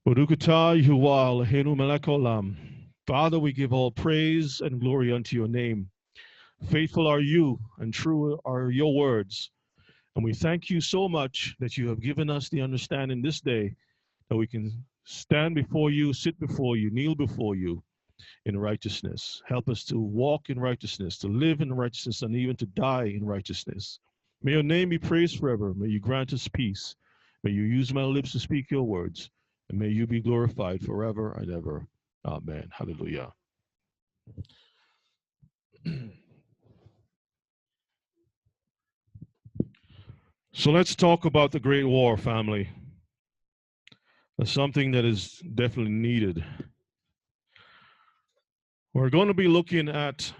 Barukata Yahuwah Eloheinu melech olam. Father, we give all praise and glory unto your name. Faithful are you, and true are your words. And we thank you so much that you have given us the understanding this day that we can stand before you, sit before you, kneel before you in righteousness. Help us to walk in righteousness, to live in righteousness, and even to die in righteousness. May your name be praised forever. May you grant us peace. May you use my lips to speak your words. And may you be glorified forever and ever. Amen. Hallelujah. So let's talk about the Great War, family. That's something that is definitely needed. We're going to be looking at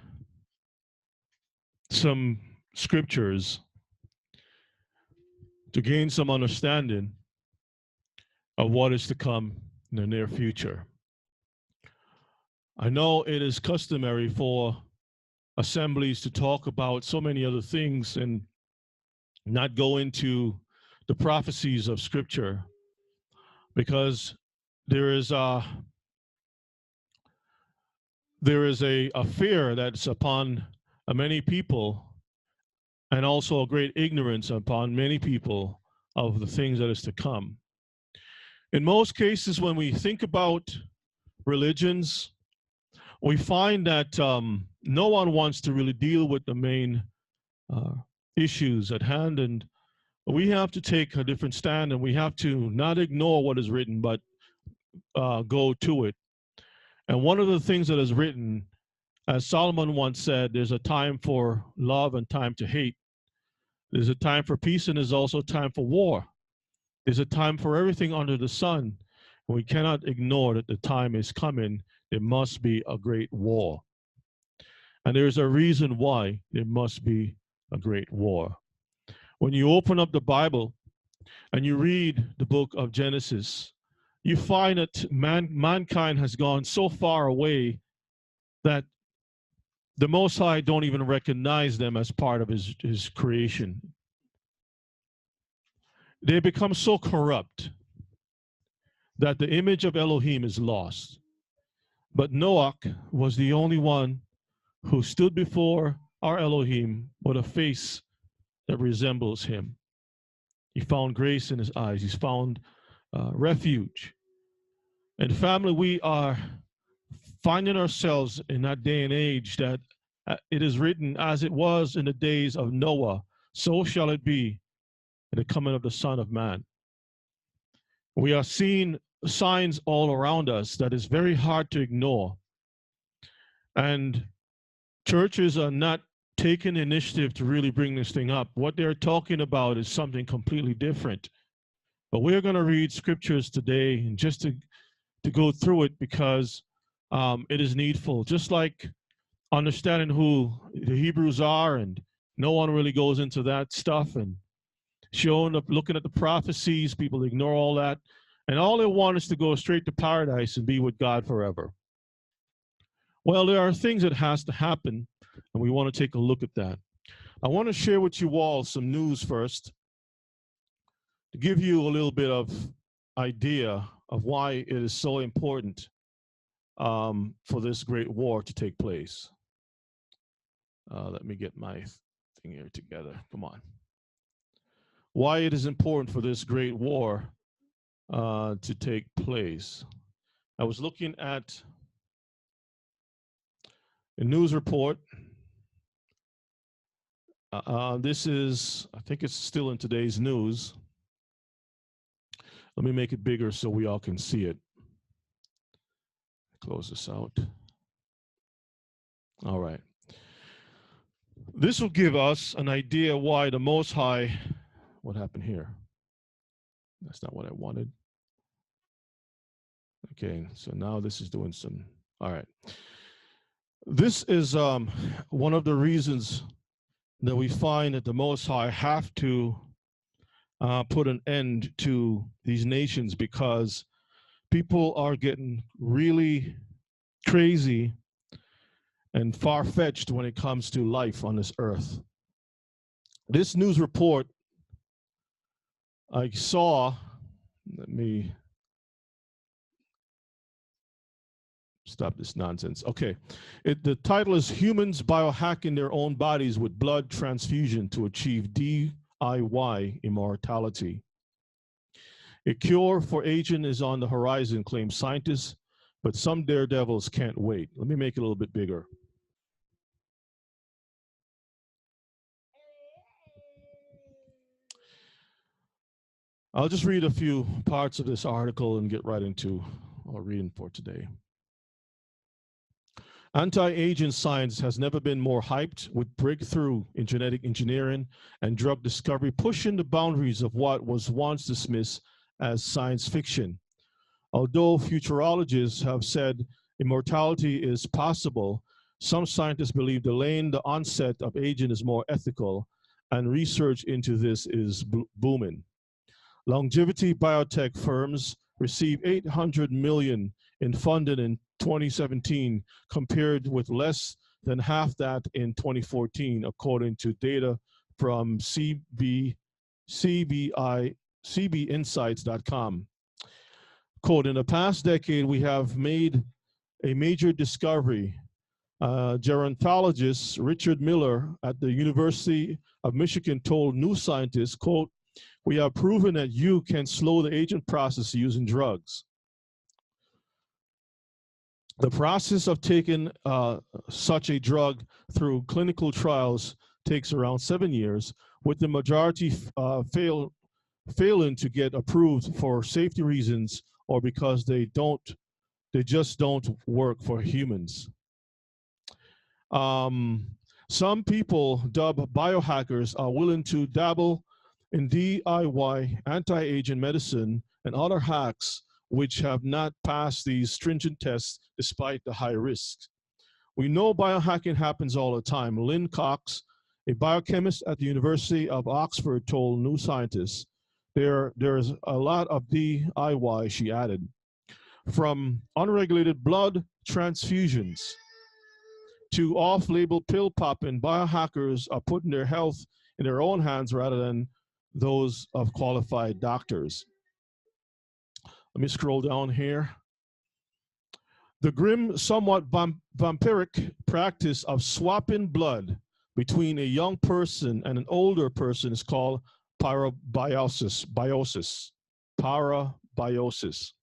some scriptures to gain some understanding of what is to come in the near future. I know it is customary for assemblies to talk about so many other things and not go into the prophecies of Scripture because there is a fear that's upon many people, and also a great ignorance upon many people of the things that is to come. In most cases, when we think about religions, we find that no one wants to really deal with the main uh, issues at hand, and we have to take a different stand, and we have to not ignore what is written, but go to it. And one of the things that is written, as Solomon once said, there's a time for love and time to hate. There's a time for peace, and there's also time for war. There's a time for everything under the sun. We cannot ignore that the time is coming. There must be a great war. And there's a reason why there must be a great war. When you open up the Bible and you read the book of Genesis, you find that mankind has gone so far away that the Most High don't even recognize them as part of his creation. They become so corrupt that the image of Elohim is lost. But Noah was the only one who stood before our Elohim with a face that resembles him. He found grace in his eyes. He's found refuge. And family, we are finding ourselves in that day and age that it is written, as it was in the days of Noah, so shall it be in the coming of the Son of Man. We are seeing signs all around us that is very hard to ignore. And churches are not taking the initiative to really bring this thing up. What they're talking about is something completely different. But we're going to read scriptures today and just to go through it because it is needful. Just like understanding who the Hebrews are, and no one really goes into that stuff, and showing up, looking at the prophecies, people ignore all that. And all they want is to go straight to paradise and be with God forever. Well, there are things that has to happen, and we want to take a look at that. I want to share with you all some news first to give you a little bit of idea of why it is so important for this great war to take place. Let me get my thing here together. Come on. Why it is important for this great war to take place. I was looking at a news report. This is, I think it's still in today's news. Let me make it bigger so we all can see it. Close this out. All right. This will give us an idea why the Most High, what happened here? That's not what I wanted. Okay, so now this is doing some, all right. This is one of the reasons that we find that the Most High have to put an end to these nations because people are getting really crazy and far-fetched when it comes to life on this earth. This news report I saw, let me stop this nonsense. Okay, the title is Humans Biohacking Their Own Bodies with Blood Transfusion to Achieve DIY Immortality. A cure for aging is on the horizon, claim scientists, but some daredevils can't wait. Let me make it a little bit bigger. I'll just read a few parts of this article and get right into our reading for today. Anti-aging science has never been more hyped, with breakthrough in genetic engineering and drug discovery pushing the boundaries of what was once dismissed as science fiction. Although futurologists have said immortality is possible, some scientists believe delaying the onset of aging is more ethical, and research into this is booming. Longevity biotech firms received $800 million in funding in 2017, compared with less than half that in 2014, according to data from cbinsights.com. Quote, in the past decade, we have made a major discovery. Gerontologist Richard Miller at the University of Michigan told New Scientist, quote, we have proven that you can slow the aging process using drugs. The process of taking such a drug through clinical trials takes around 7 years, with the majority failing to get approved for safety reasons or because they just don't work for humans. Some people, dubbed biohackers, are willing to dabble in DIY anti-aging medicine and other hacks which have not passed these stringent tests despite the high risks. We know biohacking happens all the time. Lynn Cox, a biochemist at the University of Oxford, told New Scientist, there's a lot of DIY, she added, from unregulated blood transfusions to off-label pill popping. Biohackers are putting their health in their own hands rather than those of qualified doctors. Let me scroll down here. The grim, somewhat vampiric practice of swapping blood between a young person and an older person is called parabiosis. Parabiosis.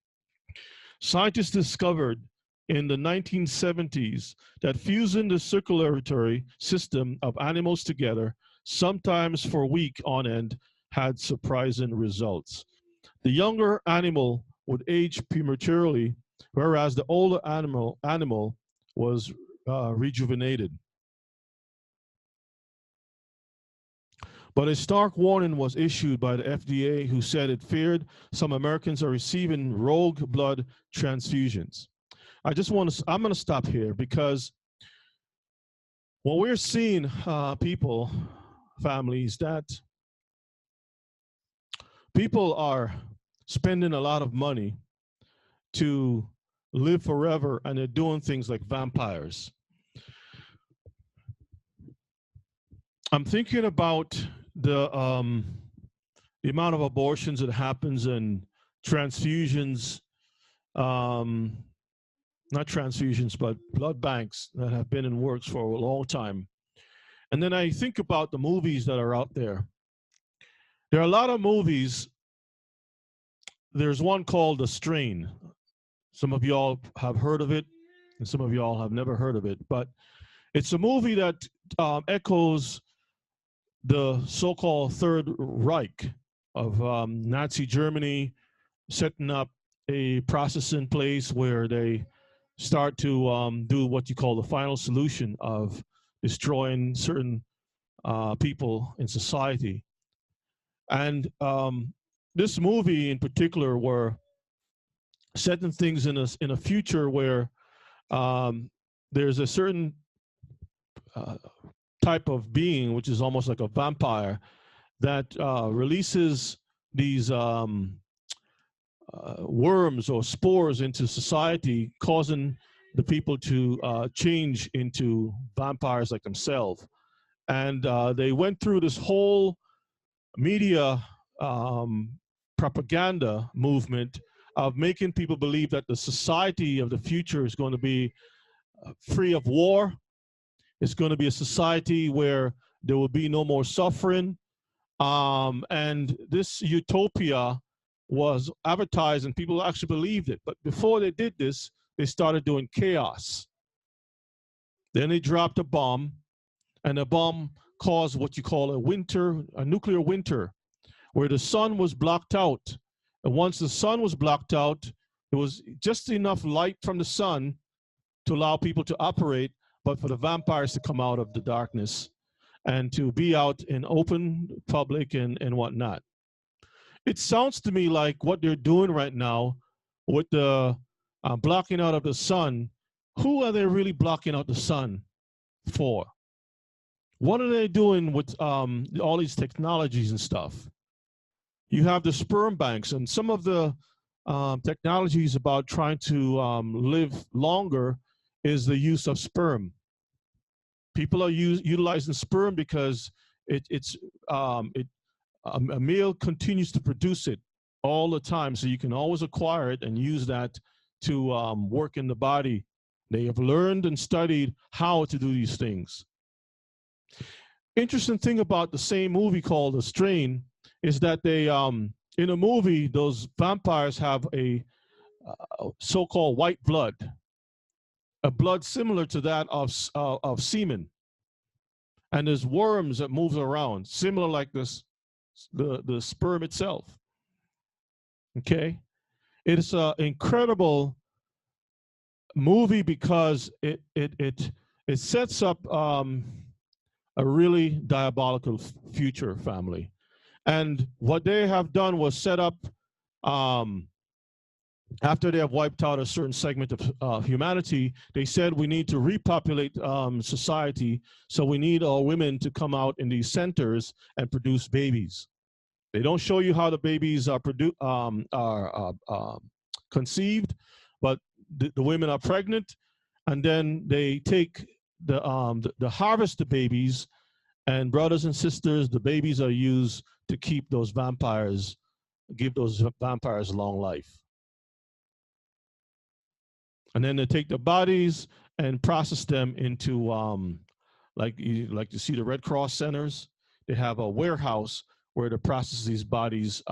Scientists discovered in the 1970s that fusing the circulatory system of animals together, sometimes for a week on end, had surprising results. The younger animal would age prematurely, whereas the older animal was rejuvenated. But a stark warning was issued by the FDA, who said it feared some Americans are receiving rogue blood transfusions. I'm going to stop here, because what we're seeing, families, that people are spending a lot of money to live forever, and they're doing things like vampires. I'm thinking about the amount of abortions that happens and transfusions, not transfusions, but blood banks that have been in works for a long time. And then I think about the movies that are out there. There are a lot of movies. There's one called The Strain. Some of y'all have heard of it, and some of y'all have never heard of it. But it's a movie that echoes the so-called Third Reich of Nazi Germany, setting up a process in place where they start to do what you call the final solution of destroying certain people in society. And this movie in particular were setting things in a future where there's a certain type of being, which is almost like a vampire, that releases these worms or spores into society, causing the people to change into vampires like themselves. And they went through this whole media propaganda movement of making people believe that the society of the future is going to be free of war. It's going to be a society where there will be no more suffering. And this utopia was advertised and people actually believed it. But before they did this, they started doing chaos. Then they dropped a bomb, and the bomb caused what you call a nuclear winter, where the sun was blocked out. And once the sun was blocked out, there was just enough light from the sun to allow people to operate, but for the vampires to come out of the darkness and to be out in open public and whatnot. It sounds to me like what they're doing right now with the blocking out of the sun. Who are they really blocking out the sun for? What are they doing with all these technologies and stuff? You have the sperm banks, and some of the technologies about trying to live longer is the use of sperm. People are utilizing sperm because it's a male continues to produce it all the time, so you can always acquire it and use that to work in the body. They have learned and studied how to do these things. Interesting thing about the same movie called The Strain is that they in a movie those vampires have a so-called white blood, a blood similar to that of semen, and there's worms that moves around similar like this the sperm itself. Okay, it's an incredible movie because it sets up a really diabolical future family. And what they have done was set up, after they have wiped out a certain segment of humanity, they said we need to repopulate society, so we need our women to come out in these centers and produce babies. They don't show you how the babies are conceived, but the women are pregnant, and then they take the harvest the babies, and brothers and sisters, the babies are used to keep those vampires, give those vampires long life. And then they take the bodies and process them into like you see the Red Cross centers. They have a warehouse where they process these bodies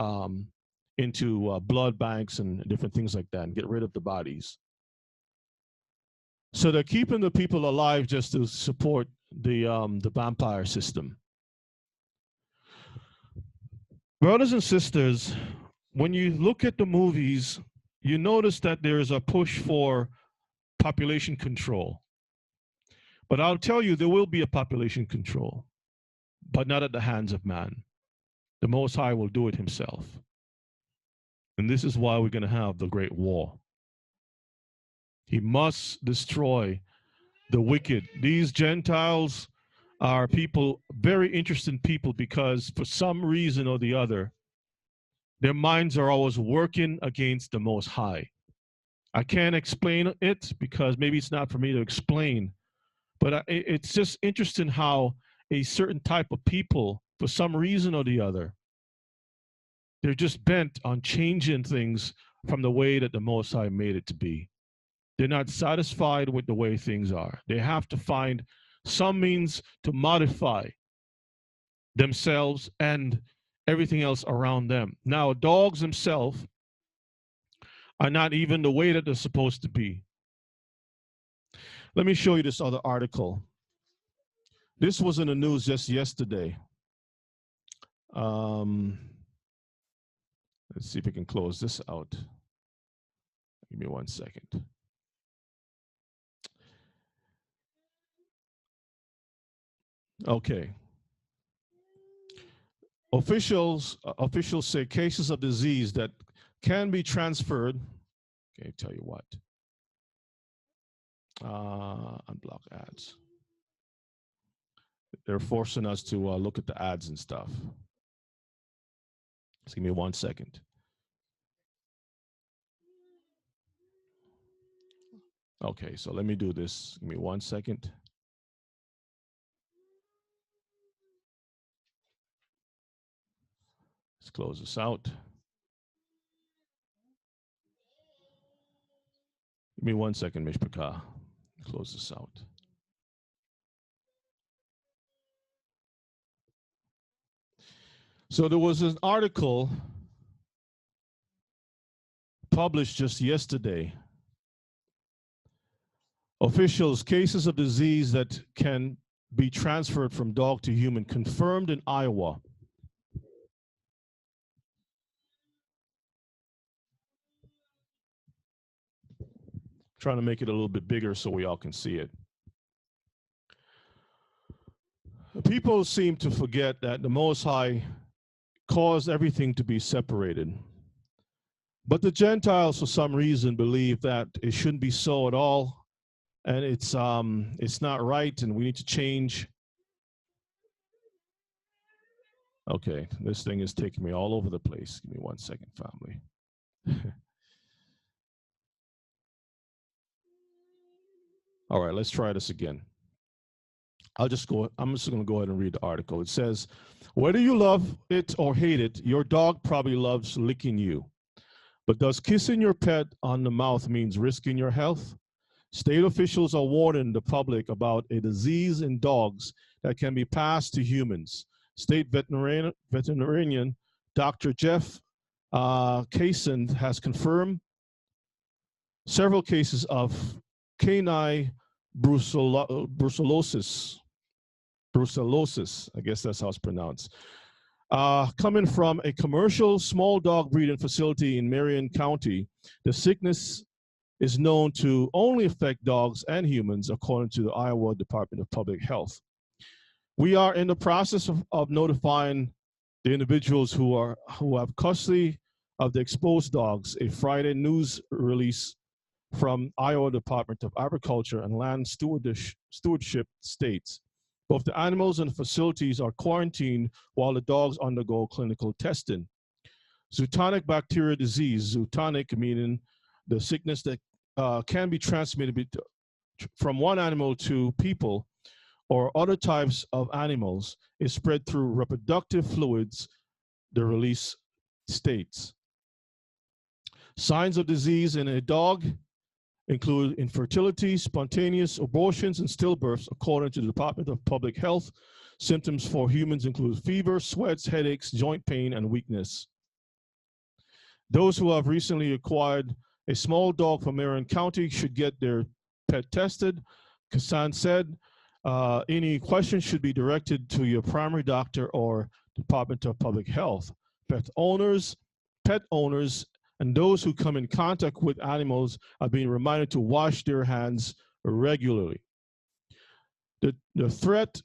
into blood banks and different things like that, and get rid of the bodies. So they're keeping the people alive just to support the vampire system. Brothers and sisters, when you look at the movies, you notice that there is a push for population control. But I'll tell you, there will be a population control, but not at the hands of man. The Most High will do it himself. And this is why we're going to have the great war. He must destroy the wicked. These Gentiles are people, very interesting people, because for some reason or the other, their minds are always working against the Most High. I can't explain it because maybe it's not for me to explain, but it's just interesting how a certain type of people, for some reason or the other, they're just bent on changing things from the way that the Most High made it to be. They're not satisfied with the way things are. They have to find some means to modify themselves and everything else around them. Now, dogs themselves are not even the way that they're supposed to be. Let me show you this other article. This was in the news just yesterday. Let's see if we can close this out. Give me 1 second. Okay. Officials say cases of disease that can be transferred. Okay, tell you what. Unblock ads. They're forcing us to look at the ads and stuff. Just give me 1 second. Okay, so let me do this. Give me 1 second. Let's close this out. me 1 second, Mishpaka. Close this out. So there was an article published just yesterday. Officials, cases of disease that can be transferred from dog to human confirmed in Iowa. Trying to make it a little bit bigger so we all can see it. People seem to forget that the Most High caused everything to be separated. But the Gentiles, for some reason, believe that it shouldn't be so at all, and it's not right, and we need to change. Okay, this thing is taking me all over the place. Give me 1 second, family. All right, let's try this again. I'm just going to go ahead and read the article. It says, whether you love it or hate it, your dog probably loves licking you. But does kissing your pet on the mouth means risking your health? State officials are warning the public about a disease in dogs that can be passed to humans. State veterinarian Dr. Jeff Kaysen has confirmed several cases of canine brucellosis. Brucellosis, I guess that's how it's pronounced. Coming from a commercial small dog breeding facility in Marion County, the sickness is known to only affect dogs and humans, according to the Iowa Department of Public Health. We are in the process of notifying the individuals who have custody of the exposed dogs. A Friday news release from Iowa Department of Agriculture and Land Stewardship states both the animals and the facilities are quarantined while the dogs undergo clinical testing. Zoonotic bacteria disease, zootonic meaning the sickness that can be transmitted from one animal to people or other types of animals, is spread through reproductive fluids, the release states. Signs of disease in a dog include infertility, spontaneous abortions, and stillbirths, according to the Department of Public Health. Symptoms for humans include fever, sweats, headaches, joint pain, and weakness. Those who have recently acquired a small dog from Marion County should get their pet tested. Kassan said, any questions should be directed to your primary doctor or Department of Public Health. Pet owners, and those who come in contact with animals are being reminded to wash their hands regularly. The threat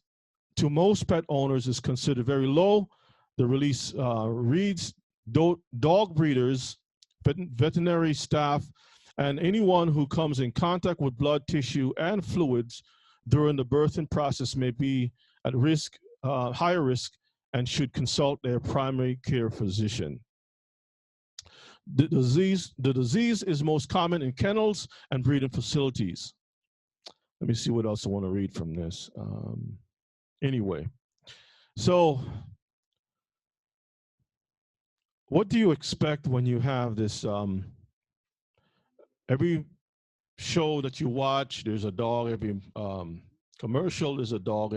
to most pet owners is considered very low. The release reads, dog breeders, veterinary staff, and anyone who comes in contact with blood, tissue, and fluids during the birthing process may be at risk, higher risk, and should consult their primary care physician. The disease is most common in kennels and breeding facilities. Let me see what else I want to read from this. Anyway, so what do you expect when you have this? Every show that you watch, there's a dog. Every commercial, there's a dog.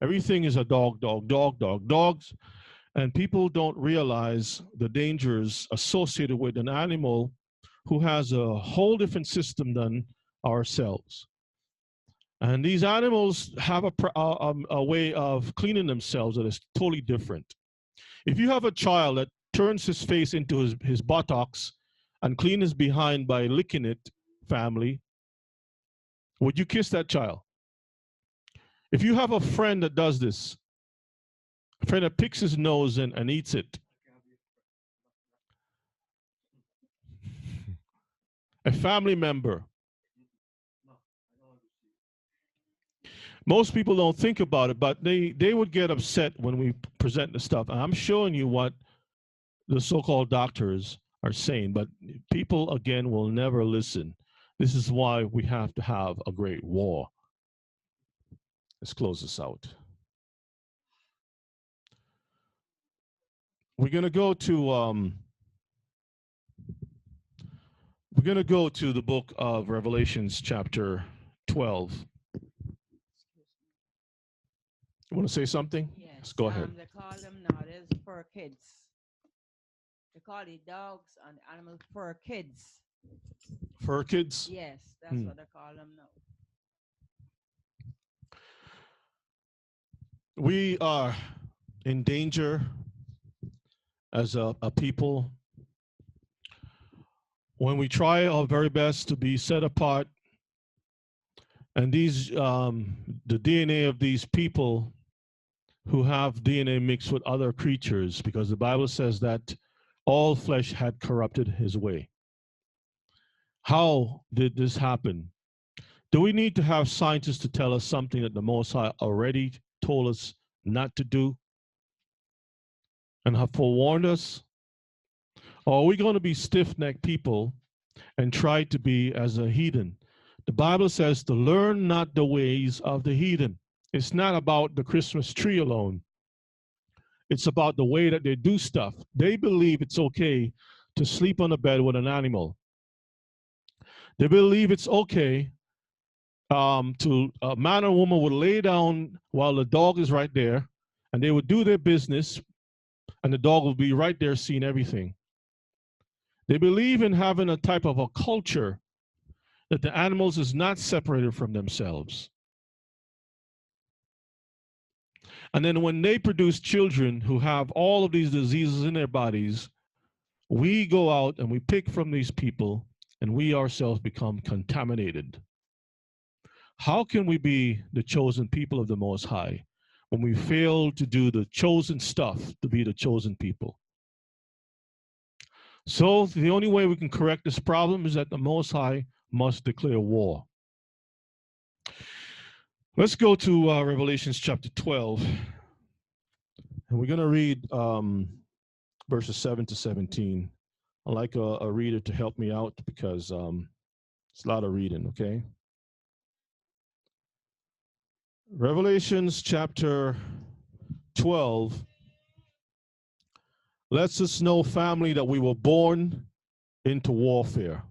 Everything is a dogs. And people don't realize the dangers associated with an animal who has a whole different system than ourselves. And these animals have a way of cleaning themselves that is totally different. If you have a child that turns his face into his buttocks and cleans his behind by licking it, family, would you kiss that child? If you have a friend that does this, a friend that picks his nose and eats it, a family member. Most people don't think about it, but they would get upset when we present the stuff. And I'm showing you what the so-called doctors are saying, but people, again, will never listen. This is why we have to have a great war. Let's close this out. We're gonna go to going to go to the book of Revelations, chapter 12. You want to say something? Yes. Yes, go ahead. They call them nowadays fur kids. They call the dogs and animals fur kids. Fur kids? Yes, that's what they call them now. We are in danger as a people when we try our very best to be set apart, and these the DNA of these people who have DNA mixed with other creatures, because the Bible says that all flesh had corrupted his way. How did this happen? Do we need to have scientists to tell us something that the Most High already told us not to do and have forewarned us? Or are we going to be stiff-necked people and try to be as a heathen? The Bible says to learn not the ways of the heathen. It's not about the Christmas tree alone. It's about the way that they do stuff. They believe it's okay to sleep on a bed with an animal. They believe it's okay to a man or woman would lay down while the dog is right there, and they would do their business, and the dog will be right there seeing everything. They believe in having a type of a culture that the animals is not separated from themselves. And then when they produce children who have all of these diseases in their bodies, we go out and we pick from these people, and we ourselves become contaminated. How can we be the chosen people of the Most High when we fail to do the chosen stuff to be the chosen people? So the only way we can correct this problem is that the Most High must declare war. Let's go to Revelations chapter 12, and we're going to read verses 7 to 17. I'd like a reader to help me out because it's a lot of reading, okay? Revelations chapter 12 lets us know, family, that we were born into warfare.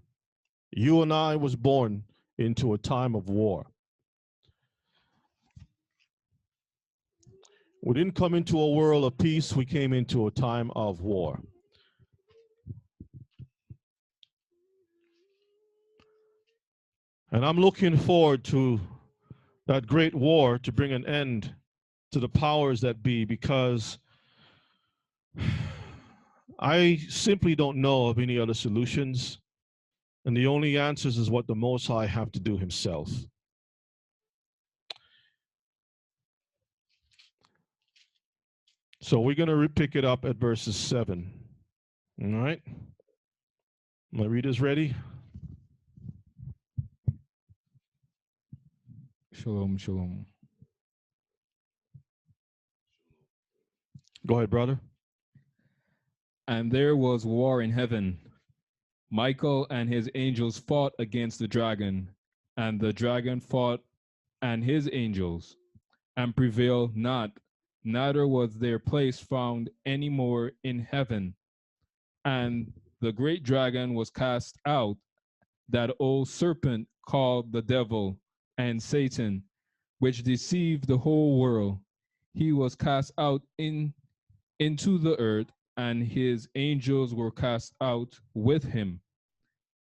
You and I was born into a time of war. We didn't come into a world of peace, we came into a time of war. And I'm looking forward to that great war to bring an end to the powers that be, because I simply don't know of any other solutions. And the only answers is what the Most High have to do himself. So we're going to pick it up at verses 7. All right. My readers ready? Shalom, shalom. Go ahead, brother. And there was war in heaven. Michael and his angels fought against the dragon, and the dragon fought and his angels, and prevailed not, neither was their place found any more in heaven. And the great dragon was cast out, that old serpent called the devil and Satan, which deceived the whole world. He was cast out into the earth, and his angels were cast out with him.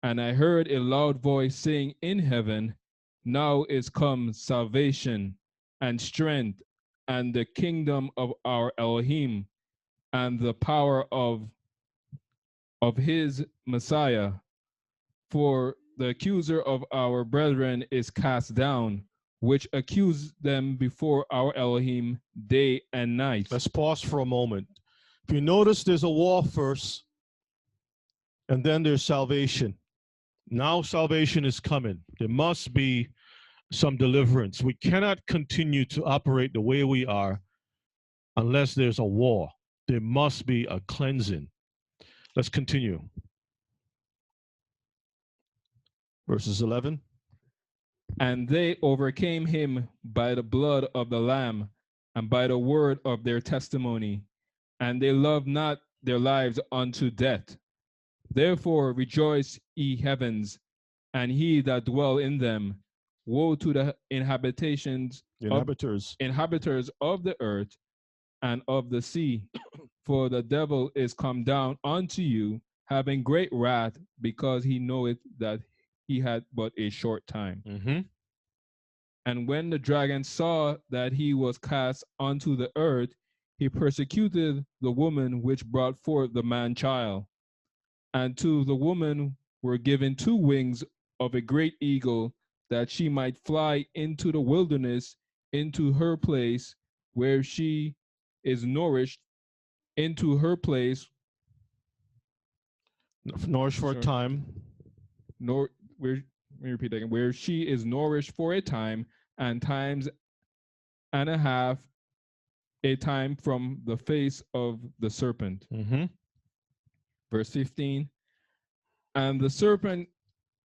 And I heard a loud voice saying in heaven, now is come salvation and strength and the kingdom of our Elohim and the power of his Messiah. For the accuser of our brethren is cast down, which accused them before our Elohim day and night. Let's pause for a moment. If you notice, there's a war first, and then there's salvation. Now salvation is coming. There must be some deliverance. We cannot continue to operate the way we are unless there's a war. There must be a cleansing. Let's continue. Verses 11. And they overcame him by the blood of the Lamb and by the word of their testimony, and they loved not their lives unto death. Therefore rejoice, ye heavens, and he that dwell in them. Woe to the Inhabitants. inhabitants of the earth and of the sea, for the devil is come down unto you, having great wrath, because he knoweth that he had but a short time. Mm-hmm. And when the dragon saw that he was cast unto the earth, he persecuted the woman which brought forth the man child. And to the woman were given two wings of a great eagle, that she might fly into the wilderness, into her place where she is nourished, into her place, Nourished for a sorry, time. nor, where, let me repeat that again, where she is nourished for a time, and times and a half, a time from the face of the serpent. Mm-hmm. Verse 15. And the serpent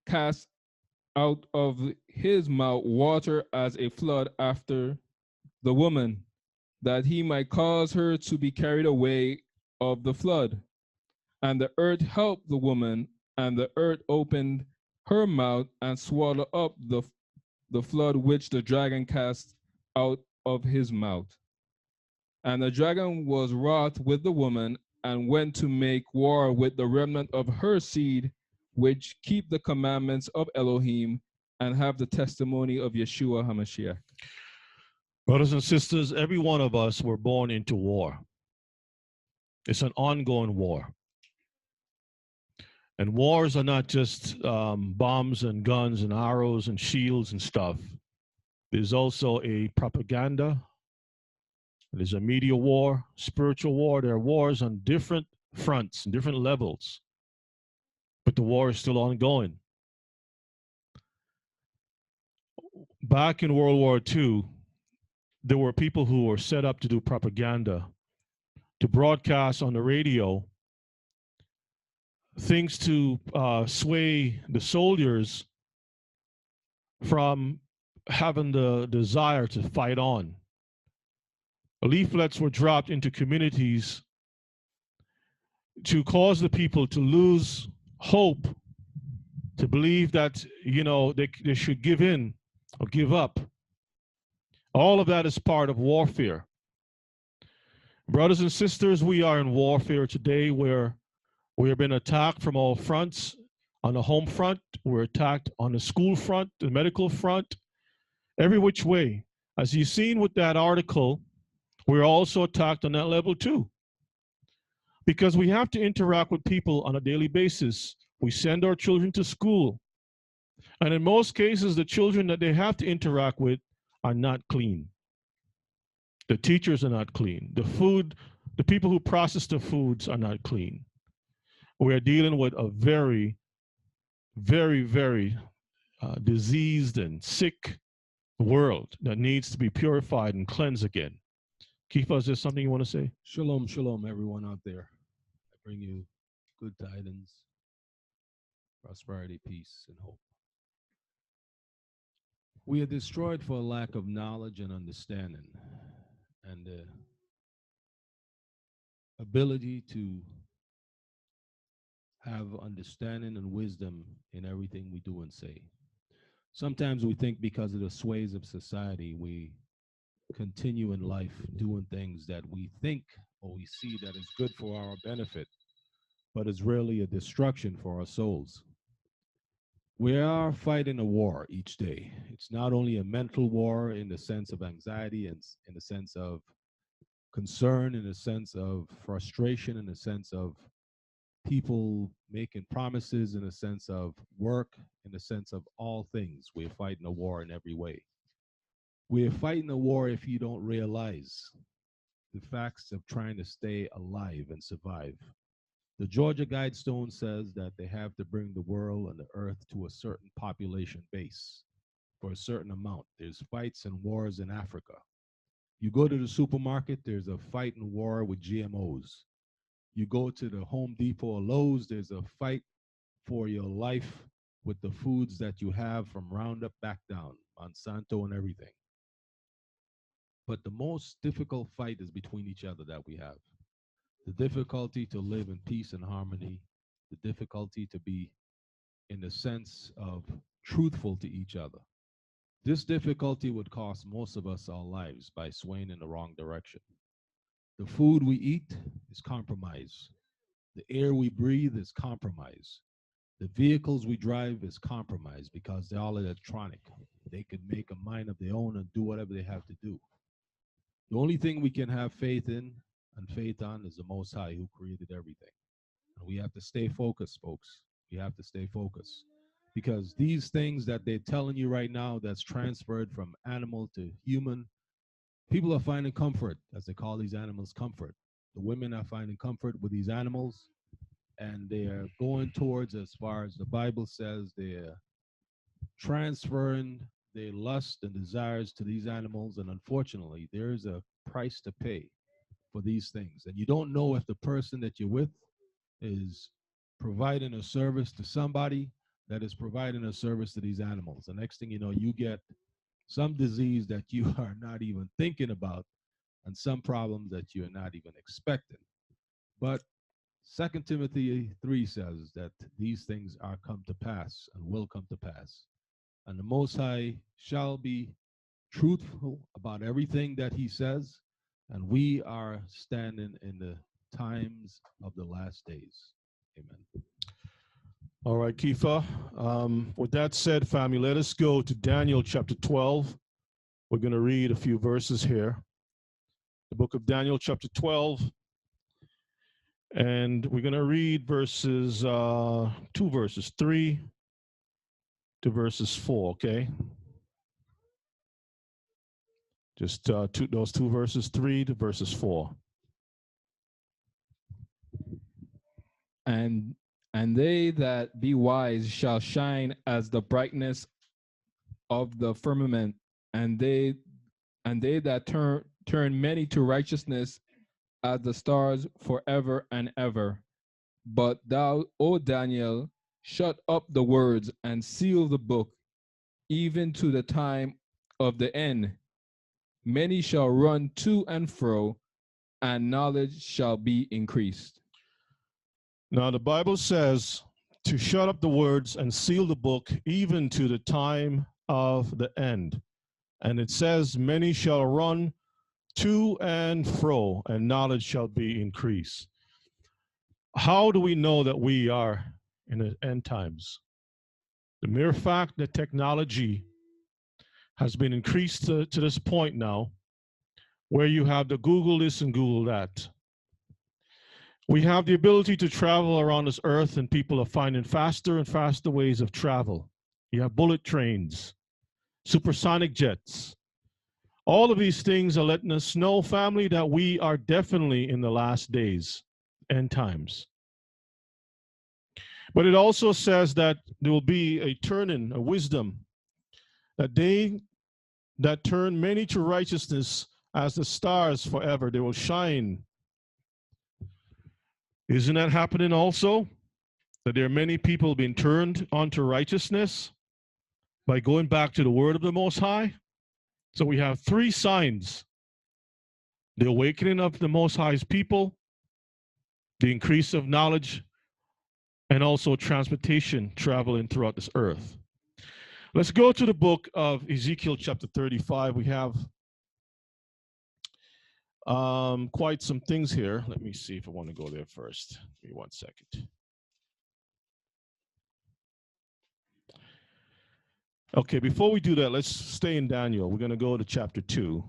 cast out of his mouth water as a flood after the woman, that he might cause her to be carried away of the flood. And the earth helped the woman, and the earth opened her mouth and swallowed up the flood which the dragon cast out of his mouth. And the dragon was wroth with the woman, and went to make war with the remnant of her seed, which keep the commandments of Elohim and have the testimony of Yeshua HaMashiach. Brothers and sisters, every one of us were born into war. It's an ongoing war. And wars are not just bombs and guns and arrows and shields and stuff. There's also a propaganda. There's a media war, spiritual war. There are wars on different fronts and different levels. But the war is still ongoing. Back in World War II, there were people who were set up to do propaganda, to broadcast on the radio things to sway the soldiers from having the desire to fight on. Leaflets were dropped into communities to cause the people to lose hope, to believe that, they should give in or give up. All of that is part of warfare. Brothers and sisters, we are in warfare today where we have been attacked from all fronts. On the home front, we're attacked on the school front, the medical front, every which way. As you've seen with that article, we're also attacked on that level too. Because we have to interact with people on a daily basis. We send our children to school. And in most cases, the children that they have to interact with are not clean. The teachers are not clean. The people who process the foods are not clean. We are dealing with a very, very, very diseased and sick world that needs to be purified and cleansed again. Kifa, is there something you want to say? Shalom, shalom, everyone out there. I bring you good tidings, prosperity, peace, and hope. We are destroyed for a lack of knowledge and understanding, and the ability to have understanding and wisdom in everything we do and say. Sometimes we think because of the sways of society, we continue in life doing things that we think or we see that is good for our benefit, but is really a destruction for our souls. We are fighting a war each day. It's not only a mental war in the sense of anxiety and in the sense of concern, in the sense of frustration, in the sense of people making promises, in the sense of work, in the sense of all things. We're fighting a war in every way. We're fighting a war if you don't realize the facts of trying to stay alive and survive. The Georgia Guidestone says that they have to bring the world and the earth to a certain population base for a certain amount. There's fights and wars in Africa. You go to the supermarket, there's a fight and war with GMOs. You go to the Home Depot or Lowe's, there's a fight for your life with the foods that you have from Roundup back down, Monsanto and everything. But the most difficult fight is between each other that we have. The difficulty to live in peace and harmony the difficulty to be in the sense of truthful to each other. This difficulty would cost most of us our lives by swaying in the wrong direction. The food we eat is compromise. The air we breathe is compromise. The vehicles we drive is compromise because they're all electronic. They could make a mind of their own and do whatever they have to do. The only thing we can have faith in and faith on is the Most High who created everything. And we have to stay focused, folks. We have to stay focused. Because these things that they're telling you right now that's transferred from animal to human, people are finding comfort, as they call these animals comfort. The women are finding comfort with these animals, and they're going towards, as far as the Bible says, they're transferring their lust and desires to these animals. And unfortunately, there is a price to pay for these things. And you don't know if the person that you're with is providing a service to somebody that is providing a service to these animals. The next thing you know, you get some disease that you are not even thinking about and some problems that you're not even expecting. But 2 Timothy 3 says that these things are come to pass and will come to pass. And the Most High shall be truthful about everything that he says. And we are standing in the times of the last days. Amen. All right, Kifa. With that said, family, let us go to Daniel chapter 12. We're going to read a few verses here. The book of Daniel chapter 12. And we're going to read verses, 3 to verses 4, okay? Just those two verses, 3 to verses 4. And they that be wise shall shine as the brightness of the firmament, and they that turn many to righteousness as the stars forever and ever. But thou, O Daniel, shut up the words and seal the book, even to the time of the end. Many shall run to and fro, and knowledge shall be increased. Now, the Bible says to shut up the words and seal the book, even to the time of the end. And it says, many shall run to and fro, and knowledge shall be increased. How do we know that we are in the end times? The mere fact that technology has been increased to this point now, where you have the Google this and Google that. We have the ability to travel around this earth, and people are finding faster and faster ways of travel. You have bullet trains, supersonic jets. All of these things are letting us know, family, that we are definitely in the last days, end times. But it also says that there will be a turning, a wisdom, that they that turn many to righteousness as the stars forever, they will shine. Isn't that happening also? That there are many people being turned onto righteousness by going back to the word of the Most High. So we have three signs: the awakening of the Most High's people, the increase of knowledge, and also transportation traveling throughout this earth. Let's go to the book of Ezekiel chapter 35. We have quite some things here. Let me see if I want to go there first. Give me 1 second. Okay, before we do that, let's stay in Daniel. We're going to go to chapter 2,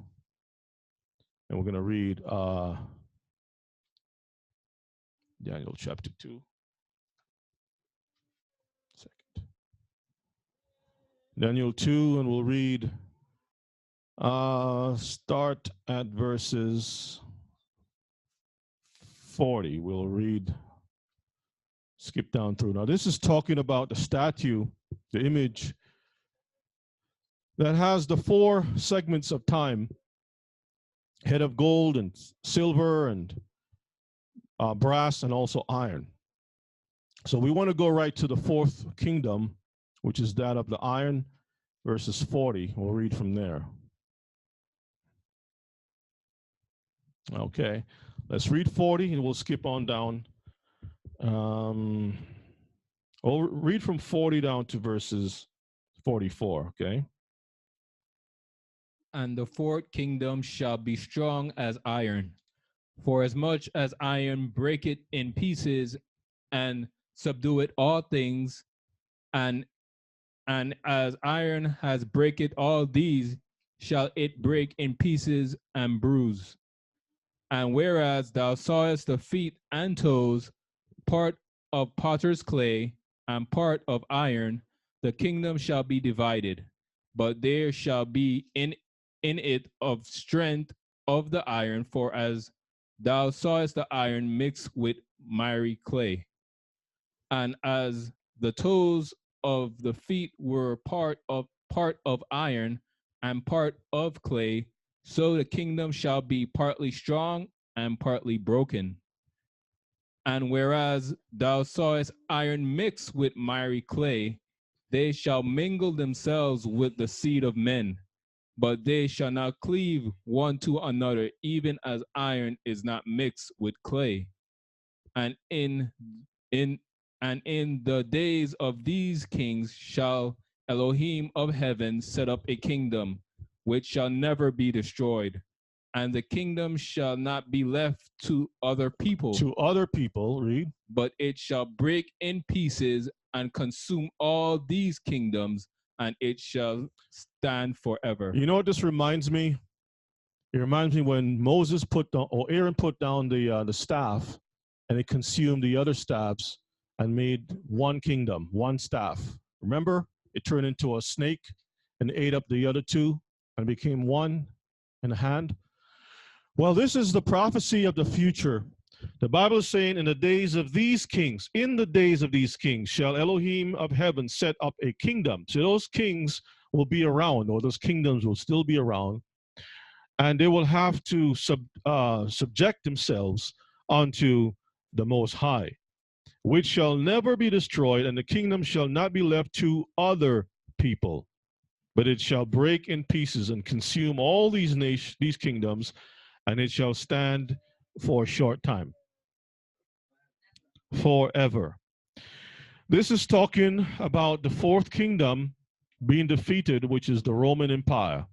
and we're going to read Daniel chapter 2. Second. Daniel 2, and we'll read, start at verses 40. We'll read, skip down through. Now, this is talking about the statue, the image that has the 4 segments of time: head of gold and silver and brass and also iron. So we want to go right to the 4th kingdom, which is that of the iron, verses 40. We'll read from there. Okay, let's read 40 and we'll skip on down. Oh, read from 40 down to verses 44, okay? And the fourth kingdom shall be strong as iron. For as much as iron breaketh in pieces and subdueth all things, and as iron has breaketh all these, shall it break in pieces and bruise. And whereas thou sawest the feet and toes, part of potter's clay and part of iron, the kingdom shall be divided, but there shall be in it of strength of the iron, for as thou sawest the iron mixed with miry clay. And as the toes of the feet were part of iron and part of clay, so the kingdom shall be partly strong and partly broken. And whereas thou sawest iron mixed with miry clay, they shall mingle themselves with the seed of men, but they shall not cleave one to another, even as iron is not mixed with clay. And in in the days of these kings shall Elohim of heaven set up a kingdom which shall never be destroyed, and the kingdom shall not be left to other people, To other people, read. but it shall break in pieces and consume all these kingdoms, and it shall stand forever. You know what this reminds me? It reminds me when Moses put down, or Aaron put down the staff, and it consumed the other staffs and made one kingdom, one staff. Remember, it turned into a snake and ate up the other two and became one in a hand. Well, this is the prophecy of the future. The Bible is saying, in the days of these kings, in the days of these kings, shall Elohim of heaven set up a kingdom. So those kings will be around, or those kingdoms will still be around, and they will have to subject themselves unto the Most High, which shall never be destroyed, and the kingdom shall not be left to other people, but it shall break in pieces and consume all these kingdoms, and it shall stand for a short time, forever. This is talking about the fourth kingdom being defeated, which is the Roman Empire.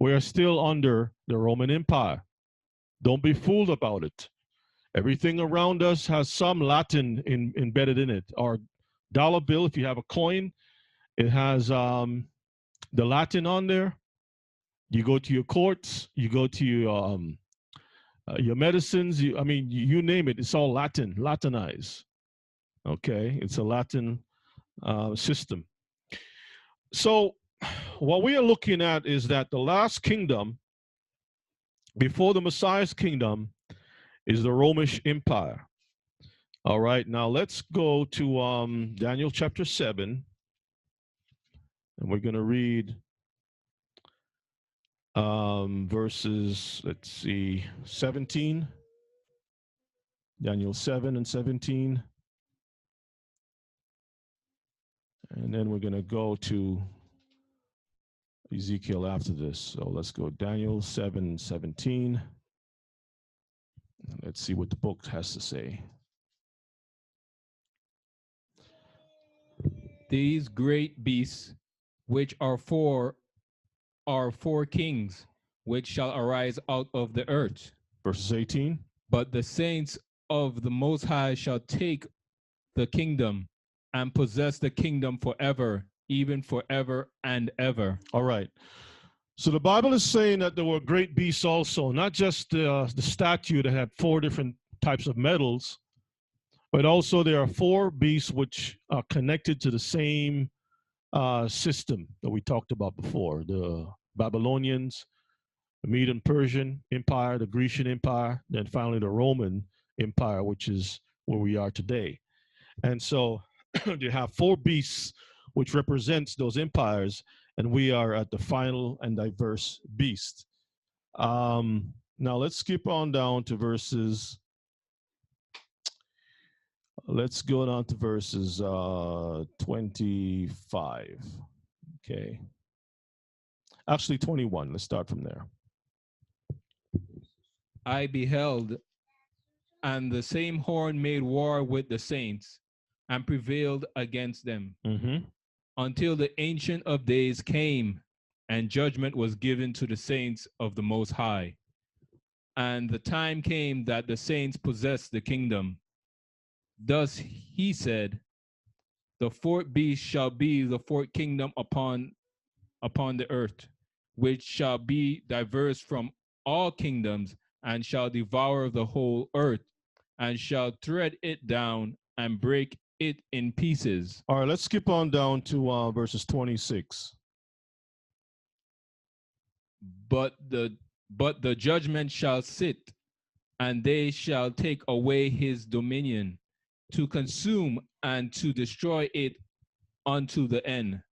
We are still under the Roman Empire. Don't be fooled about it. Everything around us has some Latin embedded in it. Our dollar bill, if you have a coin, it has the Latin on there. You go to your courts, you go to your medicines. You name it. It's all Latin, Latinized. Okay, it's a Latin system. So, what we are looking at is that the last kingdom before the Messiah's kingdom is the Romish Empire. All right, now let's go to Daniel chapter 7, and we're going to read verses, let's see, 17. Daniel 7 and 17. And then we're going to go to Ezekiel after this. So let's go Daniel 7, 17. Let's see what the book has to say. These great beasts, which are four kings, which shall arise out of the earth. Verses 18. But the saints of the Most High shall take the kingdom and possess the kingdom forever, even forever and ever. All right. So the Bible is saying that there were great beasts also, not just the statue that had four different types of metals, but also there are four beasts which are connected to the same system that we talked about before: the Babylonians, the Median Persian Empire, the Grecian Empire, then finally the Roman Empire, which is where we are today. And so you have four beasts which represents those empires, and we are at the final and diverse beast. Now let's skip on down to verses. Let's go down to verses 25. Okay. Actually, 21. Let's start from there. I beheld, and the same horn made war with the saints, and prevailed against them Mm-hmm. until the Ancient of Days came and judgment was given to the saints of the Most High. And the time came that the saints possessed the kingdom. Thus he said, the fourth beast shall be the fourth kingdom upon the earth, which shall be diverse from all kingdoms, and shall devour the whole earth, and shall tread it down and break it in pieces. All right, let's skip on down to verses 26. But the judgment shall sit, and they shall take away his dominion, to consume and to destroy it unto the end.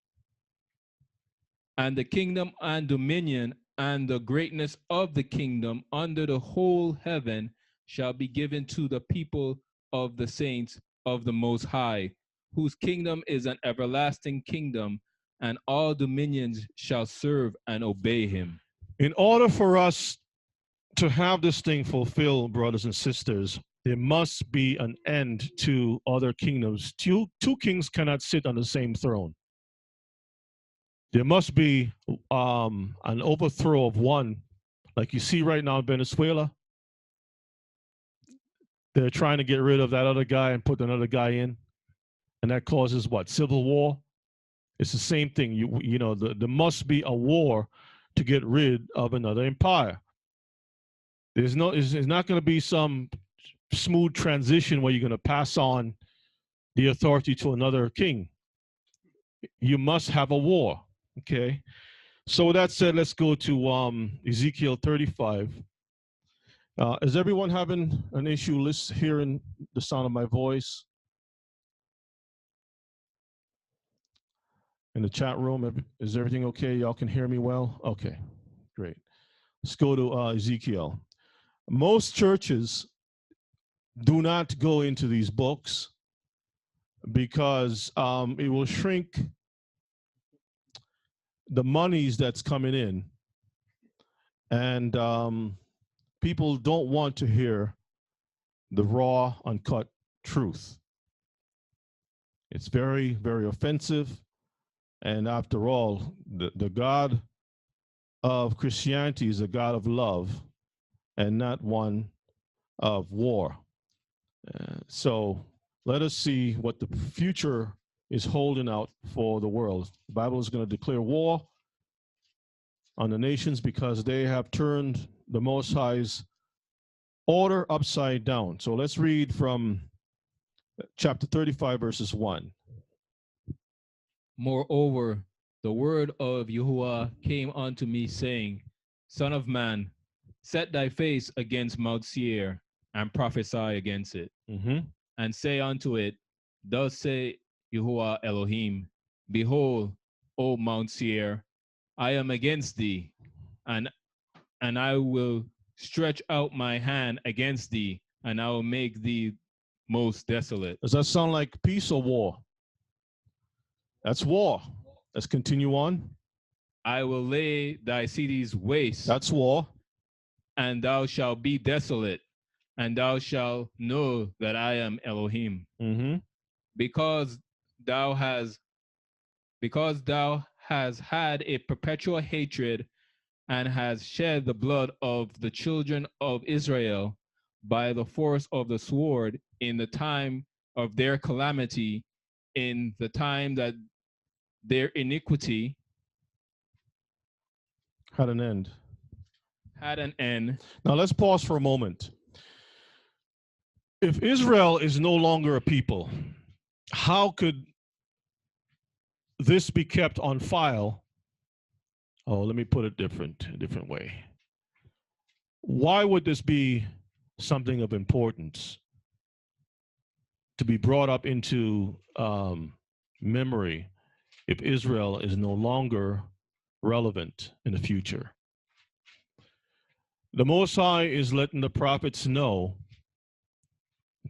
And the kingdom and dominion and the greatness of the kingdom under the whole heaven shall be given to the people of the saints of the Most High, whose kingdom is an everlasting kingdom, and all dominions shall serve and obey him. In order for us to have this thing fulfilled, brothers and sisters, there must be an end to other kingdoms. Two kings cannot sit on the same throne. There must be an overthrow of one, like you see right now in Venezuela. They're trying to get rid of that other guy and put another guy in, and that causes what? Civil war. It's the same thing. You know, there must be a war to get rid of another empire. It's not going to be some smooth transition where you're going to pass on the authority to another king. You must have a war. Okay. So with that said, let's go to Ezekiel 35. Is everyone having an issue hearing the sound of my voice in the chat room? Is everything okay? Y'all can hear me well? Okay, great. Let's go to Ezekiel. Most churches do not go into these books because it will shrink the monies that's coming in, and people don't want to hear the raw, uncut truth. It's very, very offensive. And after all, the God of Christianity is a God of love and not one of war. So let us see what the future is holding out for the world. The Bible is going to declare war on the nations because they have turned the Most High's order upside down. So let's read from chapter 35, verses 1. Moreover, the word of Yahuwah came unto me, saying, Son of man, set thy face against Mount Seir, and prophesy against it, and say unto it, Thus say Yahuwah Elohim, Behold, O Mount Seir, I am against thee, and I will stretch out my hand against thee, and I will make thee most desolate. Does that sound like peace or war? That's war. Let's continue on. I will lay thy cities waste. That's war. And thou shalt be desolate, and thou shalt know that I am Elohim. Because thou hast had a perpetual hatred, and has shed the blood of the children of Israel by the force of the sword in the time of their calamity, in the time that their iniquity had an end. Now let's pause for a moment. If Israel is no longer a people, how could this be kept on file? Oh, let me put it a different way. Why would this be something of importance to be brought up into memory if Israel is no longer relevant in the future? The Most High is letting the prophets know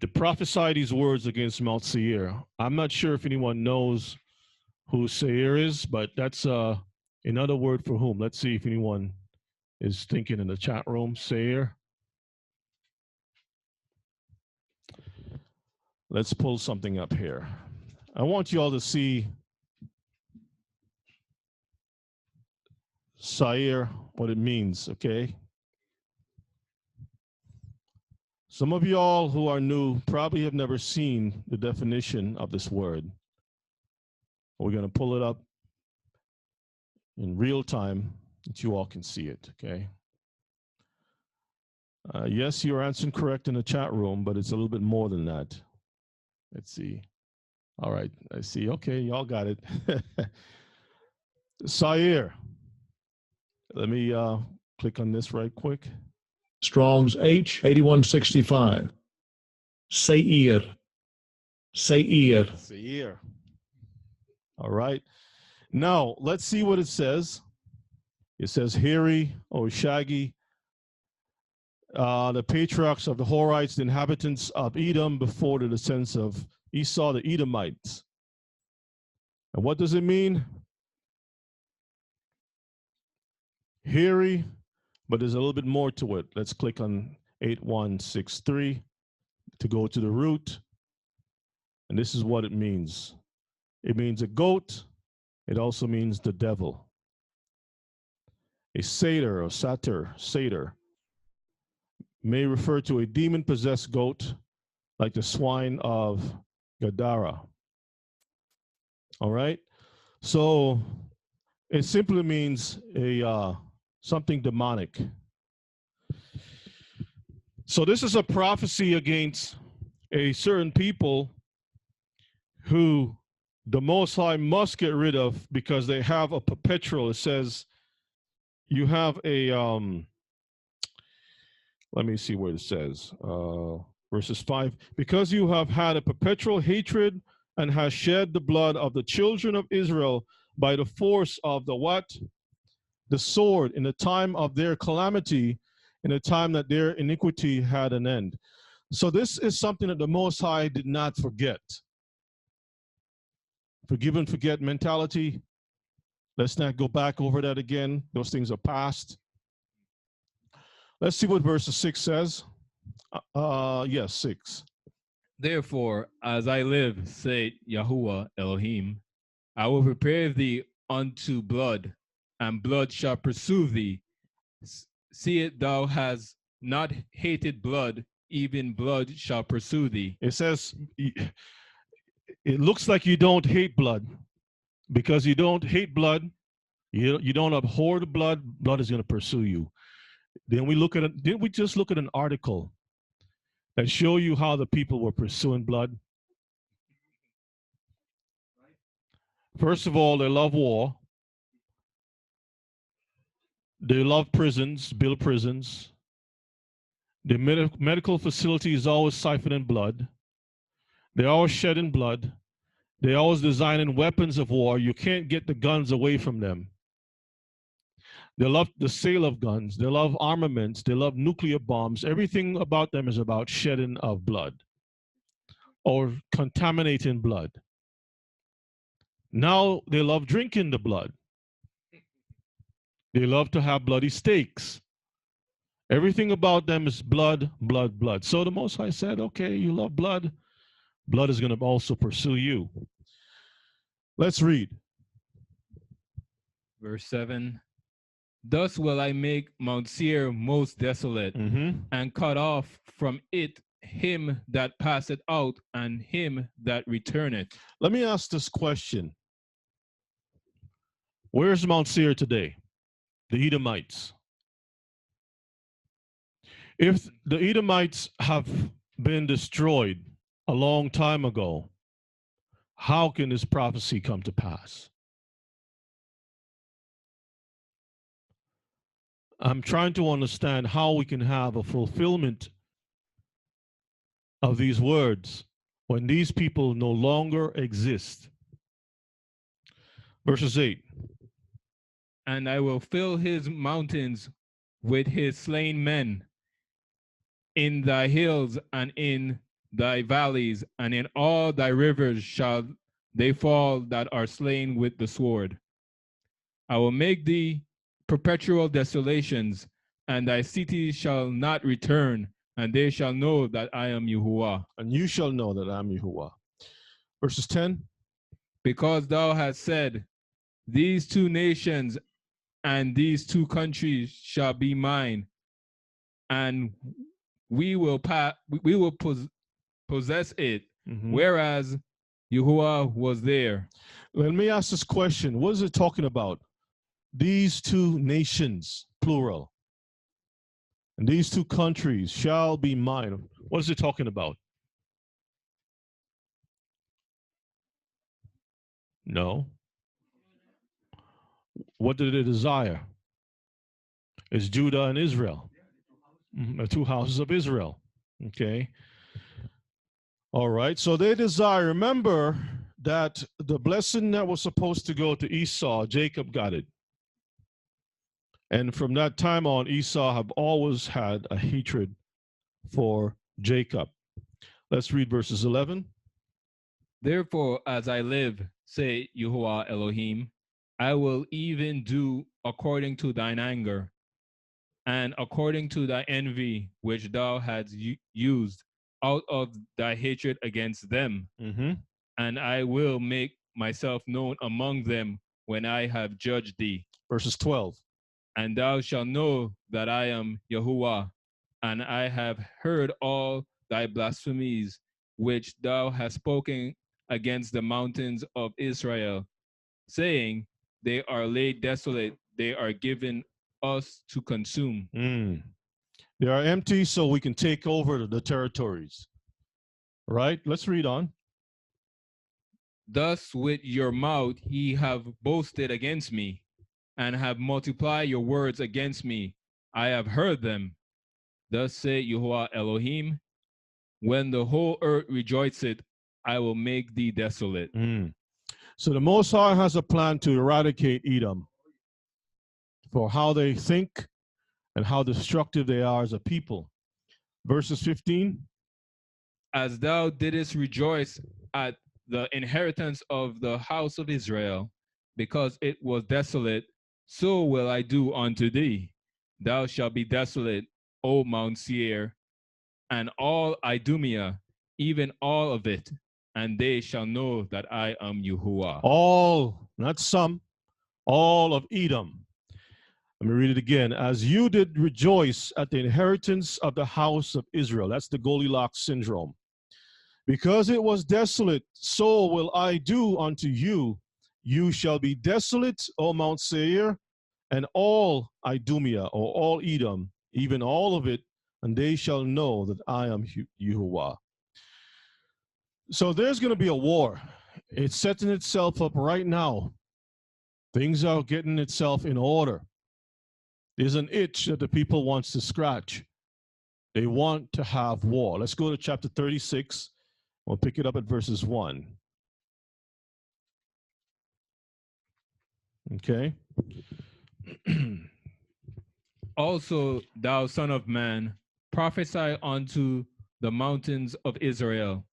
to prophesy these words against Mount Seir. I'm not sure if anyone knows who Seir is, but that's another word for whom. Let's see if anyone is thinking in the chat room. Seir. Let's pull something up here. I want you all to see Sair, what it means, okay? Some of y'all who are new probably have never seen the definition of this word. We're going to pull it up in real time that you all can see it, okay? Yes, you're answering correct in the chat room, but it's a little bit more than that. Let's see. All right, I see. Okay, y'all got it. Sair. Let me click on this right quick. Strong's H8165. Seir. Seir. Seir. All right. Now, let's see what it says. It says hairy or shaggy. The patriarchs of the Horites, the inhabitants of Edom before the descendants of Esau, the Edomites. And what does it mean? Hairy, but there's a little bit more to it. Let's click on 8163 to go to the root. And this is what it means. It means a goat. It also means the devil. A satyr or satyr may refer to a demon-possessed goat like the swine of Gadara. All right? So it simply means a something demonic. So this is a prophecy against a certain people who the Most High must get rid of because they have a perpetual. It says you have a let me see what it says. Verses 5. Because you have had a perpetual hatred and has shed the blood of the children of Israel by the force of the what? The sword in the time of their calamity, in the time that their iniquity had an end. So this is something that the Most High did not forget. Forgive and forget mentality. Let's not go back over that again. Those things are past. Let's see what verse 6 says. Yes, 6. Therefore, as I live, saith Yahuwah Elohim, I will prepare thee unto blood, and blood shall pursue thee. See it, thou hast not hated blood, even blood shall pursue thee. It says, it looks like you don't hate blood. Because you don't hate blood, you don't abhor the blood, blood is going to pursue you. Then we look at it, didn't we just look at an article that show you how the people were pursuing blood? First of all, they love war. They love prisons, build prisons. The medical facility is always siphoning blood. They're always shedding blood. They're always designing weapons of war. You can't get the guns away from them. They love the sale of guns. They love armaments. They love nuclear bombs. Everything about them is about shedding of blood or contaminating blood. Now they love drinking the blood. They love to have bloody steaks. Everything about them is blood, blood, blood. So the Most High said, okay, you love blood. Blood is going to also pursue you. Let's read. Verse 7. Thus will I make Mount Seir most desolate, and cut off from it him that passeth out, and him that returneth. Let me ask this question. Where's Mount Seir today? The Edomites. If the Edomites have been destroyed a long time ago, how can this prophecy come to pass? I'm trying to understand how we can have a fulfillment of these words when these people no longer exist. Verses 8. And I will fill his mountains with his slain men, in thy hills and in thy valleys, and in all thy rivers shall they fall that are slain with the sword. I will make thee perpetual desolations, and thy cities shall not return, and they shall know that I am Yahuwah. And you shall know that I'm Yahuwah. Verses 10. Because thou hast said, these two nations and these two countries shall be mine, and we will possess it, Mhm. whereas Yahuwah was there. Let me ask this question. What is it talking about? These two nations, plural, and these two countries shall be mine. What is it talking about? No. What did it desire? It's Judah and Israel, the two houses of Israel. Okay. All right. So they desire, remember that the blessing that was supposed to go to Esau, Jacob got it. And from that time on, Esau have always had a hatred for Jacob. Let's read verses 11. Therefore, as I live, say Yahuwah Elohim, I will even do according to thine anger, and according to thy envy, which thou hadst used out of thy hatred against them. Mm-hmm. And I will make myself known among them when I have judged thee. Verses 12. And thou shalt know that I am Yahuwah, and I have heard all thy blasphemies, which thou hast spoken against the mountains of Israel, saying, they are laid desolate, they are given us to consume. They are empty so we can take over the territories. Right? Let's read on. Thus with your mouth ye have boasted against me, and have multiplied your words against me. I have heard them. Thus saith Yahuwah Elohim, when the whole earth rejoiceth, I will make thee desolate. So the Most High has a plan to eradicate Edom for how they think and how destructive they are as a people. Verses 15. As thou didst rejoice at the inheritance of the house of Israel, because it was desolate, so will I do unto thee. Thou shalt be desolate, O Mount Seir, and all Idumea, even all of it, and they shall know that I am Yahuwah. All, not some, all of Edom. Let me read it again. As you did rejoice at the inheritance of the house of Israel. That's the Goldilocks syndrome. Because it was desolate, so will I do unto you. You shall be desolate, O Mount Seir, and all Idumea, or all Edom, even all of it, and they shall know that I am Yahuwah. So there's going to be a war. It's setting itself up right now. Things are getting itself in order. There's an itch that the people wants to scratch. They want to have war. Let's go to chapter 36. We'll pick it up at verses 1. Okay. Also, thou son of man, prophesy unto the mountains of Israel,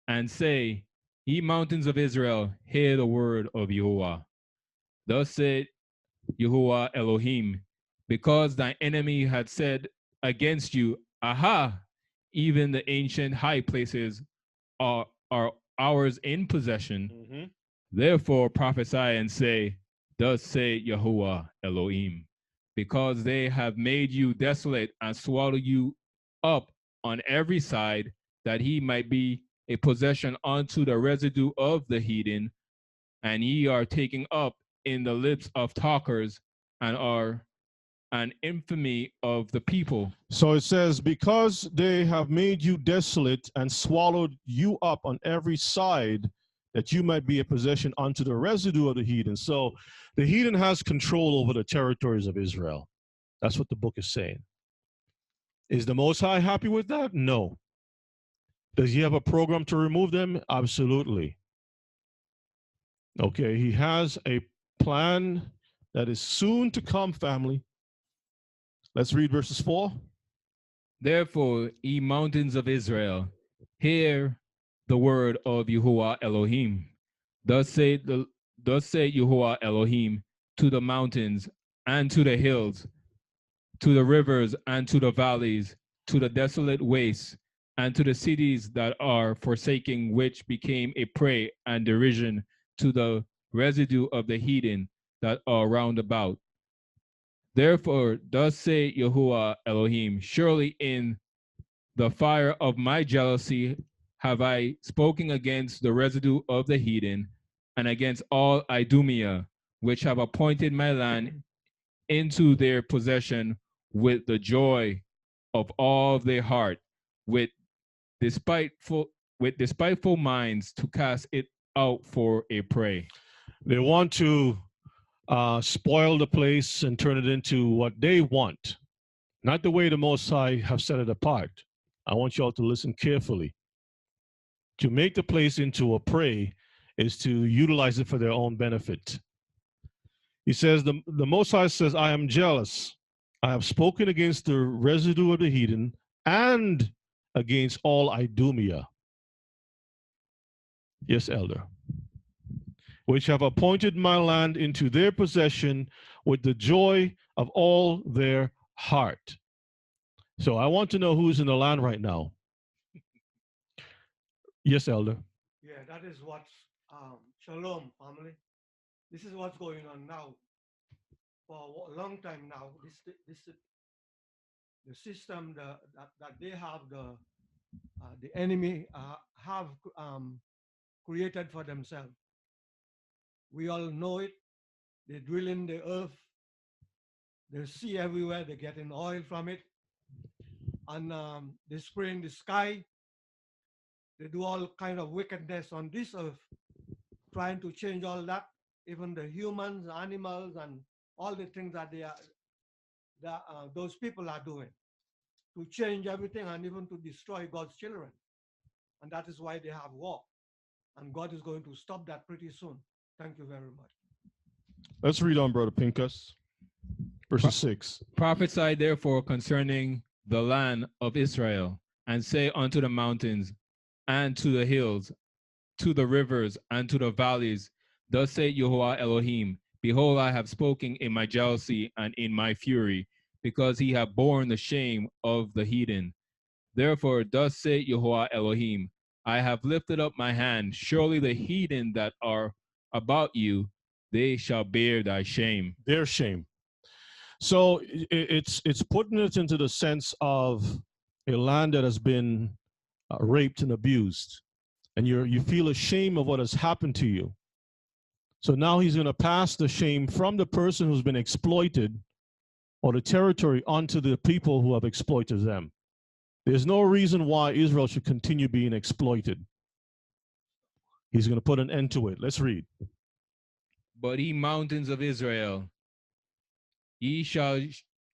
and say, ye mountains of Israel, hear the word of Yahuwah. Thus said Yahuwah Elohim, because thy enemy had said against you, aha, even the ancient high places are ours in possession. Therefore prophesy and say, thus say Yahuwah Elohim, because they have made you desolate and swallowed you up on every side, that he might be a possession unto the residue of the heathen, and ye are taken up in the lips of talkers, and are an infamy of the people. So it says, because they have made you desolate and swallowed you up on every side, that you might be a possession unto the residue of the heathen. So the heathen has control over the territories of Israel. That's what the book is saying. Is the Most High happy with that? No. Does he have a program to remove them? Absolutely. Okay, he has a plan that is soon to come, family. Let's read verses 4. Therefore, ye mountains of Israel, hear the word of Yahuwah Elohim. Thus say Yahuwah Elohim to the mountains and to the hills, to the rivers and to the valleys, to the desolate wastes, and to the cities that are forsaking, which became a prey and derision to the residue of the heathen that are round about. Therefore, thus say Yahuwah Elohim, surely in the fire of my jealousy have I spoken against the residue of the heathen, and against all Idumea, which have appointed my land into their possession with the joy of all their heart, with despiteful despiteful minds to cast it out for a prey. They want to spoil the place and turn it into what they want, not the way the Most High have set it apart. I want you all to listen carefully. To make the place into a prey is to utilize it for their own benefit. He says, the Most High says, I am jealous. I have spoken against the residue of the heathen and against all Idumea. Yes, elder. Which have appointed my land into their possession with the joy of all their heart. So I want to know who's in the land right now. Yes, elder. Yeah, that is what's shalom, family. This is what's going on now. For a long time now, this the system that they have, the enemy have created for themselves. We all know it. They drill in the earth. They see everywhere. They're getting oil from it, and they spray in the sky. They do all kind of wickedness on this earth, trying to change all that, even the humans, animals, and all the things that those people are doing to change everything and even to destroy God's children. And that is why they have war. And God is going to stop that pretty soon. Thank you very much. Let's read on, Brother Pincus. Verse 6. Prophesy therefore concerning the land of Israel, and say unto the mountains, and to the hills, to the rivers, and to the valleys, thus say Yahuwah Elohim, behold, I have spoken in my jealousy and in my fury, because he have borne the shame of the heathen. Therefore, thus say Yahuwah Elohim, I have lifted up my hand, surely the heathen that are about you, they shall bear thy shame. Their shame. So it's putting it into the sense of a land that has been raped and abused, and you feel ashamed of what has happened to you. So now he's going to pass the shame from the person who's been exploited or the territory onto the people who have exploited them. There's no reason why Israel should continue being exploited. He's going to put an end to it. Let's read. But ye mountains of Israel, ye shall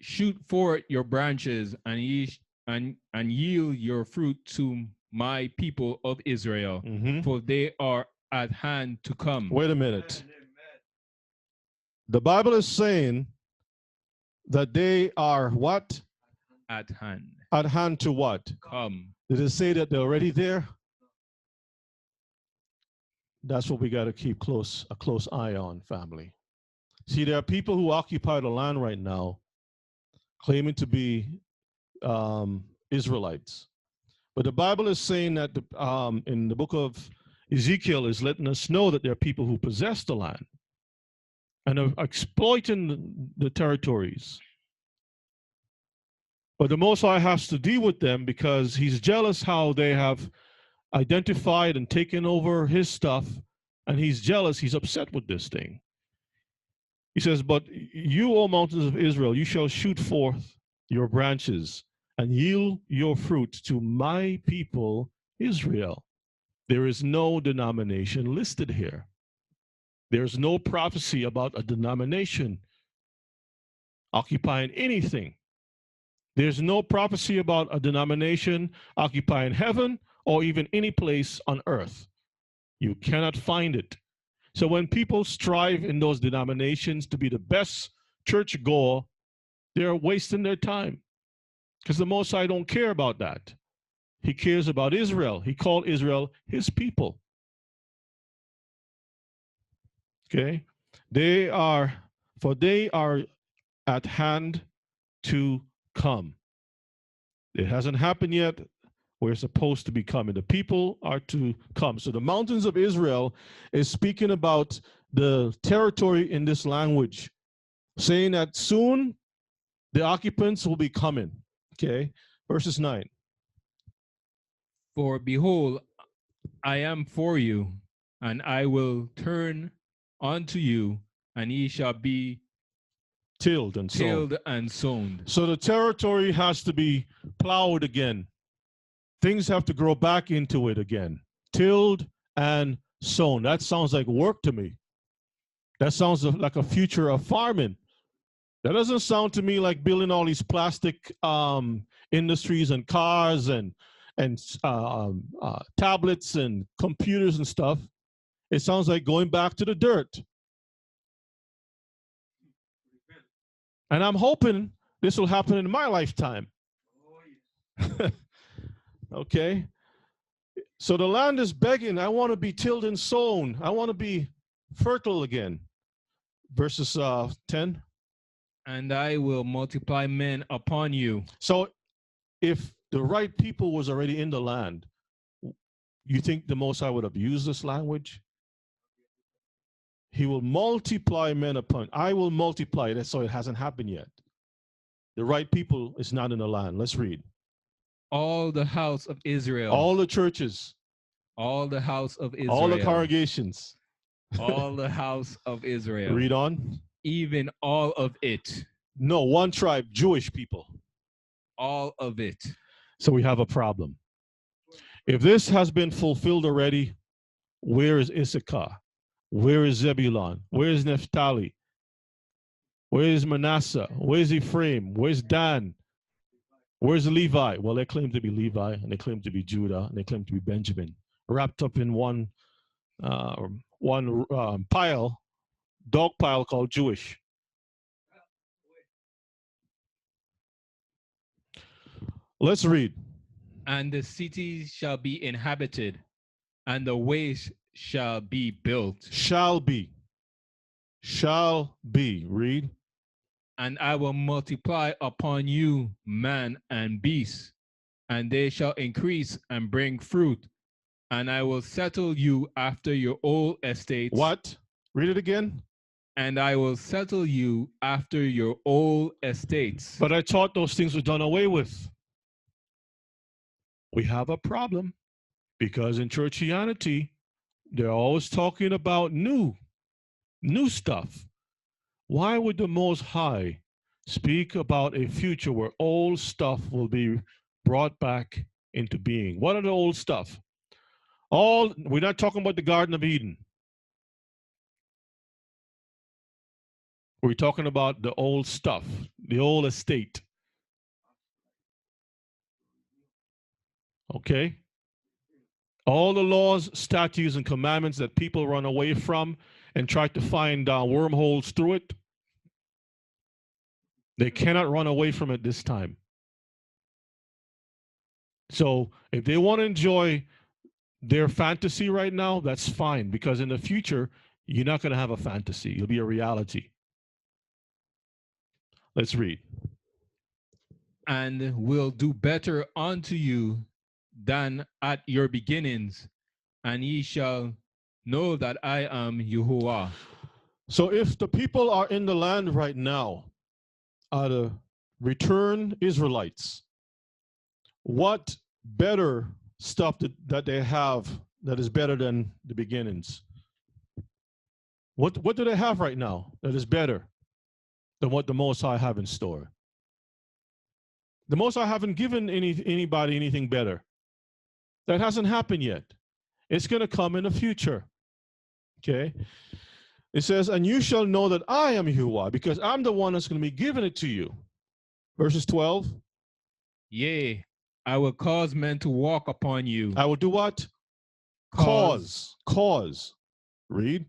shoot forth your branches, and and yield your fruit to my people of Israel, for they are at hand to come. Wait a minute. The Bible is saying that they are what? At hand. At hand to what? Come. Did it say that they're already there? That's what we got to keep a close eye on, family. See, there are people who occupy the land right now claiming to be Israelites. But the Bible is saying that in the book of Ezekiel is letting us know that there are people who possess the land and are exploiting the territories. But the Most High has to deal with them because he's jealous how they have identified and taken over his stuff, and he's jealous, he's upset with this thing. He says, but you, O mountains of Israel, you shall shoot forth your branches and yield your fruit to my people Israel. There is no denomination listed here. There's no prophecy about a denomination occupying anything. There's no prophecy about a denomination occupying heaven or even any place on earth. You cannot find it. So when people strive in those denominations to be the best church goer, they're wasting their time because the Most High don't care about that. He cares about Israel. He called Israel his people. Okay? They are at hand to come. It hasn't happened yet. We're supposed to be coming. The people are to come. So the mountains of Israel is speaking about the territory in this language, saying that soon the occupants will be coming. Okay, verses 9. For behold, I am for you, and I will turn unto you, and ye shall be Tilled and sown. tilled and sown. So the territory has to be plowed again. Things have to grow back into it again. Tilled and sown. That sounds like work to me. That sounds like a future of farming. That doesn't sound to me like building all these plastic industries and cars and tablets and computers and stuff. It sounds like going back to the dirt. And I'm hoping this will happen in my lifetime. Okay. So the land is begging, I want to be tilled and sown. I want to be fertile again. Verses 10. And I will multiply men upon you. So if the right people was already in the land, you think the Most High would have used this language? He will multiply men upon. I will multiply. That's so it hasn't happened yet. The right people is not in the land. Let's read. All the house of Israel. All the churches. All the house of Israel. All the congregations. All the house of Israel. Read on. Even all of it. No, one tribe, Jewish people. All of it. So we have a problem. If this has been fulfilled already, where is Issachar? Where is Zebulun? Where is Naphtali? Where is Manasseh? Where is Ephraim? Where's Dan? Where's Levi? Well, they claim to be Levi, and they claim to be Judah, and they claim to be Benjamin, wrapped up in one pile, dog pile called Jewish. Let's read. And the cities shall be inhabited, and the ways shall be built. Shall be. Shall be. Read. And I will multiply upon you man and beast, and they shall increase and bring fruit. And I will settle you after your old estates. What? Read it again. And I will settle you after your old estates. But I thought those things were done away with. We have a problem because in churchianity, they're always talking about new stuff. Why would the Most High speak about a future where old stuff will be brought back into being? What are the old stuff? We're not talking about the Garden of Eden. We're talking about the old stuff, the old estate. Okay? All the laws, statutes, and commandments that people run away from and try to find wormholes through it, they cannot run away from it this time. So if they want to enjoy their fantasy right now, that's fine, because in the future, you're not going to have a fantasy. It'll be a reality. Let's read. And will do better unto you than at your beginnings, and ye shall know that I am Yahuwah. So if the people are in the land right now, are the returned Israelites, what better stuff that they have that is better than the beginnings? What do they have right now that is better than what the Most High have in store? The Most High haven't given anybody anything better. That hasn't happened yet. It's going to come in the future. Okay? It says, and you shall know that I am Yahuwah, because I'm the one that's going to be giving it to you. Verses 12. Yea, I will cause men to walk upon you. I will do what? Cause. Read.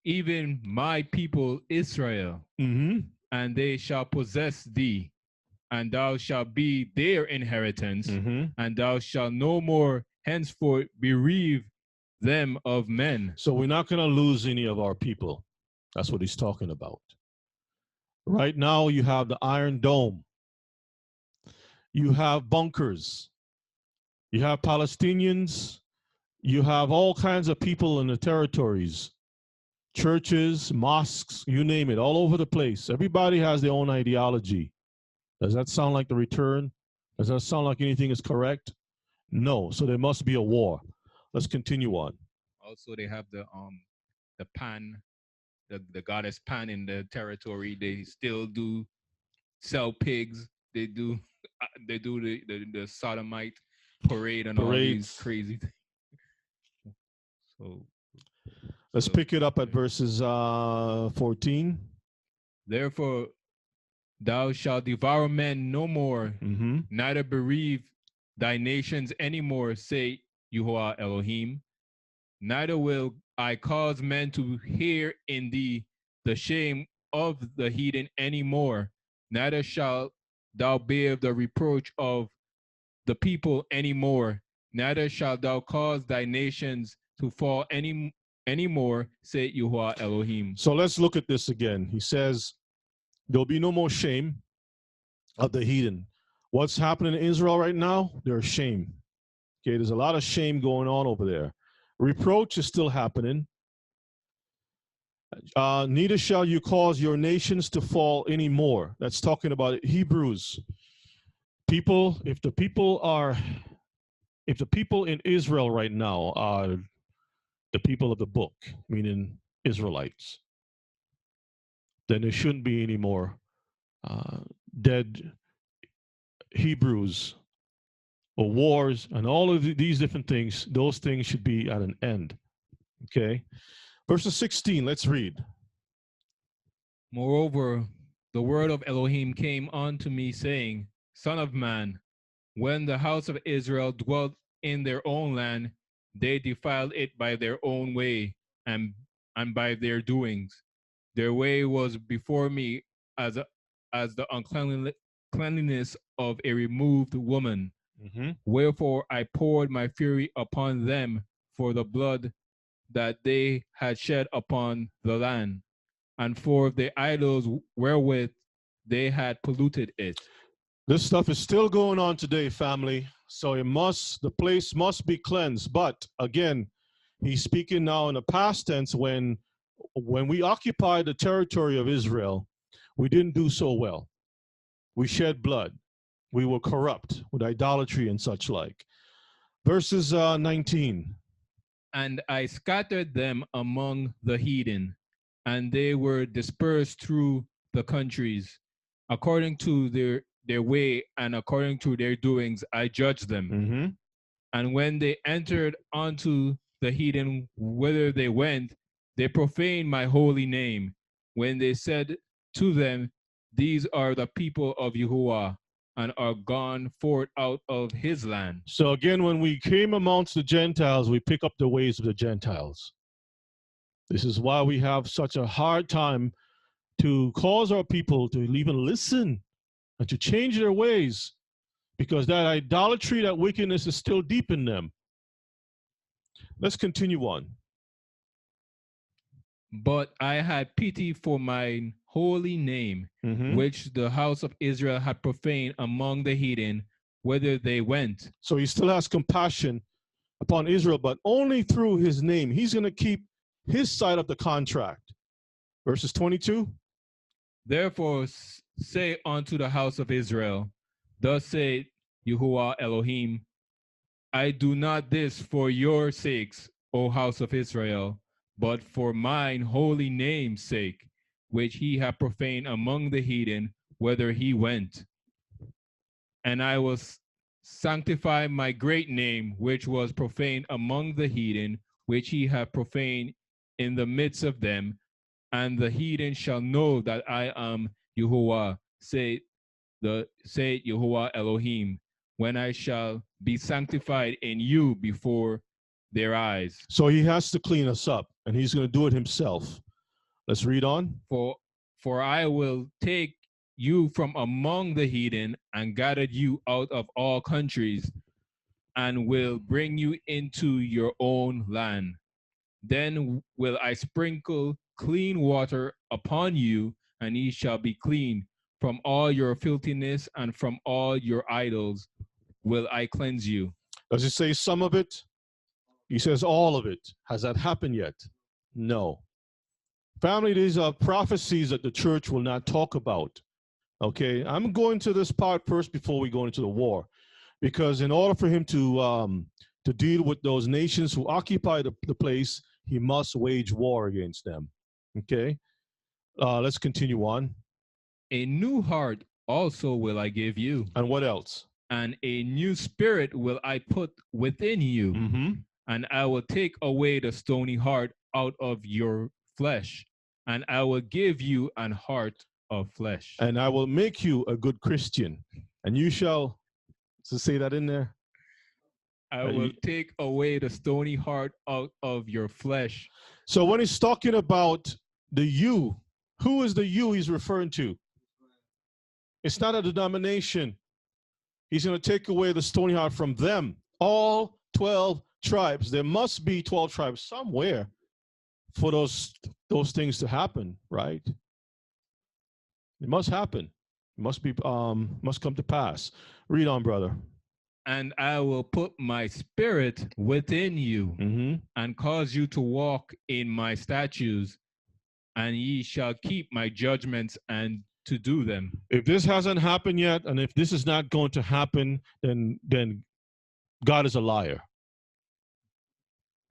Even my people Israel, and they shall possess thee, and thou shalt be their inheritance, and thou shalt no more henceforth bereave them of men. So we're not going to lose any of our people. That's what he's talking about. Right now you have the Iron Dome. you have bunkers, you have Palestinians, you have all kinds of people in the territories, churches, mosques, you name it, all over the place. Everybody has their own ideology. Does that sound like the return? Does that sound like anything is correct? No. So there must be a war. Let's continue on. Also, they have the Pan, the goddess Pan in the territory. They still do sell pigs. They do the sodomite parade and all these Parades. crazy things. So Let's so- pick it up at verses 14. Therefore, thou shalt devour men no more, Mm-hmm. neither bereave thy nations any more, say Yahuwah Elohim. Neither will I cause men to hear in thee the shame of the heathen any more, neither shalt thou bear the reproach of the people any more, neither shalt thou cause thy nations to fall any more, say Yahuwah Elohim. So let's look at this again. He says, there'll be no more shame of the heathen. What's happening in Israel right now? There's shame. Okay, there's a lot of shame going on over there. Reproach is still happening. Neither shall you cause your nations to fall anymore. That's talking about Hebrews. People, if the people in Israel right now are the people of the book, meaning Israelites, then there shouldn't be any more dead Hebrews or wars and all of these different things. Those things should be at an end. Okay. Verses 16, let's read. Moreover, the word of Elohim came unto me, saying, Son of man, when the house of Israel dwelt in their own land, they defiled it by their own way and by their doings. Their way was before me as the uncleanliness of a removed woman. Mm-hmm. Wherefore I poured my fury upon them for the blood that they had shed upon the land, and for the idols wherewith they had polluted it. This stuff is still going on today, family. So the place must be cleansed. But again, he's speaking now in the past tense. When we occupied the territory of Israel, we didn't do so well. We shed blood. We were corrupt with idolatry and such like. Verses 19. And I scattered them among the heathen, and they were dispersed through the countries. According to their way and according to their doings, I judged them. Mm-hmm. And when they entered onto the heathen whither they went, they profaned my holy name. When they said to them, These are the people of Yahuwah, and are gone forth out of his land. So again, when we came amongst the Gentiles, we pick up the ways of the Gentiles. This is why we have such a hard time to cause our people to even listen and to change their ways, because that idolatry, that wickedness is still deep in them. Let's continue on. But I had pity for mine holy name, Mm-hmm. which the house of Israel had profaned among the heathen, whither they went. So he still has compassion upon Israel, but only through his name. He's going to keep his side of the contract. Verses 22. Therefore say unto the house of Israel, Thus saith Yahuwah Elohim, I do not this for your sakes, O house of Israel, but for mine holy name's sake, which he hath profaned among the heathen, whither he went. And I will sanctify my great name, which was profaned among the heathen, which he hath profaned in the midst of them, and the heathen shall know that I am Yahuwah, say Yahuwah Elohim, when I shall be sanctified in you before their eyes. So he has to clean us up, and he's going to do it himself. Let's read on. For I will take you from among the heathen and gather you out of all countries, and will bring you into your own land. Then will I sprinkle clean water upon you, and ye shall be clean. From all your filthiness and from all your idols will I cleanse you. Does it say some of it? He says all of it. Has that happened yet? No. Family, these are prophecies that the church will not talk about. Okay, I'm going to this part first before we go into the war, because in order for him to deal with those nations who occupy the place, he must wage war against them. Okay, let's continue on. A new heart also will I give you, And what else? and a new spirit will I put within you, Mm-hmm. and I will take away the stony heart out of your flesh, and I will give you an heart of flesh. And I will make you a good Christian, and you shall. So say that in there. I will take away the stony heart out of your flesh. So when he's talking about the you, who is the you he's referring to? It's not a denomination. He's going to take away the stony heart from them. All 12 tribes. There must be 12 tribes somewhere for those things to happen, right? It must happen. It must be must come to pass. Read on, brother. And I will put my spirit within you, Mm-hmm. and cause you to walk in my statutes, and ye shall keep my judgments and to do them. If this hasn't happened yet, and if this is not going to happen, then God is a liar.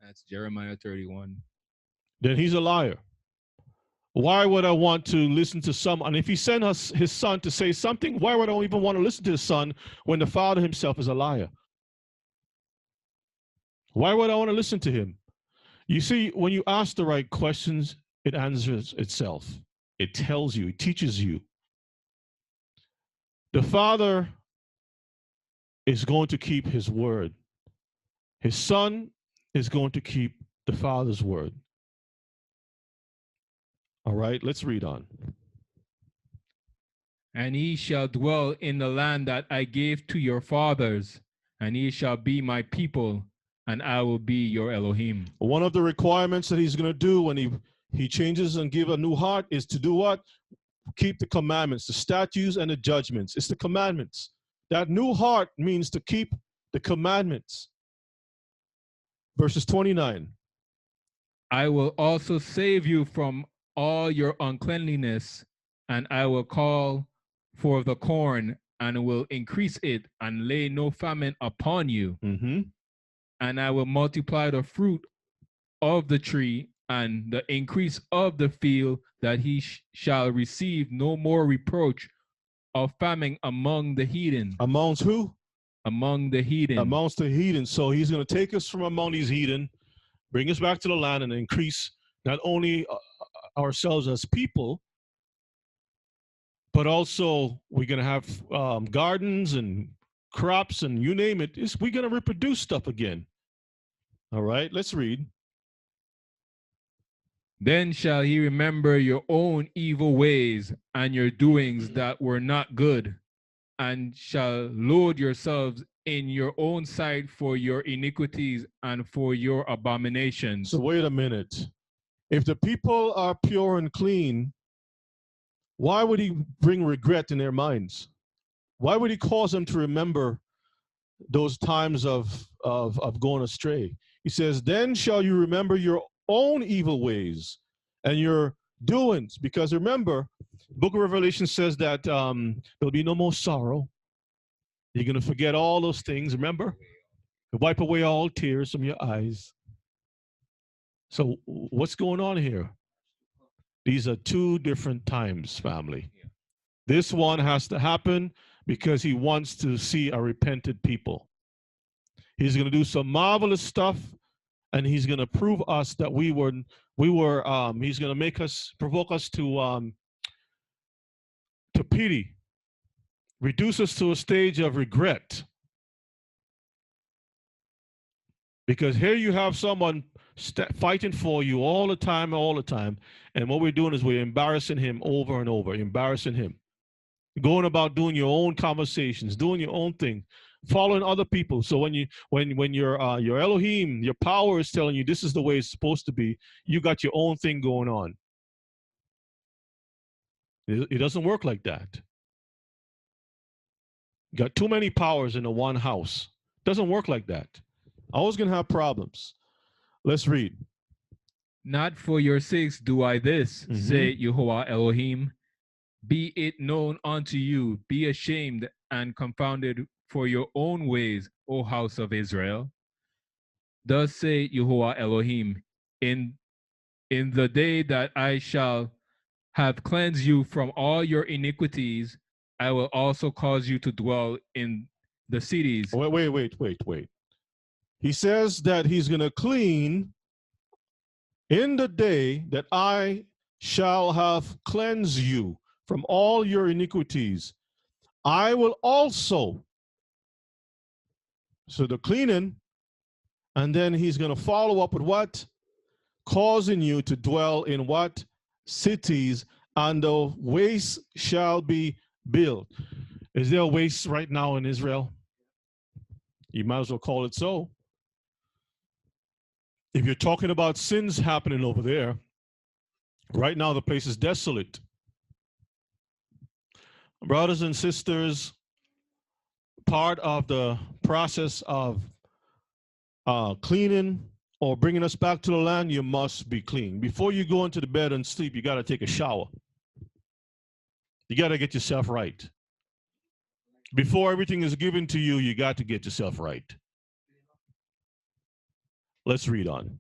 That's Jeremiah 31. Then he's a liar. Why would I want to listen to someone? If he sent us his son to say something, why would I even want to listen to his son when the father himself is a liar? Why would I want to listen to him? You see, when you ask the right questions, it answers itself. It tells you, it teaches you. The father is going to keep his word. His son is going to keep the father's word. All right, let's read on. And ye shall dwell in the land that I gave to your fathers, and ye shall be my people, and I will be your Elohim. One of the requirements that he's going to do when he changes and give a new heart is to do what? Keep the commandments, the statutes and the judgments. It's the commandments. That new heart means to keep the commandments. Verses 29. I will also save you from all your uncleanliness, and I will call for the corn, and will increase it, and lay no famine upon you. Mm-hmm. And I will multiply the fruit of the tree and the increase of the field, that he shall receive no more reproach of famine among the heathen. Amongst who? Among the heathen. Amongst the heathen. So he's going to take us from among these heathen, bring us back to the land, and increase not only ourselves as people, but also we're going to have gardens and crops and you name it. We're going to reproduce stuff again. All right, let's read. Then shall he remember your own evil ways and your doings that were not good, and shall load yourselves in your own sight for your iniquities and for your abominations. So wait a minute. If the people are pure and clean, why would he bring regret in their minds? Why would he cause them to remember those times of going astray? He says, then shall you remember your own evil ways and your doings. Because remember, the book of Revelation says that there'll be no more sorrow. You're going to forget all those things, remember? Wipe away all tears from your eyes. So what's going on here? These are two different times, family. This one has to happen because he wants to see a repented people. He's going to do some marvelous stuff, and he's going to prove us that he's going to make us, provoke us to pity, reduce us to a stage of regret. Because here you have someone fighting for you all the time, and what we're doing is we're embarrassing him over and over, embarrassing him. Going about doing your own conversations, doing your own thing, following other people. So when your Elohim, your power is telling you this is the way it's supposed to be, you got your own thing going on. It doesn't work like that. Got too many powers in the one house. Doesn't work like that. Always going to have problems. Let's read. Not for your sakes do I this, Mhm. say Yehovah Elohim. Be it known unto you, be ashamed and confounded for your own ways, O house of Israel. Thus say Yehovah Elohim, in the day that I shall have cleansed you from all your iniquities, I will also cause you to dwell in the cities. Wait. He says that he's going to clean in the day that I shall have cleansed you from all your iniquities. I will also. So the cleaning, and then he's going to follow up with what? Causing you to dwell in what? Cities, and the waste shall be built. Is there a waste right now in Israel? You might as well call it so. If you're talking about sins happening over there, right now the place is desolate. Brothers and sisters, part of the process of cleaning or bringing us back to the land, you must be clean. Before you go into the bed and sleep, you got to take a shower. You got to get yourself right. Before everything is given to you, you got to get yourself right. Let's read on.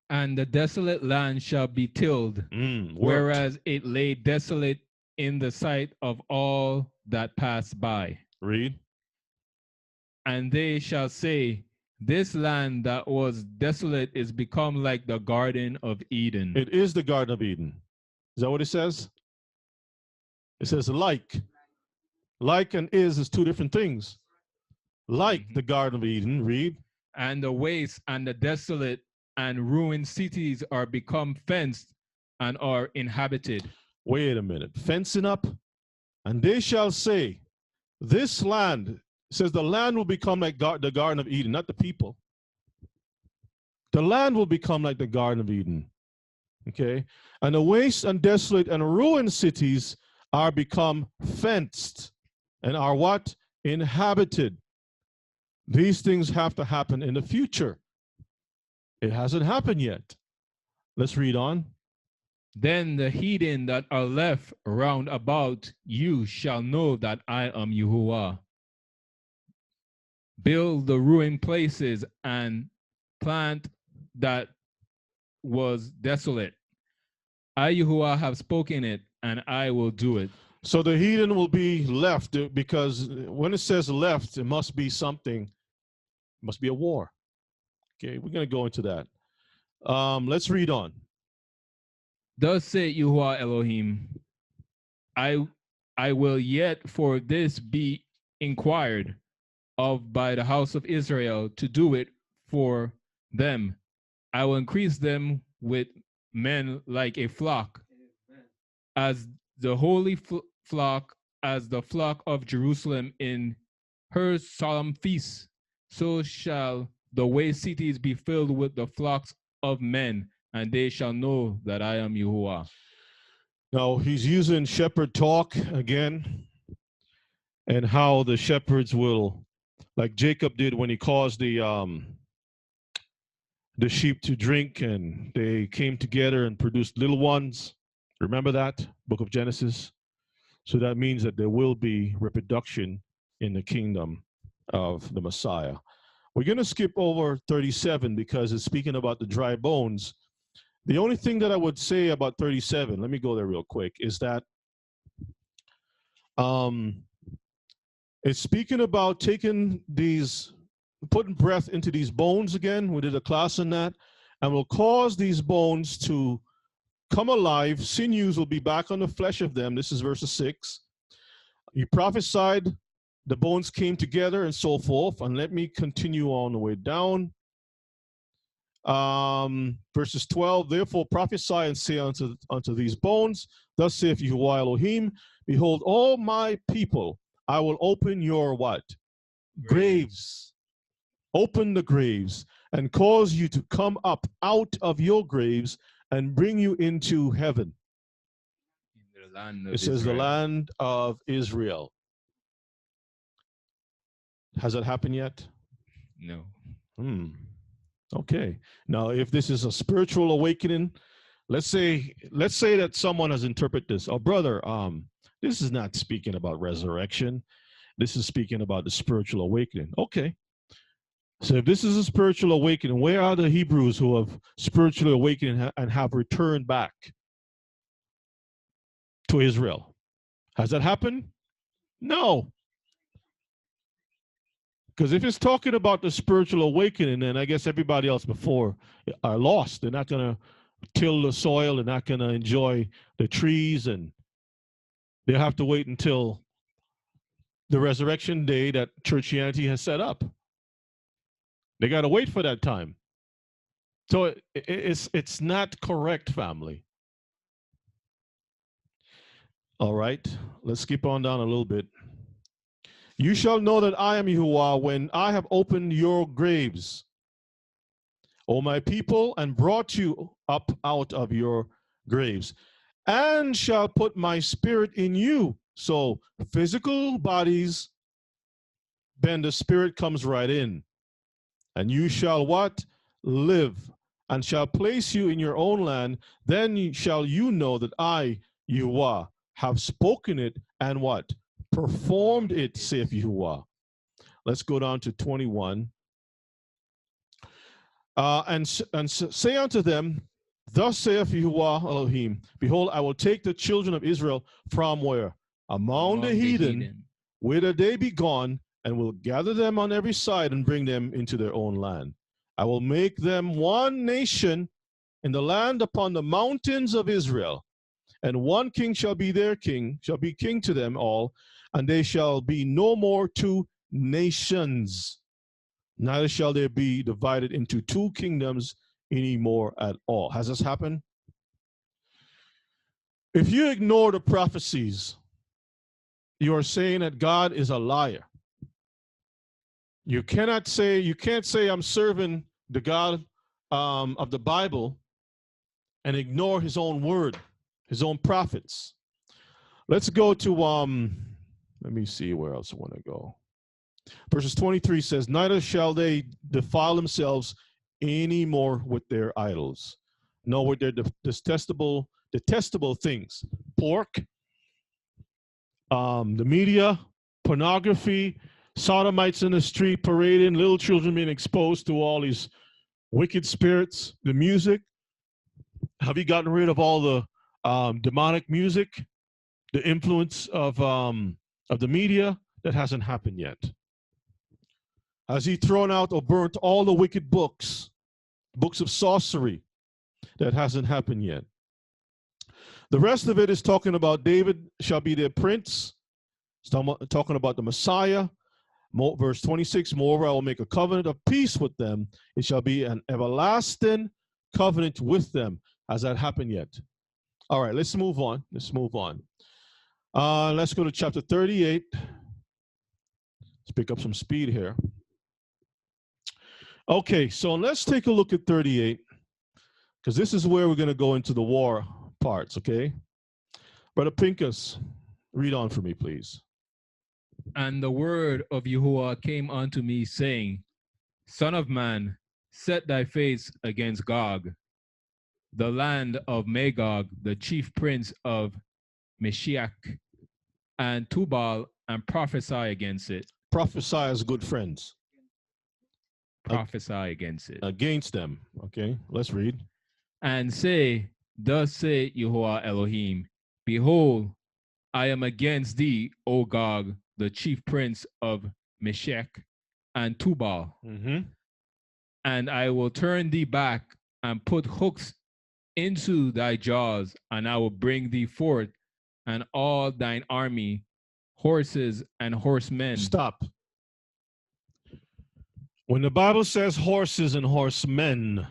And the desolate land shall be tilled, Worked. whereas it lay desolate in the sight of all that pass by. Read. And they shall say, this land that was desolate is become like the Garden of Eden. It is the Garden of Eden. Is that what it says? It says like. Like and is two different things. Like the Garden of Eden, read. And the waste and the desolate and ruined cities are become fenced and are inhabited. Wait a minute. Fencing up. And they shall say, this land, says the land will become like the Garden of Eden, not the people. The land will become like the Garden of Eden. Okay? And the waste and desolate and ruined cities are become fenced and are what? Inhabited. These things have to happen in the future. It hasn't happened yet. Let's read on. Then the heathen that are left round about you shall know that I am Yahuwah. Build the ruined places and plant that was desolate. I, Yahuwah, have spoken it, and I will do it. So the heathen will be left because when it says left, it must be something, it must be a war. Okay, we're going to go into that. Let's read on. Thus say Yahuwah Elohim, I will yet for this be inquired of by the house of Israel to do it for them. I will increase them with men like a flock, as the holy flock, as the flock of Jerusalem in her solemn feasts. So shall the waste cities be filled with the flocks of men, and they shall know that I am Yahuwah. Now he's using shepherd talk again, and how the shepherds will, like Jacob did when he caused the sheep to drink, and they came together and produced little ones. Remember that book of Genesis? So that means that there will be reproduction in the kingdom of the Messiah. We're going to skip over 37 because it's speaking about the dry bones. The only thing that I would say about 37, let me go there real quick, is that it's speaking about taking these, putting breath into these bones again. We did a class on that, and will cause these bones to come alive. Sinews will be back on the flesh of them. This is verse 6. He prophesied, the bones came together, and so forth. And let me continue on the way down. Verses 12, therefore prophesy and say unto these bones, thus saith Yahuwah Elohim, behold, all my people, I will open your what? Graves. Open the graves and cause you to come up out of your graves and bring you into heaven. The land of It says Israel. the land of Israel. Has that happened yet? No. Okay. Now, if this is a spiritual awakening, let's say that someone has interpreted this. Oh, brother, this is not speaking about resurrection. This is speaking about the spiritual awakening. Okay. So if this is a spiritual awakening, where are the Hebrews who have spiritually awakened and have returned back to Israel? Has that happened? No. Because if it's talking about the spiritual awakening, then I guess everybody else before are lost. They're not going to till the soil. They're not going to enjoy the trees, and they'll have to wait until the resurrection day that churchianity has set up. They got to wait for that time. So it's not correct, family. All right, let's skip on down a little bit. You shall know that I am Yahuwah when I have opened your graves, O my people, and brought you up out of your graves, and shall put my spirit in you. So physical bodies, then the spirit comes right in. And you shall what? Live, and shall place you in your own land. Then shall you know that I, Yahuwah, have spoken it and what? Performed it, saith Yahuwah. Let's go down to 21. And say unto them, thus saith Yahuwah Elohim, behold, I will take the children of Israel from where? Among the heathen, whither they be gone, and will gather them on every side and bring them into their own land. I will make them one nation in the land upon the mountains of Israel, and one king shall be their king, shall be king to them all, and they shall be no more two nations. Neither shall they be divided into two kingdoms anymore at all. Has this happened? If you ignore the prophecies, you are saying that God is a liar. You can't say I'm serving the God of the Bible and ignore his own word, his own prophets. Let's go to let me see where else I want to go. Verses 23 says, neither shall they defile themselves any more with their idols, nor with their detestable things. Pork, the media, pornography, sodomites in the street parading, little children being exposed to all these wicked spirits, the music. Have you gotten rid of all the demonic music, the influence of the media? That hasn't happened yet. Has he thrown out or burnt all the wicked books of sorcery? That hasn't happened yet. The rest of it is talking about David shall be their prince. It's talking about the Messiah. Verse 26, moreover, I will make a covenant of peace with them. It shall be an everlasting covenant with them. Has that happened yet? All right, let's move on. Let's go to chapter 38. Let's pick up some speed here. Okay, so let's take a look at 38, because this is where we're going to go into the war parts, okay? Brother Pincus, read on for me, please. And the word of Yahuwah came unto me, saying, Son of man, set thy face against Gog, the land of Magog, the chief prince of Mashiach, and Tubal, and prophesy against it. Prophesy as good friends. Prophesy against it. Against them. Okay, let's read. And say, thus say Yahuwah Elohim, behold, I am against thee, O Gog, the chief prince of Meshech and Tubal. And I will turn thee back and put hooks into thy jaws, and I will bring thee forth and all thine army, horses and horsemen. Stop. When the Bible says horses and horsemen,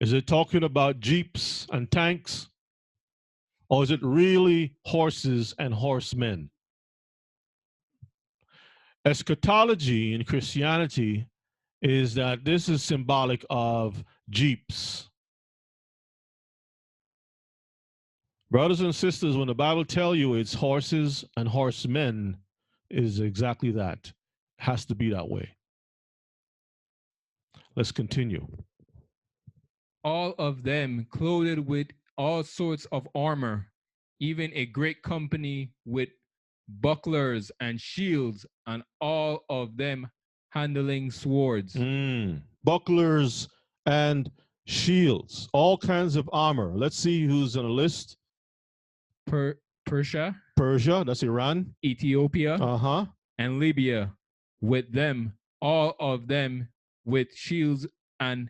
is it talking about jeeps and tanks? Or is it really horses and horsemen? Eschatology in Christianity is that this is symbolic of jeeps. Brothers and sisters, when the Bible tells you it's horses and horsemen, is exactly that. Has to be that way. Let's continue. All of them clothed with all sorts of armor, even a great company with bucklers and shields, and all of them handling swords. Bucklers and shields, all kinds of armor. Let's see who's on the list. Persia, Persia, that's Iran. Ethiopia, Uh-huh. and Libya, with them, all of them with shields and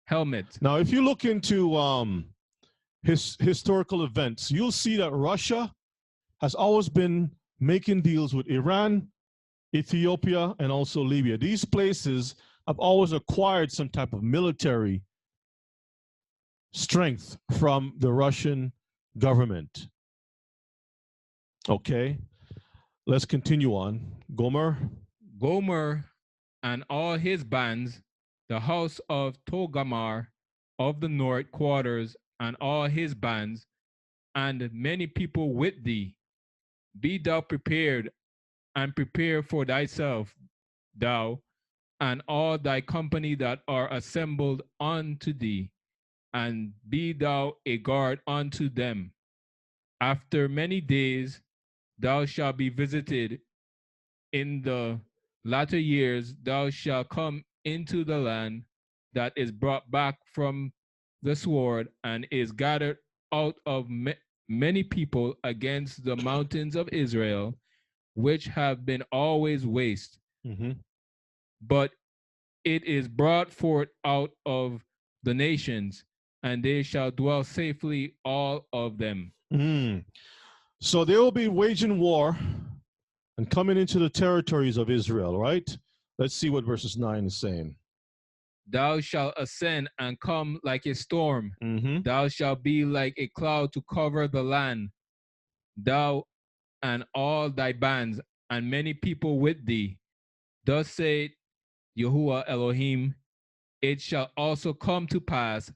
helmets. Now, if you look into historical events, you'll see that Russia has always been making deals with Iran, Ethiopia, and also Libya. These places have always acquired some type of military strength from the Russian government. Okay, let's continue on. Gomer. Gomer and all his bands, the house of Togarmah of the north quarters, and all his bands, and many people with thee. Be thou prepared, and prepare for thyself, thou, and all thy company that are assembled unto thee, and be thou a guard unto them. After many days thou shalt be visited. In the latter years thou shalt come into the land that is brought back from the sword, and is gathered out of many people against the mountains of Israel, which have been always waste. But it is brought forth out of the nations, and they shall dwell safely, all of them. So they will be waging war and coming into the territories of Israel, right? Let's see what verses 9 is saying. Thou shalt ascend and come like a storm. Thou shalt be like a cloud to cover the land. Thou and all thy bands, and many people with thee. Thus saith Yahuwah Elohim, it shall also come to pass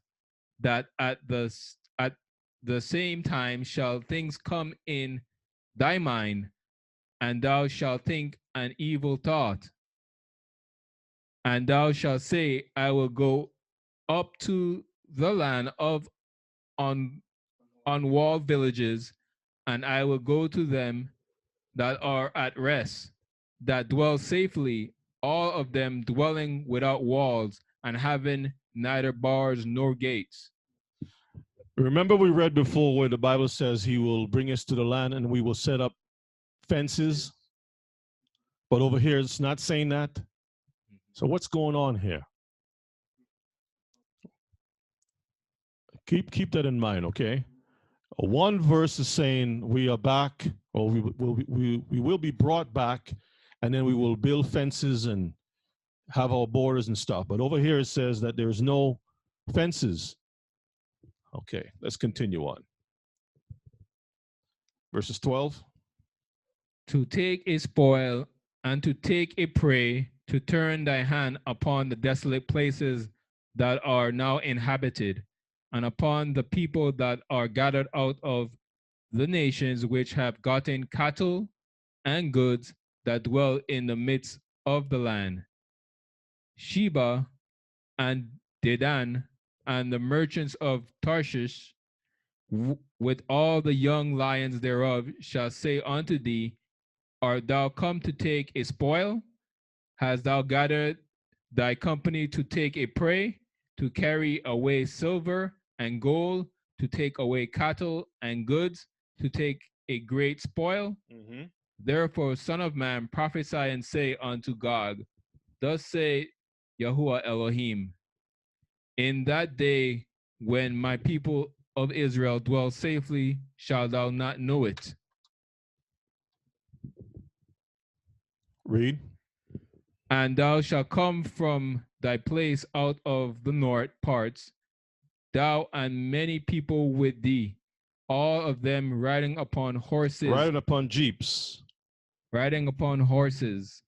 that at the same time shall things come in thy mind, and thou shalt think an evil thought. And thou shalt say, I will go up to the land of unwalled villages, and I will go to them that are at rest, that dwell safely, all of them dwelling without walls, and having neither bars nor gates. Remember, we read before where the Bible says he will bring us to the land and we will set up fences. But over here, it's not saying that. So what's going on here? Keep that in mind, okay? One verse is saying we are back, or we will be brought back, and then we will build fences and have our borders and stuff. But over here it says that there's no fences. Okay, let's continue on. Verses 12. To take a spoil and to take a prey, to turn thy hand upon the desolate places that are now inhabited, and upon the people that are gathered out of the nations which have gotten cattle and goods that dwell in the midst of the land. Sheba and Dedan and the merchants of Tarshish, with all the young lions thereof, shall say unto thee, art thou come to take a spoil? Hast thou gathered thy company to take a prey, to carry away silver and gold, to take away cattle and goods, to take a great spoil? Therefore, son of man, prophesy and say unto Gog, thus say Yahuwah Elohim, in that day when my people of Israel dwell safely, shalt thou not know it. Read. And thou shalt come from thy place out of the north parts, thou and many people with thee, all of them riding upon horses. Riding upon jeeps. Riding upon horses,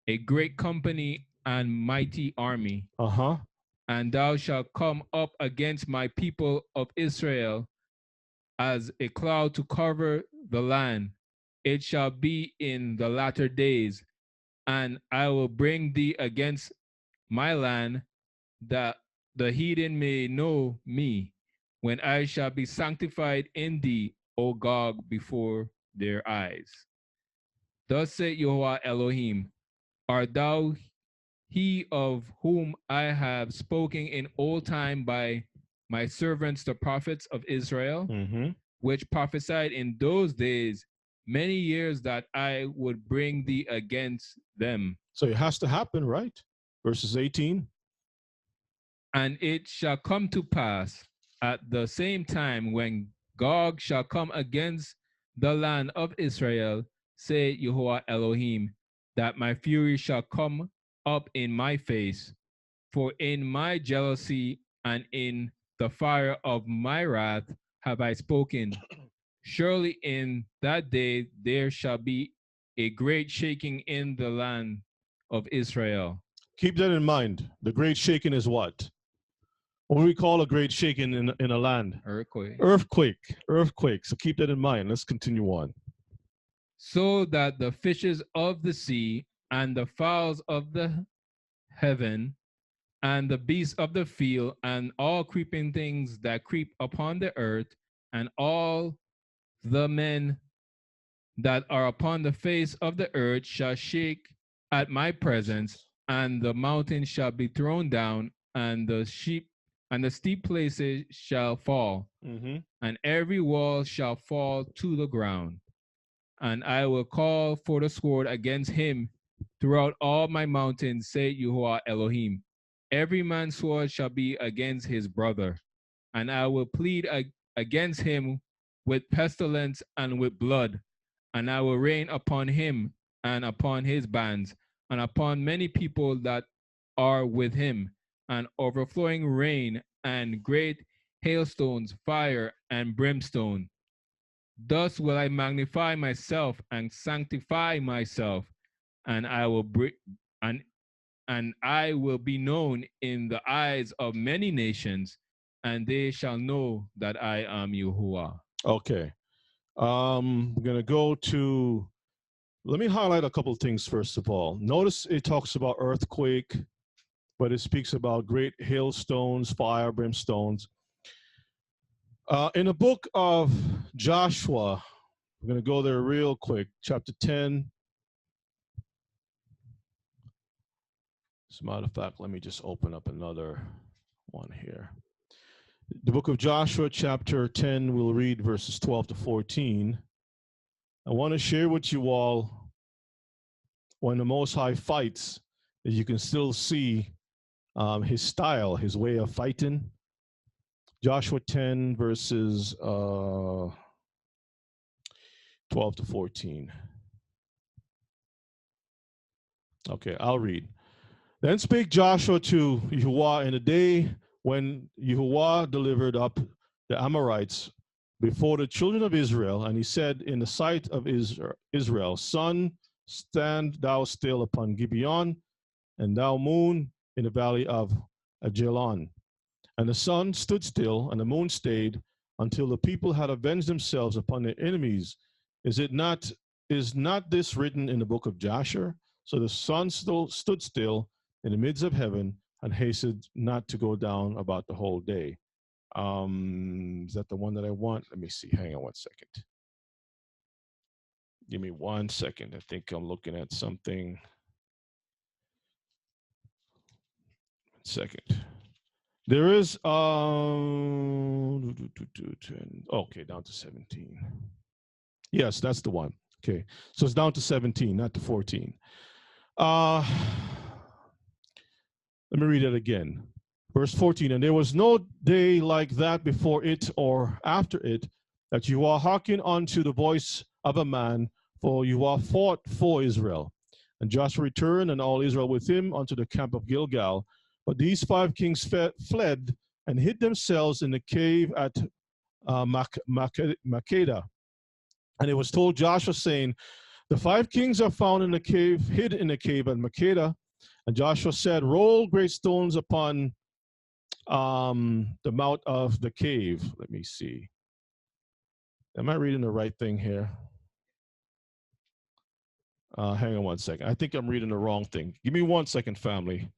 a great company and mighty army. And thou shalt come up against my people of Israel as a cloud to cover the land. It shall be in the latter days and I will bring thee against my land, that the heathen may know me, when I shall be sanctified in thee, O Gog, before their eyes. Thus saith Yahweh Elohim, art thou he of whom I have spoken in old time by my servants the prophets of Israel, Mm-hmm. which prophesied in those days many years that I would bring thee against them? So it has to happen, right? Verses 18. And it shall come to pass at the same time when Gog shall come against the land of Israel, say Jehovah Elohim, that my fury shall come up in my face, for in my jealousy and in the fire of my wrath have I spoken. Surely in that day there shall be a great shaking in the land of Israel. Keep that in mind. The great shaking is what? What do we call a great shaking in a land? Earthquake. Earthquake. So keep that in mind. Let's continue on. So that the fishes of the sea and the fowls of the heaven and the beasts of the field and all creeping things that creep upon the earth and all the men that are upon the face of the earth shall shake at my presence, and the mountains shall be thrown down, and the steep places shall fall, Mm-hmm. and every wall shall fall to the ground. And I will call for the sword against him throughout all my mountains, say Yahuwah Elohim. Every man's sword shall be against his brother, and I will plead against him with pestilence and with blood, and I will rain upon him and upon his bands and upon many people that are with him, and overflowing rain and great hailstones, fire and brimstone. Thus will I magnify myself and sanctify myself, and I will and I will be known in the eyes of many nations, and they shall know that I am Yahuwah. Okay. We're gonna go to. Let me highlight a couple of things first of all. Notice it talks about earthquake, but it speaks about great hailstones, fire, brimstones. In the book of Joshua, we're going to go there real quick. Chapter 10. As a matter of fact, let me just open up another one here. The book of Joshua, chapter 10, we'll read verses 12 to 14. I want to share with you all when the Most High fights, that you can still see his style, his way of fighting. Joshua 10, verses 12 to 14. Okay, I'll read. Then spake Joshua to Yahuwah in the day when Yahuwah delivered up the Amorites before the children of Israel, and he said in the sight of Israel, Sun, stand thou still upon Gibeon, and thou moon in the valley of Ajalon. And the sun stood still, and the moon stayed, until the people had avenged themselves upon their enemies. Is not this written in the book of Joshua? So the sun still stood still in the midst of heaven and hastened not to go down about the whole day. Is that the one that I want? Let me see. Hang on one second. Give me 1 second. I think I'm looking at something. 1 second. There is okay, down to 17. Yes, that's the one. Okay. So it's down to 17, not to 14. Let me read it again. Verse 14, and there was no day like that before it or after it, that you are hearkening unto the voice of a man, for you are fought for Israel. And Joshua returned, and all Israel with him, unto the camp of Gilgal. But these 5 kings fled and hid themselves in the cave at Makeda. And it was told Joshua, saying, the 5 kings are found in the cave, hid in the cave at Makeda. And Joshua said, roll great stones upon the mouth of the cave. Let me see. Am I reading the right thing here? Hang on one second. I think I'm reading the wrong thing. Give me 1 second, family.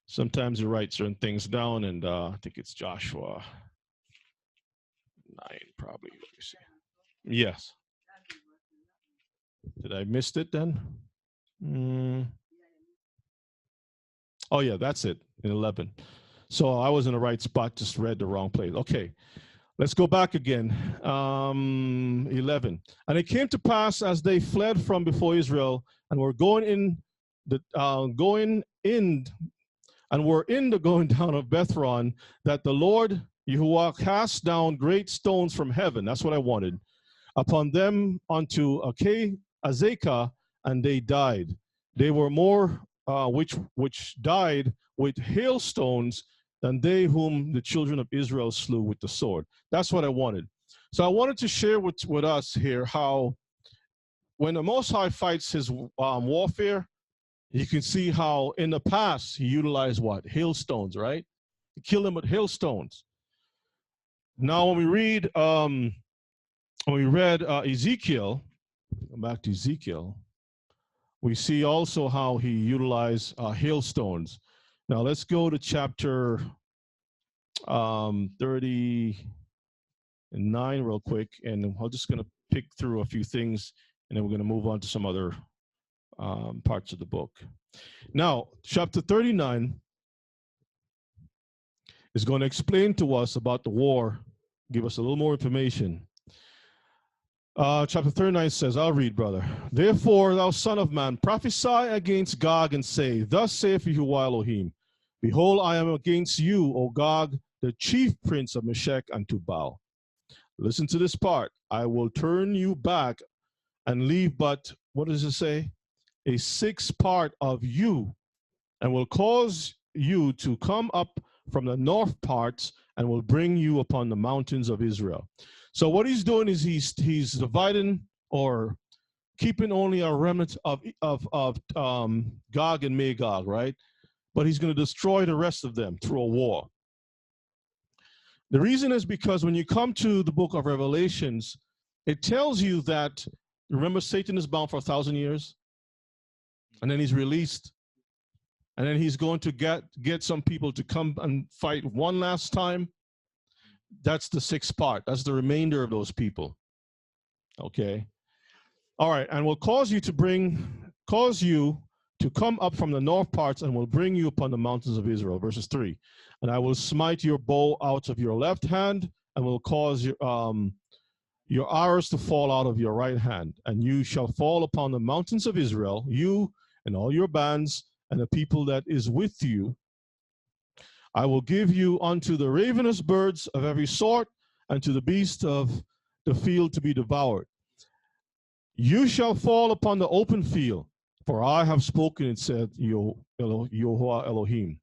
Sometimes you write certain things down, and I think it's Joshua 9, probably. Let me see. Yes. Did I miss it then? Oh, yeah, that's it, in 11. So I was in the right spot, just read the wrong place. Okay, let's go back again. 11. And it came to pass as they fled from before Israel and were going in and were in the going down of Bethron, that the Lord Yahuwah cast down great stones from heaven. That's what I wanted. Upon them unto Azekah, and they died. They were more which died with hailstones than they whom the children of Israel slew with the sword. That's what I wanted. So I wanted to share with us here how when the Most High fights his warfare, you can see how in the past he utilized what? Hailstones, right? He killed them with hailstones. Now when we read Ezekiel, go back to Ezekiel, we see also how he utilized hailstones. Now let's go to chapter 39 real quick, and I'm just going to pick through a few things, and then we're going to move on to some other parts of the book. Now, chapter 39 is going to explain to us about the war, give us a little more information. Chapter 39 says, I'll read, brother. Therefore, thou son of man, prophesy against Gog and say, Thus saith Yahuwah Elohim, Behold, I am against you, O Gog, the chief prince of Meshech and Tubal. Listen to this part. I will turn you back and leave but, what does it say? A sixth part of you, and will cause you to come up from the north parts and will bring you upon the mountains of Israel. So what he's doing is he's dividing or keeping only a remnant of Gog and Magog, right? But he's going to destroy the rest of them through a war. The reason is because when you come to the book of Revelations, it tells you that, remember, Satan is bound for 1,000 years, and then he's released, and then he's going to get some people to come and fight one last time. That's the sixth part. That's the remainder of those people. Okay. All right. And will cause you to come up from the north parts and will bring you upon the mountains of Israel. Verses 3. And I will smite your bow out of your left hand and will cause your arrows to fall out of your right hand. And you shall fall upon the mountains of Israel, you and all your bands and the people that is with you. I will give you unto the ravenous birds of every sort, and to the beasts of the field to be devoured. You shall fall upon the open field, for I have spoken, it said Yahuwah Elohim.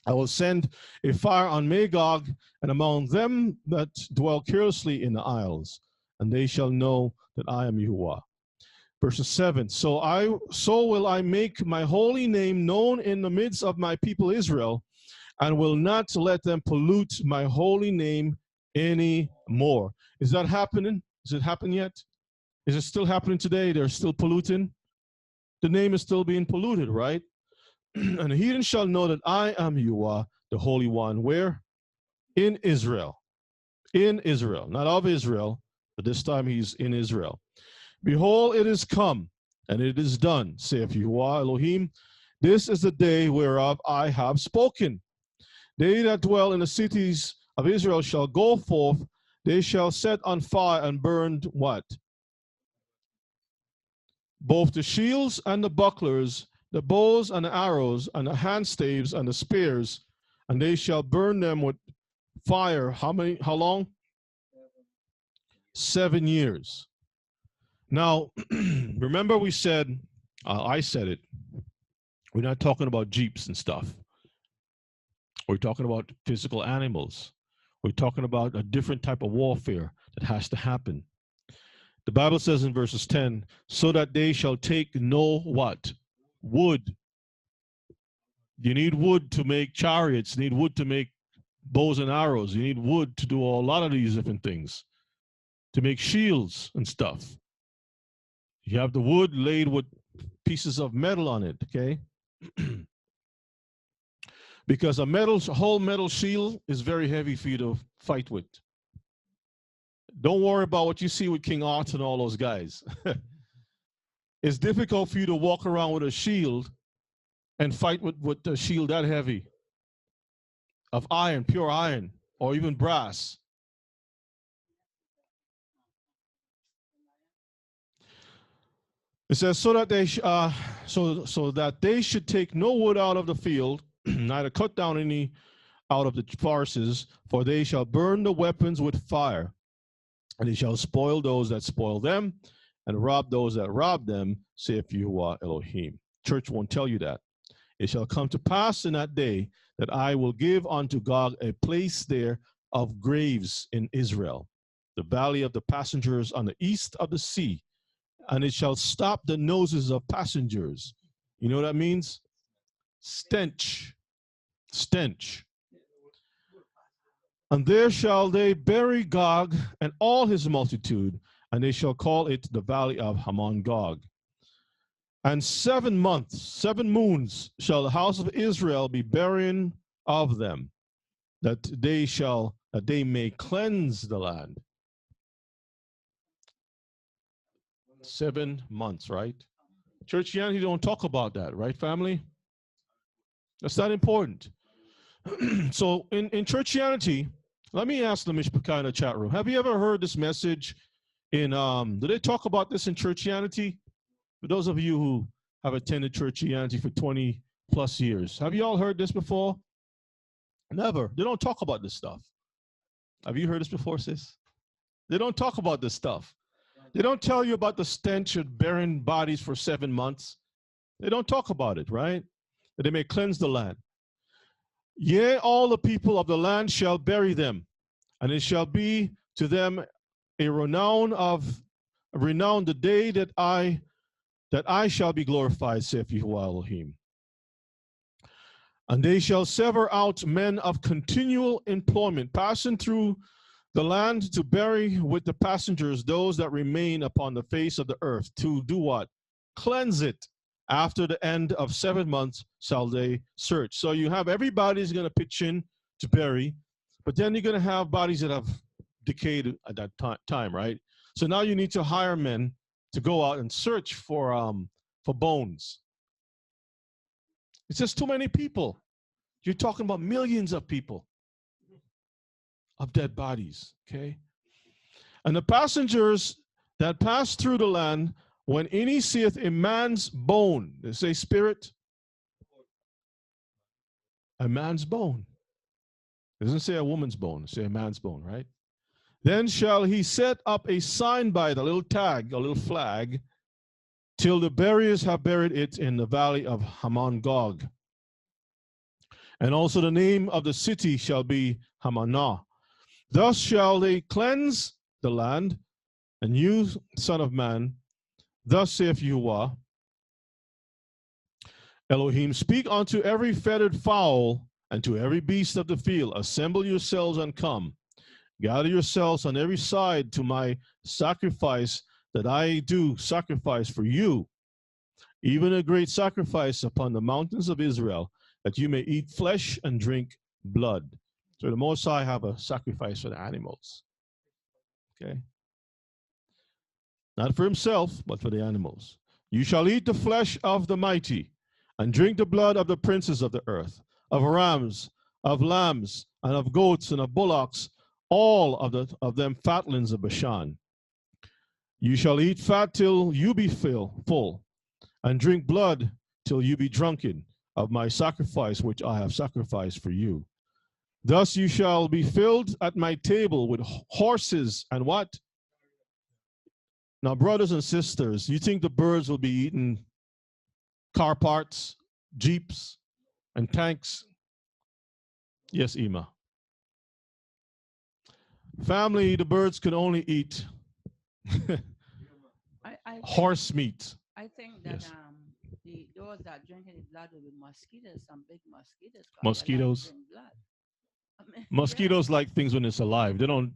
I will send a fire on Magog and among them that dwell carelessly in the isles, and they shall know that I am Yahuwah. Verse 7, so will I make my holy name known in the midst of my people Israel, and will not let them pollute my holy name any more. Is that happening? Is it happened yet? Is it still happening today? They're still polluting? The name is still being polluted, right? And the heathen shall know that I am Yahuwah, the Holy One. Where? In Israel. In Israel. Not of Israel, but this time he's in Israel. Behold, it is come, and it is done, saith Yahuwah Elohim. This is the day whereof I have spoken. They that dwell in the cities of Israel shall go forth, they shall set on fire and burn what? Both the shields and the bucklers, the bows and the arrows, and the handstaves and the spears, and they shall burn them with fire. How long? 7 years. Now, remember we said, I said it, we're not talking about jeeps and stuff. We're talking about physical animals. We're talking about a different type of warfare that has to happen. The Bible says in verses 10, so that they shall take no what? Wood. You need wood to make chariots. You need wood to make bows and arrows. You need wood to do a lot of these different things. To make shields and stuff. You have the wood laid with pieces of metal on it, okay? Because whole metal shield is very heavy for you to fight with. Don't worry about what you see with King Arthur and all those guys. It's difficult for you to walk around with a shield and fight with a shield that heavy of iron, pure iron, or even brass. It says, so that they should take no wood out of the field, neither cut down any out of the forests, for they shall burn the weapons with fire, and they shall spoil those that spoil them, and rob those that rob them, saith Yahuwah Elohim. Church won't tell you that. It shall come to pass in that day that I will give unto Gog a place there of graves in Israel, the valley of the passengers on the east of the sea, and it shall stop the noses of passengers. You know what that means? Stench. Stench. And there shall they bury Gog and all his multitude, and they shall call it the valley of Hamon Gog. And 7 months, 7 moons shall the house of Israel be burying of them, that they may cleanse the land. 7 months, right? Churchianity don't talk about that, right, family? That's not important. So in Churchianity, let me ask the Mishpachah in the chat room. Have you ever heard this message in, do they talk about this in Churchianity? For those of you who have attended Churchianity for 20 plus years, have you all heard this before? Never. They don't talk about this stuff. Have you heard this before, sis? They don't talk about this stuff. They don't tell you about the stench of burying bodies for 7 months. They don't talk about it, right? That they may cleanse the land. Yea, all the people of the land shall bury them, and it shall be to them a renown the day that I shall be glorified, saith Yahuwah Elohim. And they shall sever out men of continual employment, passing through the land to bury with the passengers those that remain upon the face of the earth, to do what? Cleanse it. After the end of 7 months shall they search. So you have everybody's going to pitch in to bury, but then you're going to have bodies that have decayed at that time, right? So now you need to hire men to go out and search for bones. It's just too many people. You're talking about millions of people, of dead bodies, okay? And the passengers that pass through the land, when any seeth a man's bone, they say spirit, a man's bone. It doesn't say a woman's bone, it say a man's bone, right? Then shall he set up a sign by it, a little tag, a little flag, till the buriers have buried it in the valley of Hamon Gog. And also the name of the city shall be Hamanah. Thus shall they cleanse the land, and you, son of man, thus saith Yahuwah Elohim, speak unto every feathered fowl and to every beast of the field, assemble yourselves and come. Gather yourselves on every side to my sacrifice that I do sacrifice for you, even a great sacrifice upon the mountains of Israel, that you may eat flesh and drink blood. So the Most High have a sacrifice for the animals. Okay? Not for himself, but for the animals. You shall eat the flesh of the mighty, and drink the blood of the princes of the earth, of rams, of lambs, and of goats, and of bullocks, all of them fatlings of Bashan. You shall eat fat till you be full, and drink blood till you be drunken of my sacrifice which I have sacrificed for you. Thus you shall be filled at my table with horses and what? Now, brothers and sisters, you think the birds will be eating car parts, jeeps, and tanks? Yes, Ima. Family, the birds can only eat I horse meat. I think that Yes. those that drinking the blood will be mosquitoes, some big mosquitoes. 'Cause they like Mosquitoes? to drink blood. I mean, Mosquitoes like things when it's alive. They don't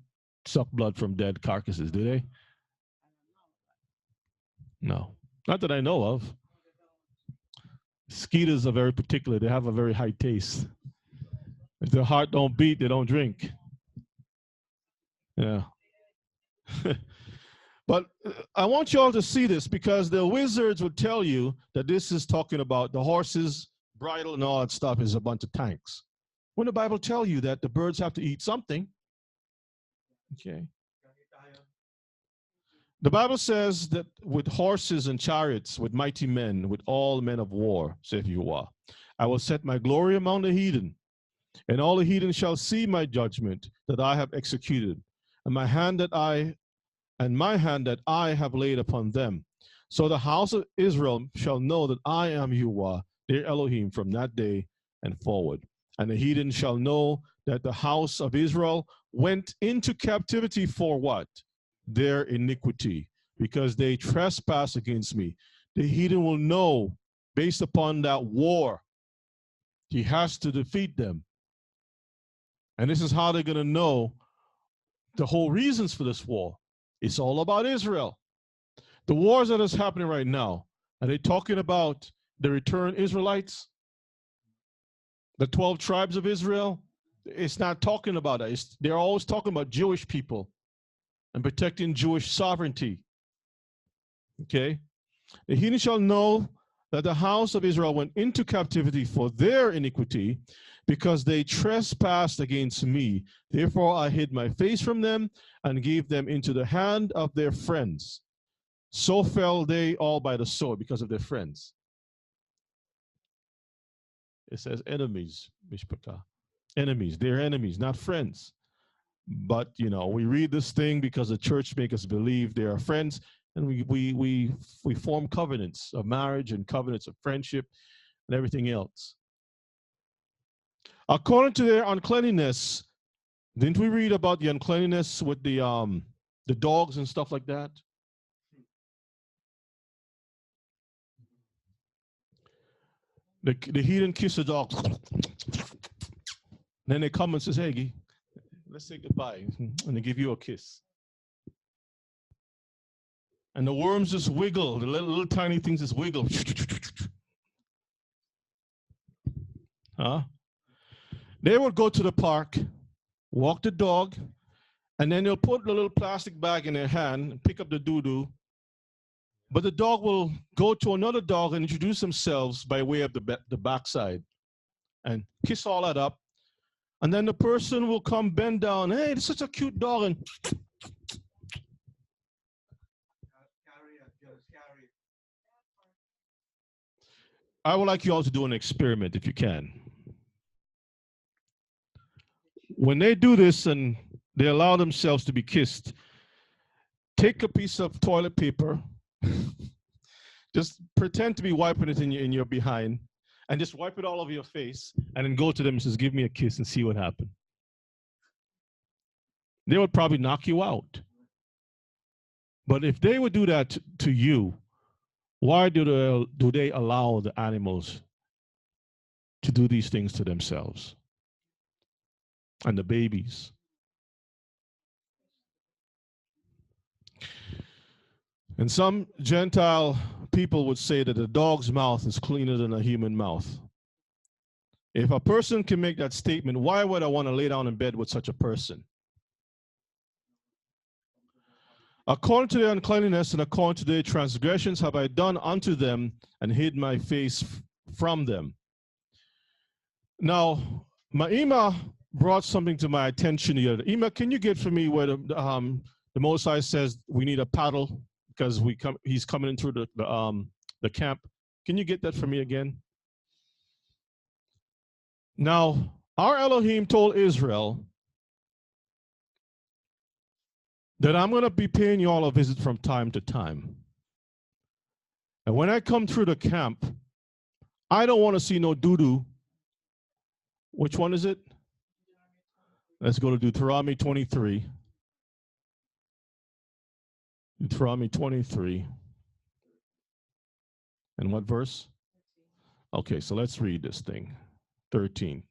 suck blood from dead carcasses, do they? No. Not that I know of. Skeeters are very particular. They have a very high taste. If their heart don't beat, they don't drink. Yeah. But I want you all to see this because the wizards would tell you that this is talking about the horses, bridle, and all that stuff is a bunch of tanks. When the Bible tell you that the birds have to eat something, okay. The Bible says that with horses and chariots, with mighty men, with all men of war, saith Yahweh, I will set my glory among the heathen, and all the heathen shall see my judgment that I have executed, and my hand that I have laid upon them. So the house of Israel shall know that I am Yahweh, their Elohim, from that day and forward. And the heathen shall know that the house of Israel went into captivity for what? Their iniquity, because they trespass against me. The heathen will know, based upon that war, he has to defeat them. And this is how they're going to know the whole reasons for this war. It's all about Israel. The wars that is happening right now, are they talking about the returned Israelites? The 12 tribes of Israel? It's not talking about that. They're always talking about Jewish people and protecting Jewish sovereignty. Okay? The heathen shall know that the house of Israel went into captivity for their iniquity, because they trespassed against me. Therefore I hid my face from them and gave them into the hand of their friends. So fell they all by the sword because of their friends. It says enemies, Mishpatah. Enemies, they're enemies, not friends. But we read this thing because the church makes us believe they are friends, and we form covenants of marriage and covenants of friendship and everything else. According to their uncleanness, didn't we read about the uncleanness with the dogs and stuff like that? The heathen kiss the dog. Then they come and says, hey, let's say goodbye. And they give you a kiss. And the worms just wiggle. The little tiny things just wiggle. Huh? They would go to the park, walk the dog, and then they'll put the little plastic bag in their hand and pick up the doo-doo. But the dog will go to another dog and introduce themselves by way of the backside and kiss all that up. And then the person will come bend down. Hey, it's such a cute dog. And I would like you all to do an experiment if you can. When they do this and they allow themselves to be kissed, take a piece of toilet paper, just pretend to be wiping it in your behind, and just wipe it all over your face, and then go to them and says, give me a kiss and see what happens. They would probably knock you out. But if they would do that to you, why do they allow the animals to do these things to themselves? And the babies. And some Gentile people would say that a dog's mouth is cleaner than a human mouth. If a person can make that statement, why would I want to lay down in bed with such a person? According to their uncleanness and according to their transgressions have I done unto them, and hid my face from them. Now, Ma'ima brought something to my attention here. Ima, can you get for me where the Most High says we need a paddle because he's coming in through the camp? Can you get that for me again? Now, our Elohim told Israel that I'm going to be paying you all a visit from time to time. And when I come through the camp, I don't want to see no doo-doo. Which one is it? Let's go to Deuteronomy 23. Deuteronomy 23. And what verse? Okay, so let's read this thing. 13.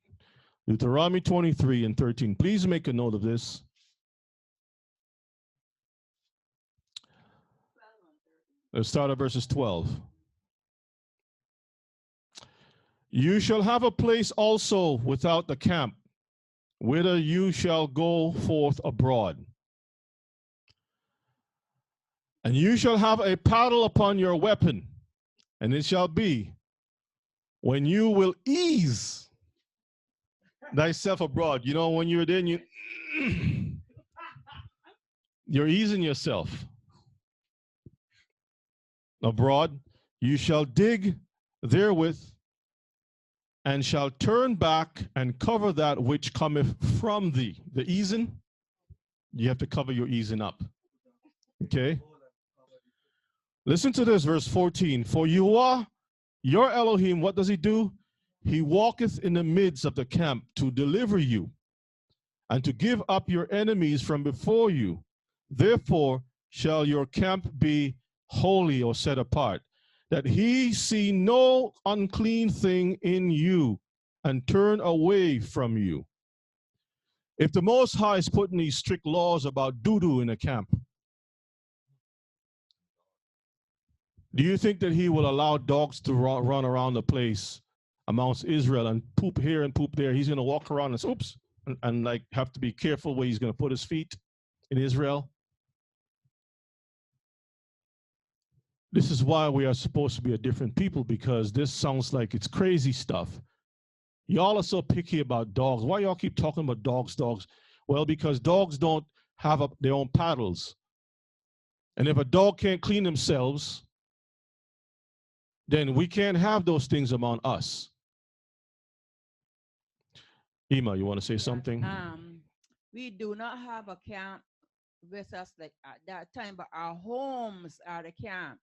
Deuteronomy 23 and 13. Please make a note of this. Let's start at verses 12. You shall have a place also without the camp, whither you shall go forth abroad. And you shall have a paddle upon your weapon, and it shall be when you will ease thyself abroad. You know, when you're there, you're easing yourself abroad. You shall dig therewith, and shall turn back and cover that which cometh from thee. The easing, you have to cover your easing up. Okay? Listen to this, verse 14. For you are your Elohim, what does he do? He walketh in the midst of the camp to deliver you and to give up your enemies from before you. Therefore shall your camp be holy or set apart, that he see no unclean thing in you and turn away from you. If the Most High is putting these strict laws about doo-doo in a camp, do you think that he will allow dogs to run around the place amongst Israel and poop here and poop there? He's going to walk around and say, oops, and like have to be careful where he's going to put his feet in Israel? This is why we are supposed to be a different people, because this sounds like it's crazy stuff. Y'all are so picky about dogs. Why y'all keep talking about dogs? Well, because dogs don't have their own paddles. And if a dog can't clean themselves, then we can't have those things among us. Ima, you want to say something? We do not have a camp with us like at that time, but our homes are the camps.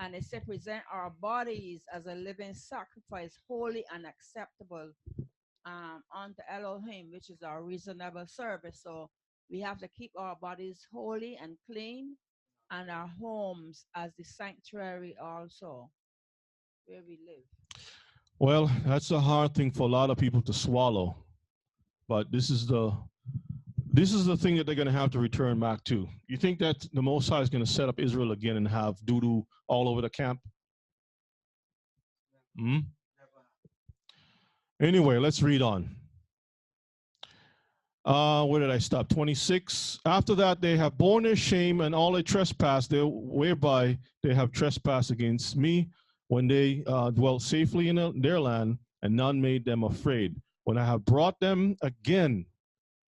And it said, present our bodies as a living sacrifice, holy and acceptable unto Elohim, which is our reasonable service. So we have to keep our bodies holy and clean, and our homes as the sanctuary also, where we live. Well, that's a hard thing for a lot of people to swallow, but this is the thing that they're going to have to return back to. You think that the Most High is going to set up Israel again and have doo-doo all over the camp? Hmm? Anyway, let's read on. Where did I stop? 26. After that, they have borne their shame and all their trespass, whereby they have trespassed against me, when they dwelt safely in their land, and none made them afraid. When I have brought them again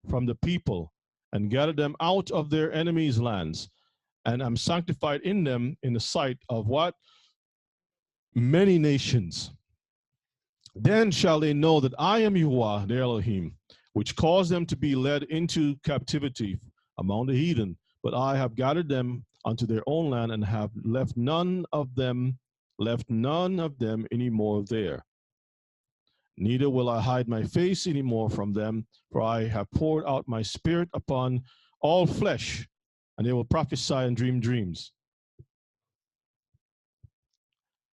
from the people, and gathered them out of their enemies' lands, and am sanctified in them in the sight of what? Many nations. Then shall they know that I am Yahuwah, their Elohim, which caused them to be led into captivity among the heathen. But I have gathered them unto their own land, and have left none of them any more there. Neither will I hide my face any more from them, for I have poured out my spirit upon all flesh, and they will prophesy and dream dreams.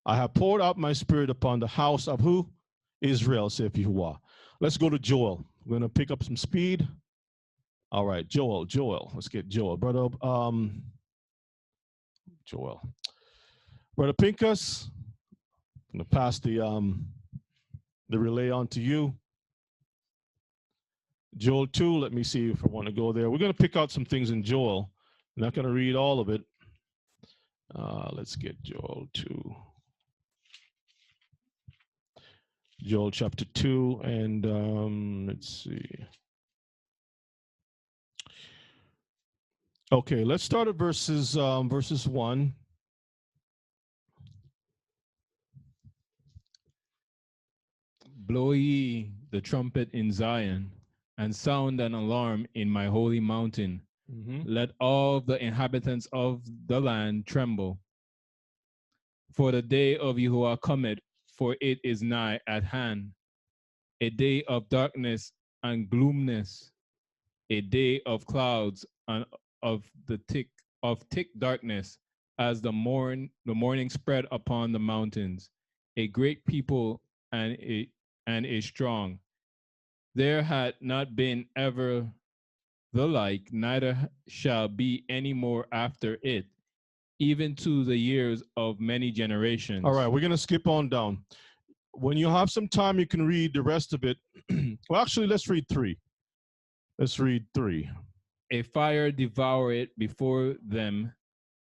I have poured out my spirit upon the house of who? Israel, saith Yahuwah. Let's go to Joel. We're going to pick up some speed. All right, Joel. Let's get Joel. Brother Pincus, I'm going to pass the relay on to you. Joel 2, let me see if I want to go there. We're going to pick out some things in Joel. I'm not going to read all of it. Let's get Joel 2. Joel chapter 2, and let's see. Okay, let's start at verses 1. Blow ye the trumpet in Zion, and sound an alarm in my holy mountain. Let all the inhabitants of the land tremble. For the day of Yahuwah cometh, for it is nigh at hand. A day of darkness and gloomness, a day of clouds and of thick darkness, as the morning spread upon the mountains. A great people and a strong. There had not been ever the like, neither shall be any more after it, even to the years of many generations. All right, we're going to skip on down. when you have some time, you can read the rest of it. Well, actually, let's read 3. Let's read 3. A fire devour it before them,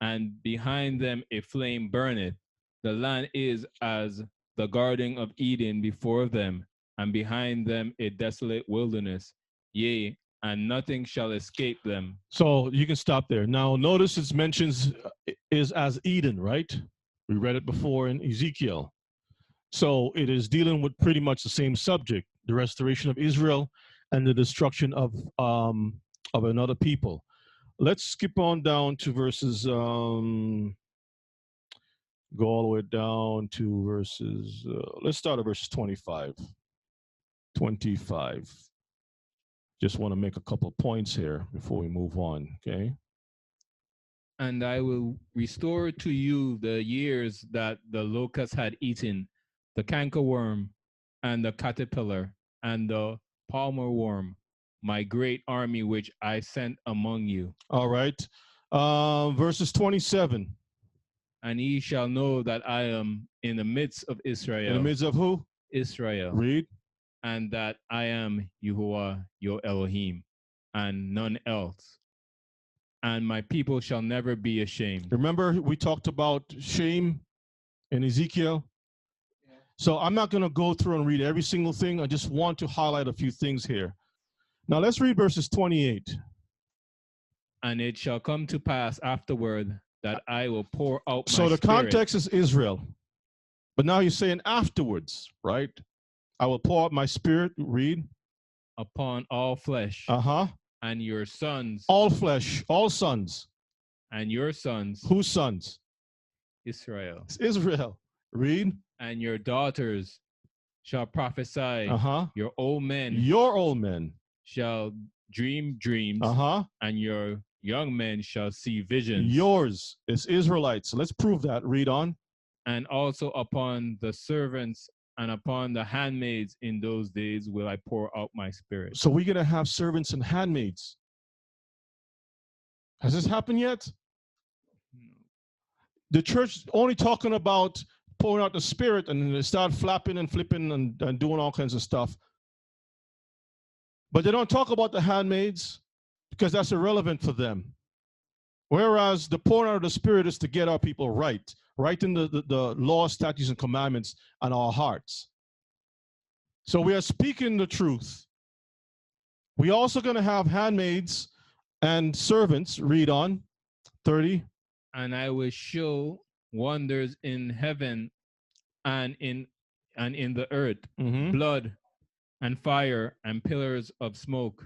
and behind them a flame burneth. The land is as the garden of Eden before them, and behind them a desolate wilderness. Yea, and nothing shall escape them. So you can stop there. Now, notice it mentions is as Eden, right? We read it before in Ezekiel. So it is dealing with pretty much the same subject: the restoration of Israel and the destruction of another people. Let's skip on down to verses. Go all the way down to verses. Let's start at verses 25. 25. Just want to make a couple of points here before we move on. Okay. And I will restore to you the years that the locust had eaten, the cankerworm, and the caterpillar, and the palmer worm, my great army which I sent among you. All right. Verses 27. And ye shall know that I am in the midst of Israel. In the midst of who? Israel. Read. And that I am Yahuwah your Elohim, and none else. And my people shall never be ashamed. Remember, we talked about shame in Ezekiel. So I'm not going to go through and read every single thing. I just want to highlight a few things here. Now let's read verses 28. And it shall come to pass afterward that I will pour out my So the spirit context is Israel. But now you're saying afterwards, right? I will pour out my spirit, read. upon all flesh, Uh-huh. and your sons, All flesh, all sons. and your sons, Whose sons? Israel, It's Israel. Read. and your daughters shall prophesy. Uh-huh. Your old men Your old men. shall dream dreams, Uh-huh. and your young men shall see visions. Yours is Israelites. Let's prove that. Read on. And also upon the servants and upon the handmaids in those days will I pour out my spirit. So we're going to have servants and handmaids. Has this happened yet? The church only talking about pouring out the spirit, and they start flapping and flipping and doing all kinds of stuff. But they don't talk about the handmaids because that's irrelevant for them. Whereas the pouring out of the spirit is to get our people right in the law, statutes, and commandments on our hearts. So we are speaking the truth. We also going to have handmaids and servants. Read on. 30. And I will show wonders in heaven and in the earth, blood and fire and pillars of smoke.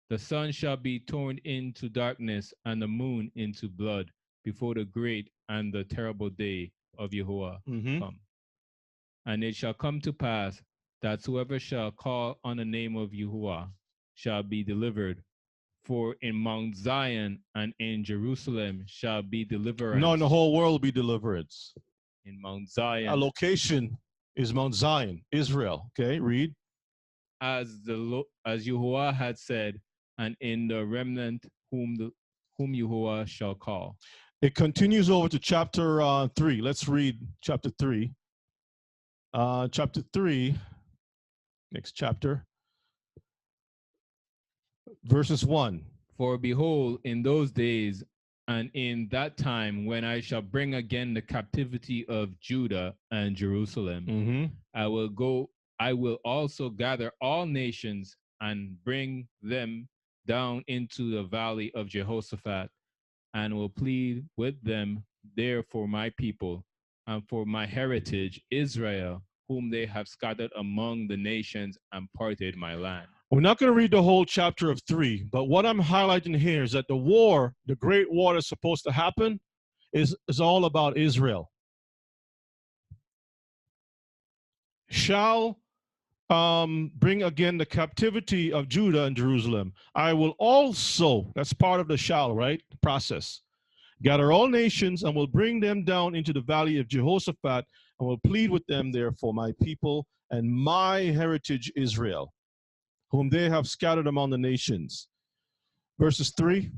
The sun shall be turned into darkness and the moon into blood before the great and the terrible day of Yahuwah come. And it shall come to pass that whoever shall call on the name of Yahuwah shall be delivered. For in Mount Zion and in Jerusalem shall be deliverance. No, in the whole world will be deliverance. In Mount Zion. A location is Mount Zion, Israel. Okay, read. As Yahuwah had said, and in the remnant whom Yahuwah shall call. It continues over to chapter 3. Let's read chapter 3. Chapter 3, next chapter, verses 1. For behold, in those days and in that time when I shall bring again the captivity of Judah and Jerusalem, I will also gather all nations and bring them down into the valley of Jehoshaphat, and will plead with them there for my people and for my heritage Israel, whom they have scattered among the nations and parted my land. We're not going to read the whole chapter of 3, but what I'm highlighting here is that the war, the great war that's supposed to happen, is all about Israel. Shall bring again the captivity of Judah and Jerusalem. I will also, that's part of the shall, right? Process. Gather all nations and will bring them down into the valley of Jehoshaphat and will plead with them there for my people and my heritage Israel, whom they have scattered among the nations. Verses 3.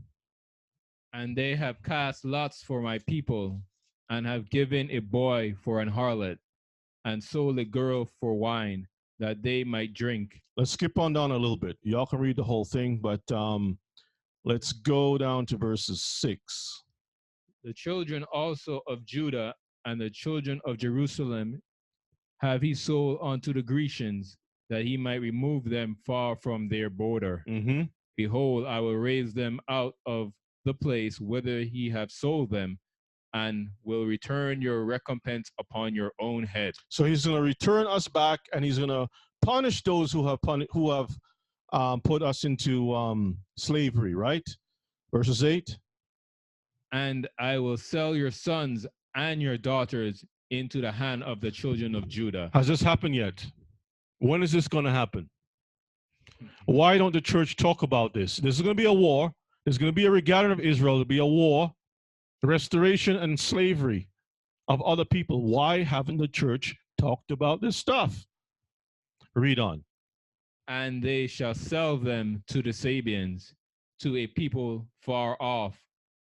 And they have cast lots for my people and have given a boy for an harlot. and sold a girl for wine, that they might drink. Let's skip on down a little bit. Y'all can read the whole thing, but let's go down to verses 6. The children also of Judah and the children of Jerusalem have he sold unto the Grecians, that he might remove them far from their border. Mm-hmm. Behold, I will raise them out of the place whither he have sold them, and will return your recompense upon your own head. So he's going to return us back, and he's going to punish those who have put us into slavery. Right? Verses 8. And I will sell your sons and your daughters into the hand of the children of Judah. Has this happened yet? When is this going to happen? Why don't the church talk about this? There's going to be a war. There's going to be a regathering of Israel. There'll be a war, restoration, and slavery of other people. Why haven't the church talked about this stuff? Read on. And they shall sell them to the Sabians, to a people far off,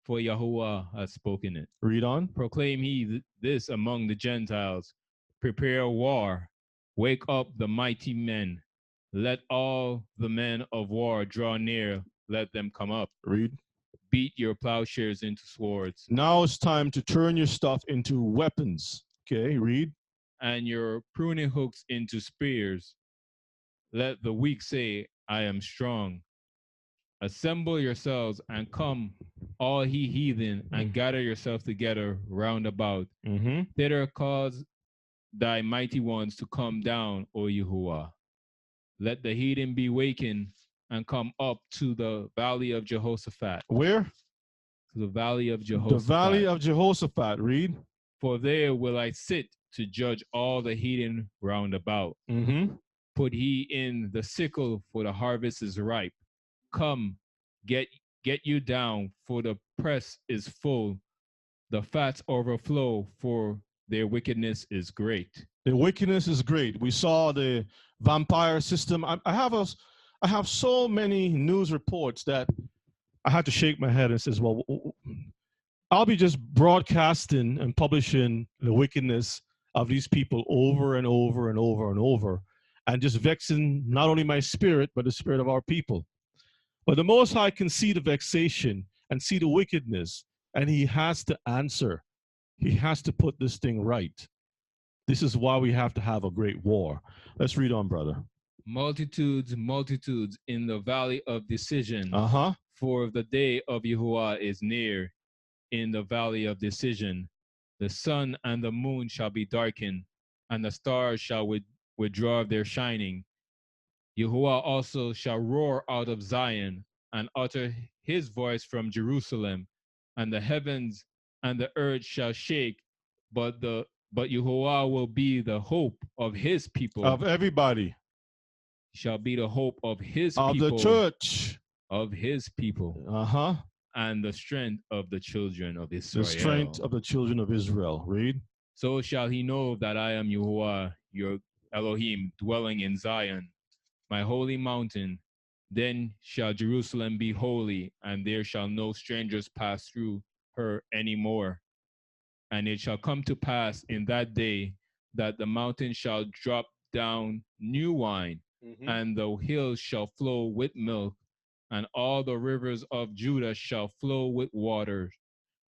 for Yahuwah has spoken it. Read on. Proclaim he this among the Gentiles. Prepare war. Wake up the mighty men. Let all the men of war draw near. Let them come up. Read. Beat your plowshares into swords. Now it's time to turn your stuff into weapons. Okay, read. And your pruning hooks into spears. Let the weak say, I am strong. Assemble yourselves and come, all he heathen, and gather yourselves together round about. Mm-hmm. Thither cause thy mighty ones to come down, O Yahuwah. Let the heathen be wakened and come up to the valley of Jehoshaphat. Where? To the valley of Jehoshaphat. The valley of Jehoshaphat. Read. For there will I sit to judge all the heathen round about. Mm-hmm. Put he in the sickle, for the harvest is ripe. Come, get you down, for the press is full. The fats overflow, for their wickedness is great. The wickedness is great. We saw the vampire system. I have so many news reports that I had to shake my head and says, well, I'll be just broadcasting and publishing the wickedness of these people over and over and over and over, and just vexing not only my spirit, but the spirit of our people. But the Most High can see the vexation and see the wickedness, and he has to answer. He has to put this thing right. This is why we have to have a great war. Let's read on, brother. Multitudes, multitudes in the valley of decision. Uh-huh. For the day of Yahuwah is near in the valley of decision. The sun and the moon shall be darkened, and the stars shall withdraw their shining. Yahuwah also shall roar out of Zion and utter his voice from Jerusalem, and the heavens and the earth shall shake, but Yahuwah will be the hope of his people. Of everybody. Shall be the hope of his of people. Of the church. Of his people. Uh-huh. And the strength of the children of Israel. The strength of the children of Israel. Read. So shall he know that I am Yahuwah, your Elohim, dwelling in Zion, my holy mountain. Then shall Jerusalem be holy, and there shall no strangers pass through her any more. And it shall come to pass in that day that the mountain shall drop down new wine, and the hills shall flow with milk, and all the rivers of Judah shall flow with water,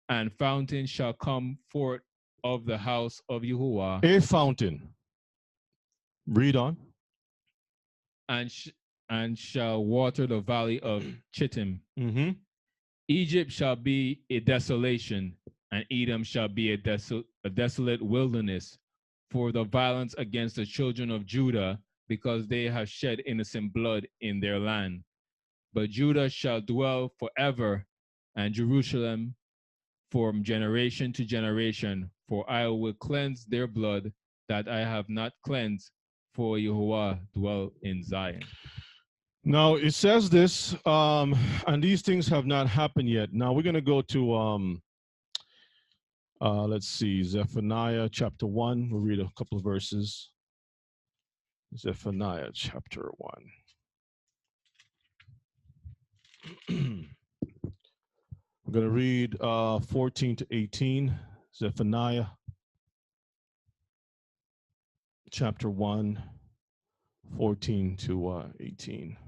and fountains shall come forth of the house of Yahuwah. A fountain. Read on. And shall water the valley of Chittim. Mm-hmm. Egypt shall be a desolation, and Edom shall be a desolate wilderness for the violence against the children of Judah, because they have shed innocent blood in their land. But Judah shall dwell forever, and Jerusalem from generation to generation, for I will cleanse their blood that I have not cleansed, for Yahuwah dwell in Zion. Now it says this, and these things have not happened yet. Now we're going to go to, let's see, Zephaniah chapter 1. We'll read a couple of verses. Zephaniah chapter 1. I'm going to read 14 to 18, Zephaniah. chapter 1, 14 to 18.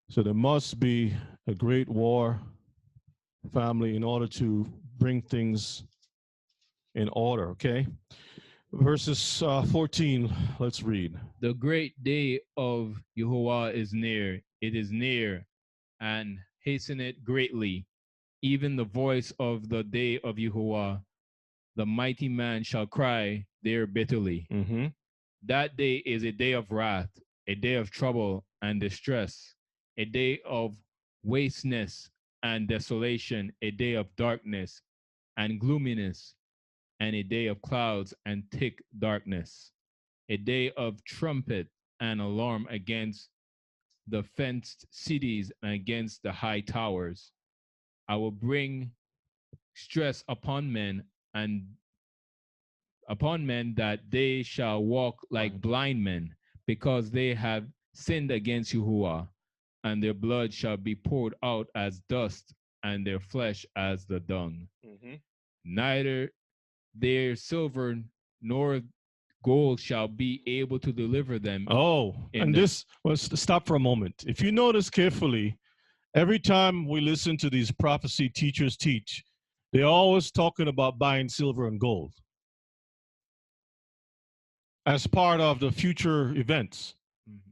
So there must be a great war, family, in order to bring things in order, okay? Verses 14, let's read. The great day of Yahuwah is near. It is near, and hasten it greatly. Even the voice of the day of Yahuwah, the mighty man shall cry there bitterly. Mm-hmm. That day is a day of wrath, a day of trouble and distress, a day of wasteness and desolation, a day of darkness and gloominess, and a day of clouds and thick darkness, a day of trumpet and alarm against the fenced cities and against the high towers. I will bring stress upon men that they shall walk like blind men, because they have sinned against Yahuwah, and their blood shall be poured out as dust, and their flesh as the dung. Mm-hmm. Neither their silver nor gold shall be able to deliver them. Oh, and this, let's stop for a moment. If you notice carefully, every time we listen to these prophecy teachers teach, they're always talking about buying silver and gold as part of the future events. Mhm.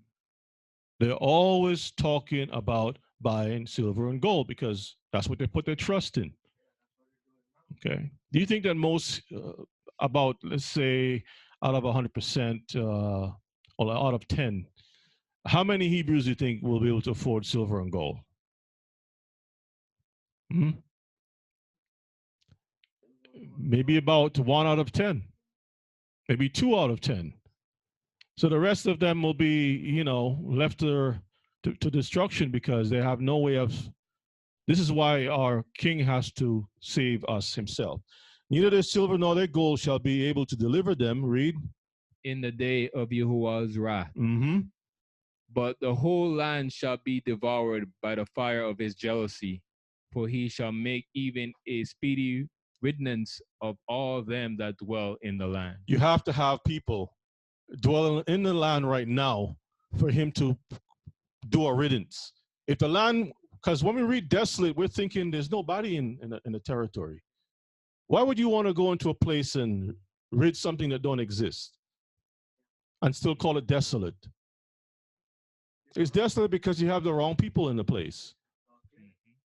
They're always talking about buying silver and gold because that's what they put their trust in. Okay. Do you think that most, about, let's say, out of 100%, or out of 10, how many Hebrews do you think will be able to afford silver and gold? Hmm? Maybe about 1 out of 10, maybe 2 out of 10. So the rest of them will be, left to destruction because they have no way of. This is why our king has to save us himself. Neither their silver nor their gold shall be able to deliver them. Read. In the day of Yahuwah's wrath. Mm-hmm. But the whole land shall be devoured by the fire of his jealousy, for he shall make even a speedy riddance of all them that dwell in the land. You have to have people dwelling in the land right now for him to do a riddance. If the land, because when we read desolate, we're thinking there's nobody in the territory. Why would you want to go into a place and rid something that don't exist and still call it desolate? It's desolate because you have the wrong people in the place.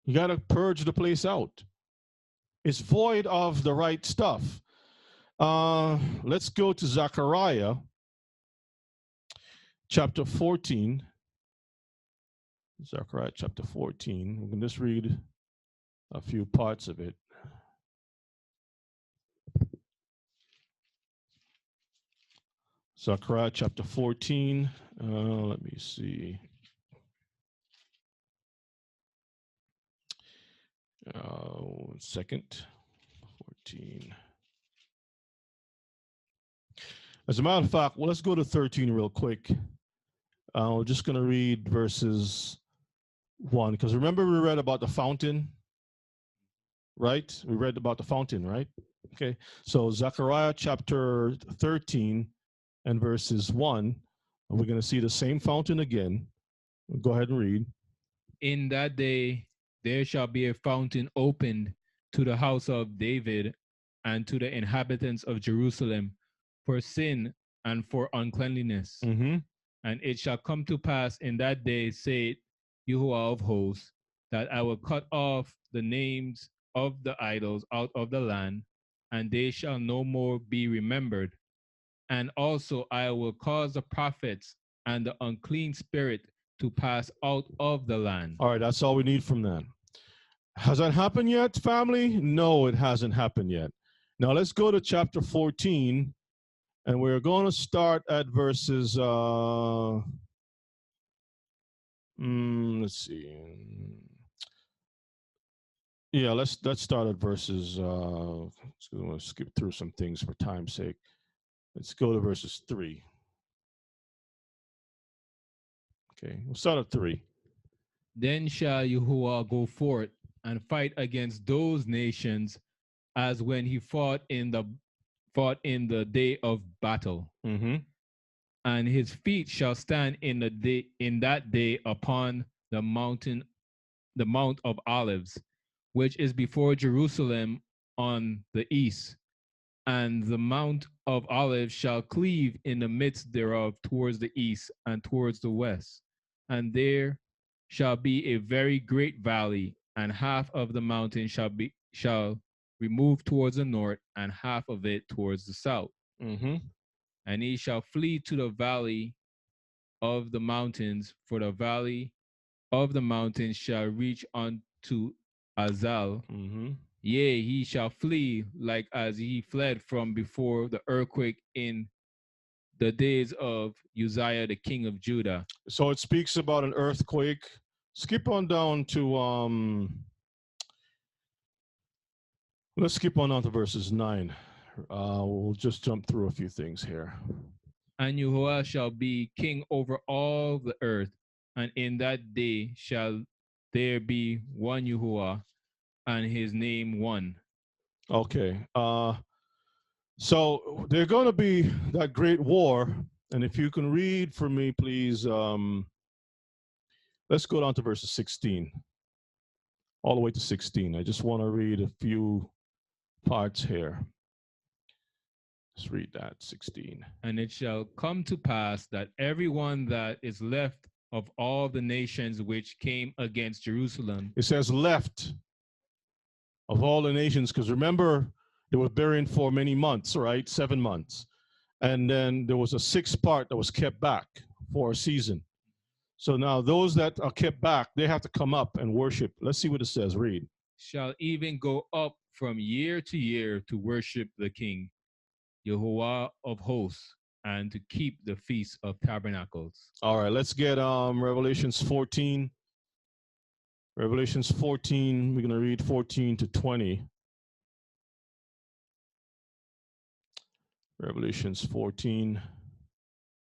You got to purge the place out. It's void of the right stuff. Let's go to Zechariah chapter 14. Zechariah chapter 14. We can just read a few parts of it. Zechariah chapter 14. Let me see. One second. 14. As a matter of fact, well, let's go to 13 real quick. We're just going to read verses 1, because remember we read about the fountain, right? We read about the fountain, right? Okay, so Zechariah chapter 13 and verses 1, we're going to see the same fountain again. Go ahead and read. In that day there shall be a fountain opened to the house of David and to the inhabitants of Jerusalem for sin and for uncleanliness. Mm-hmm. And it shall come to pass in that day, saith Yahuwah of hosts, that I will cut off the names of the idols out of the land, and they shall no more be remembered. And also I will cause the prophets and the unclean spirit to pass out of the land. All right, that's all we need from that. Has that happened yet, family? No, it hasn't happened yet. Now let's go to chapter 14, and we're going to start at verses, let's see. Yeah, let's start at verses, so I'm going to skip through some things for time's sake. Let's go to verses 3. Okay, we'll start at 3. Then shall Yahuwah go forth and fight against those nations as when he fought in the fought in the day of battle. Mm-hmm. And his feet shall stand in that day upon the Mount of Olives, which is before Jerusalem on the east. And the Mount of Olives shall cleave in the midst thereof towards the east and towards the west. And there shall be a very great valley, and half of the mountain shall remove towards the north, and half of it towards the south. Mm-hmm. And he shall flee to the valley of the mountains, for the valley of the mountains shall reach unto Azal. Mm-hmm. Yea, he shall flee like as he fled from before the earthquake in the days of Uzziah the king of Judah. So it speaks about an earthquake. Skip on down to let's skip on down to verses 9. We'll just jump through a few things here. And Yahuwah shall be king over all the earth, and in that day shall there be one Yahuwah, and his name one. Okay. So there's going to be that great war, and if you can read for me, please. Let's go down to verses 16, all the way to 16. I just want to read a few parts here. Let's read that 16. And it shall come to pass that everyone that is left of all the nations which came against Jerusalem. It says left of all the nations, because remember, they were buried for many months, right? 7 months. And then there was a sixth part that was kept back for a season. So now those that are kept back, they have to come up and worship. Let's see what it says. Read. Shall even go up from year to year to worship the King, Yahuwah of hosts, and to keep the Feast of Tabernacles. All right, let's get Revelations 14. Revelations 14, we're going to read 14 to 20. Revelations 14,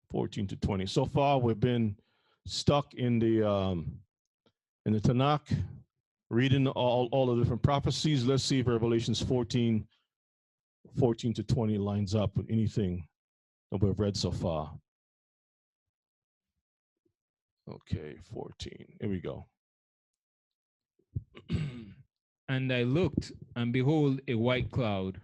14 to 20. So far, we've been stuck in the Tanakh, reading all the different prophecies. Let's see if Revelations 14, 14 to 20 lines up with anything that we've read so far. Okay, 14. Here we go. And I looked, and behold, a white cloud,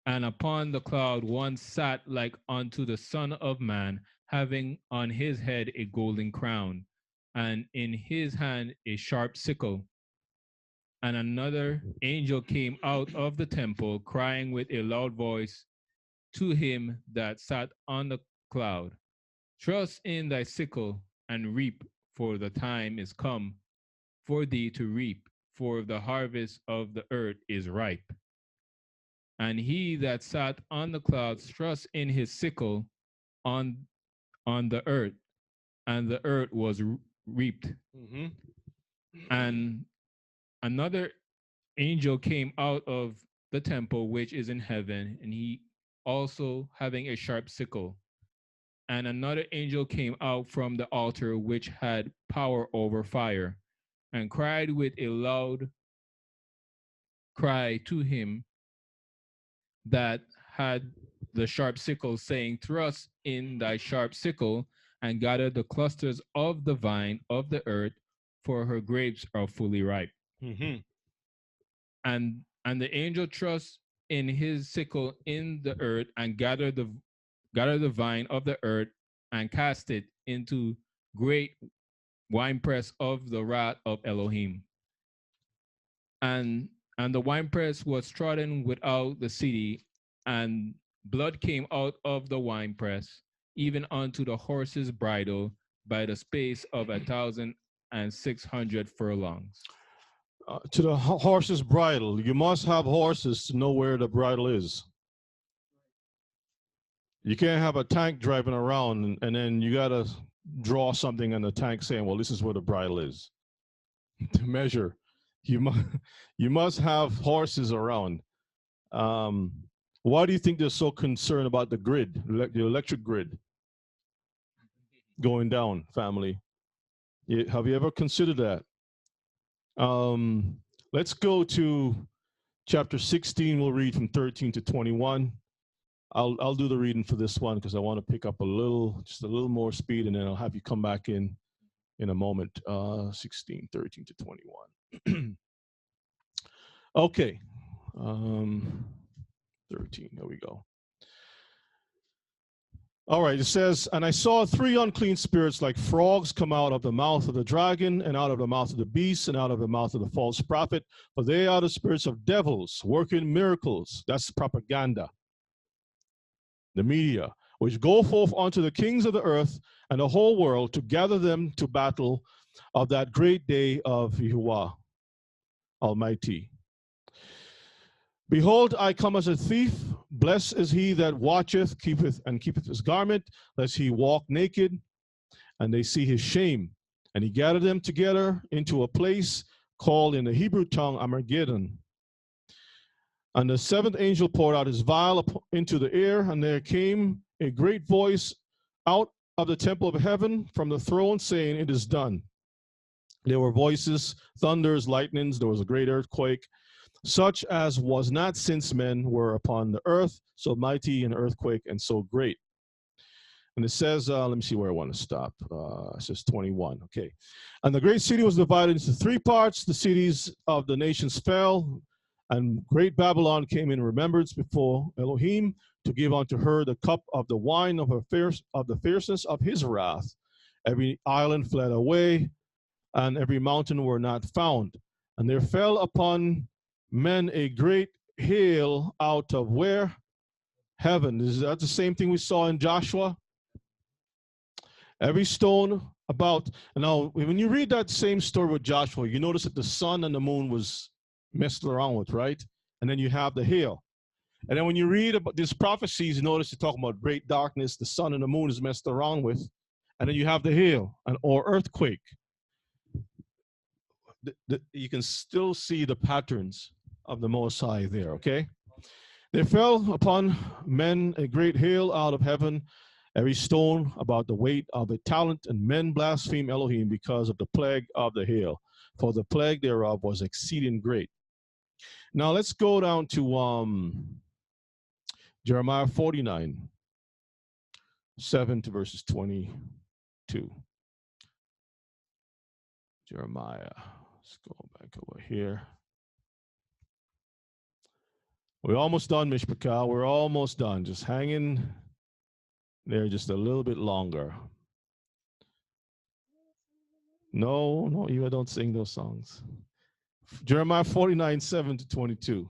and upon the cloud one sat like unto the Son of Man, having on his head a golden crown, and in his hand a sharp sickle. And another angel came out of the temple, crying with a loud voice to him that sat on the cloud, Trust in thy sickle, and reap, for the time is come for thee to reap, for the harvest of the earth is ripe. And he that sat on the clouds thrust in his sickle on the earth, and the earth was reaped. Mm-hmm. And another angel came out of the temple which is in heaven, and he also having a sharp sickle. And another angel came out from the altar which had power over fire, and cried with a loud cry to him that had the sharp sickle, saying, Thrust in thy sharp sickle, and gather the clusters of the vine of the earth, for her grapes are fully ripe. Mm-hmm. And the angel thrust in his sickle in the earth, and gathered the vine of the earth, and cast it into great winepress of the wrath of Elohim. And the winepress was trodden without the city, and blood came out of the winepress, even unto the horse's bridle, by the space of 1,600 furlongs. To the horse's bridle. You must have horses to know where the bridle is. You can't have a tank driving around and then you got to draw something on the tank saying, well, this is where the bridle is. To measure. You must have horses around. Why do you think they're so concerned about the grid, the electric grid going down, family? Have you ever considered that? Let's go to chapter 16. We'll read from 13 to 21. I'll do the reading for this one because I want to pick up just a little more speed, and then I'll have you come back in a moment. 16, 13 to 21. Okay. 13. There we go. All right, it says, and I saw 3 unclean spirits like frogs come out of the mouth of the dragon, and out of the mouth of the beast, and out of the mouth of the false prophet. For they are the spirits of devils, working miracles. That's propaganda. The media, which go forth unto the kings of the earth and the whole world to gather them to battle of that great day of Yahuwah Almighty. Behold, I come as a thief. Blessed is he that watcheth, keepeth his garment, lest he walk naked, and they see his shame. And he gathered them together into a place called in the Hebrew tongue Armageddon. And the 7th angel poured out his vial into the air, and there came a great voice out of the temple of heaven from the throne, saying, It is done. There were voices, thunders, lightnings, there was a great earthquake, such as was not since men were upon the earth, so mighty an earthquake and so great. And it says, let me see where I want to stop. It says 21, okay. And the great city was divided into 3 parts. The cities of the nations fell, and great Babylon came in remembrance before Elohim to give unto her the cup of the wine of the fierceness of his wrath. Every island fled away, and every mountain were not found. And there fell upon men a great hail out of where? Heaven. Is that the same thing we saw in Joshua? Every stone about. Now, when you read that same story with Joshua, you notice that the sun and the moon was messed around with, right? And then you have the hail. And then when you read about these prophecies, you notice they're talking about great darkness, the sun and the moon is messed around with. And then you have the hail or earthquake. You can still see the patterns of the Most High there, okay? There fell upon men a great hail out of heaven, every stone about the weight of a talent, and men blasphemed Elohim because of the plague of the hail, for the plague thereof was exceeding great. Now let's go down to Jeremiah 49, 7 to verses 22. Jeremiah, let's go back over here. We're almost done, Mishpachah. We're almost done. Just hanging there just a little bit longer. No, you don't sing those songs. Jeremiah 49, 7 to 22.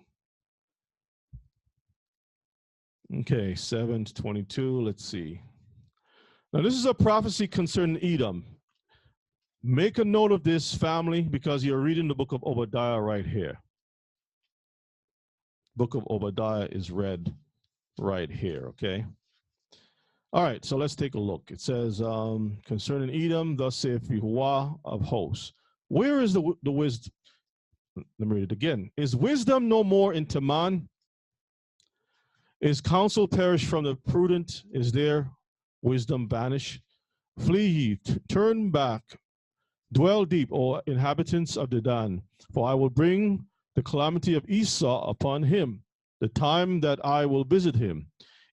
Okay, 7 to 22. Let's see. Now, this is a prophecy concerning Edom. Make a note of this, family, because you're reading the book of Obadiah right here. Book of Obadiah is read right here, okay? All right, so let's take a look. It says, concerning Edom, thus saith Yahuwah of hosts. Where is the wisdom? Let me read it again. Is wisdom no more in Teman? Is counsel perished from the prudent? Is there wisdom vanished? Flee ye, turn back, dwell deep, O inhabitants of Dedan, for I will bring the calamity of Esau upon him, the time that I will visit him.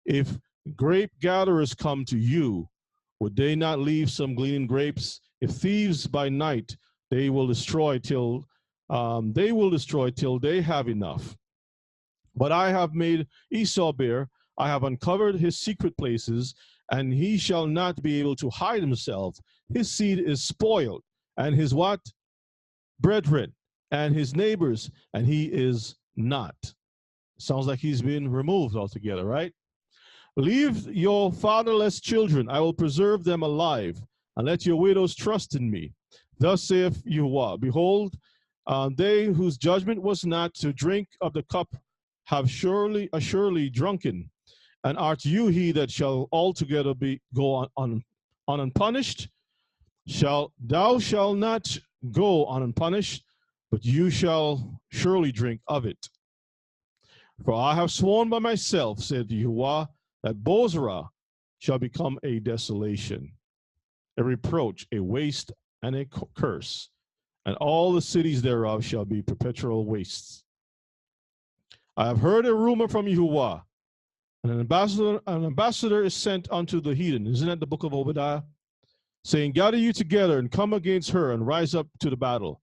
If grape gatherers come to you, would they not leave some gleaning grapes? If thieves by night, they will destroy till they have enough. But I have made Esau bare, I have uncovered his secret places, and he shall not be able to hide himself. His seed is spoiled, and his what? Brethren, and his neighbors, and he is not. Sounds like he's been removed altogether, right? Leave your fatherless children, I will preserve them alive, and let your widows trust in me. Thus saith Yahuwah, behold, they whose judgment was not to drink of the cup have surely drunken, and art you he that shall altogether go on unpunished? Thou shalt not go unpunished, but you shall surely drink of it. For I have sworn by myself, said Yahuwah, that Bozrah shall become a desolation, a reproach, a waste, and a curse, and all the cities thereof shall be perpetual wastes. I have heard a rumor from Yahuwah, And an ambassador is sent unto the heathen. Isn't that the book of Obadiah? Saying, gather you together and come against her and rise up to the battle.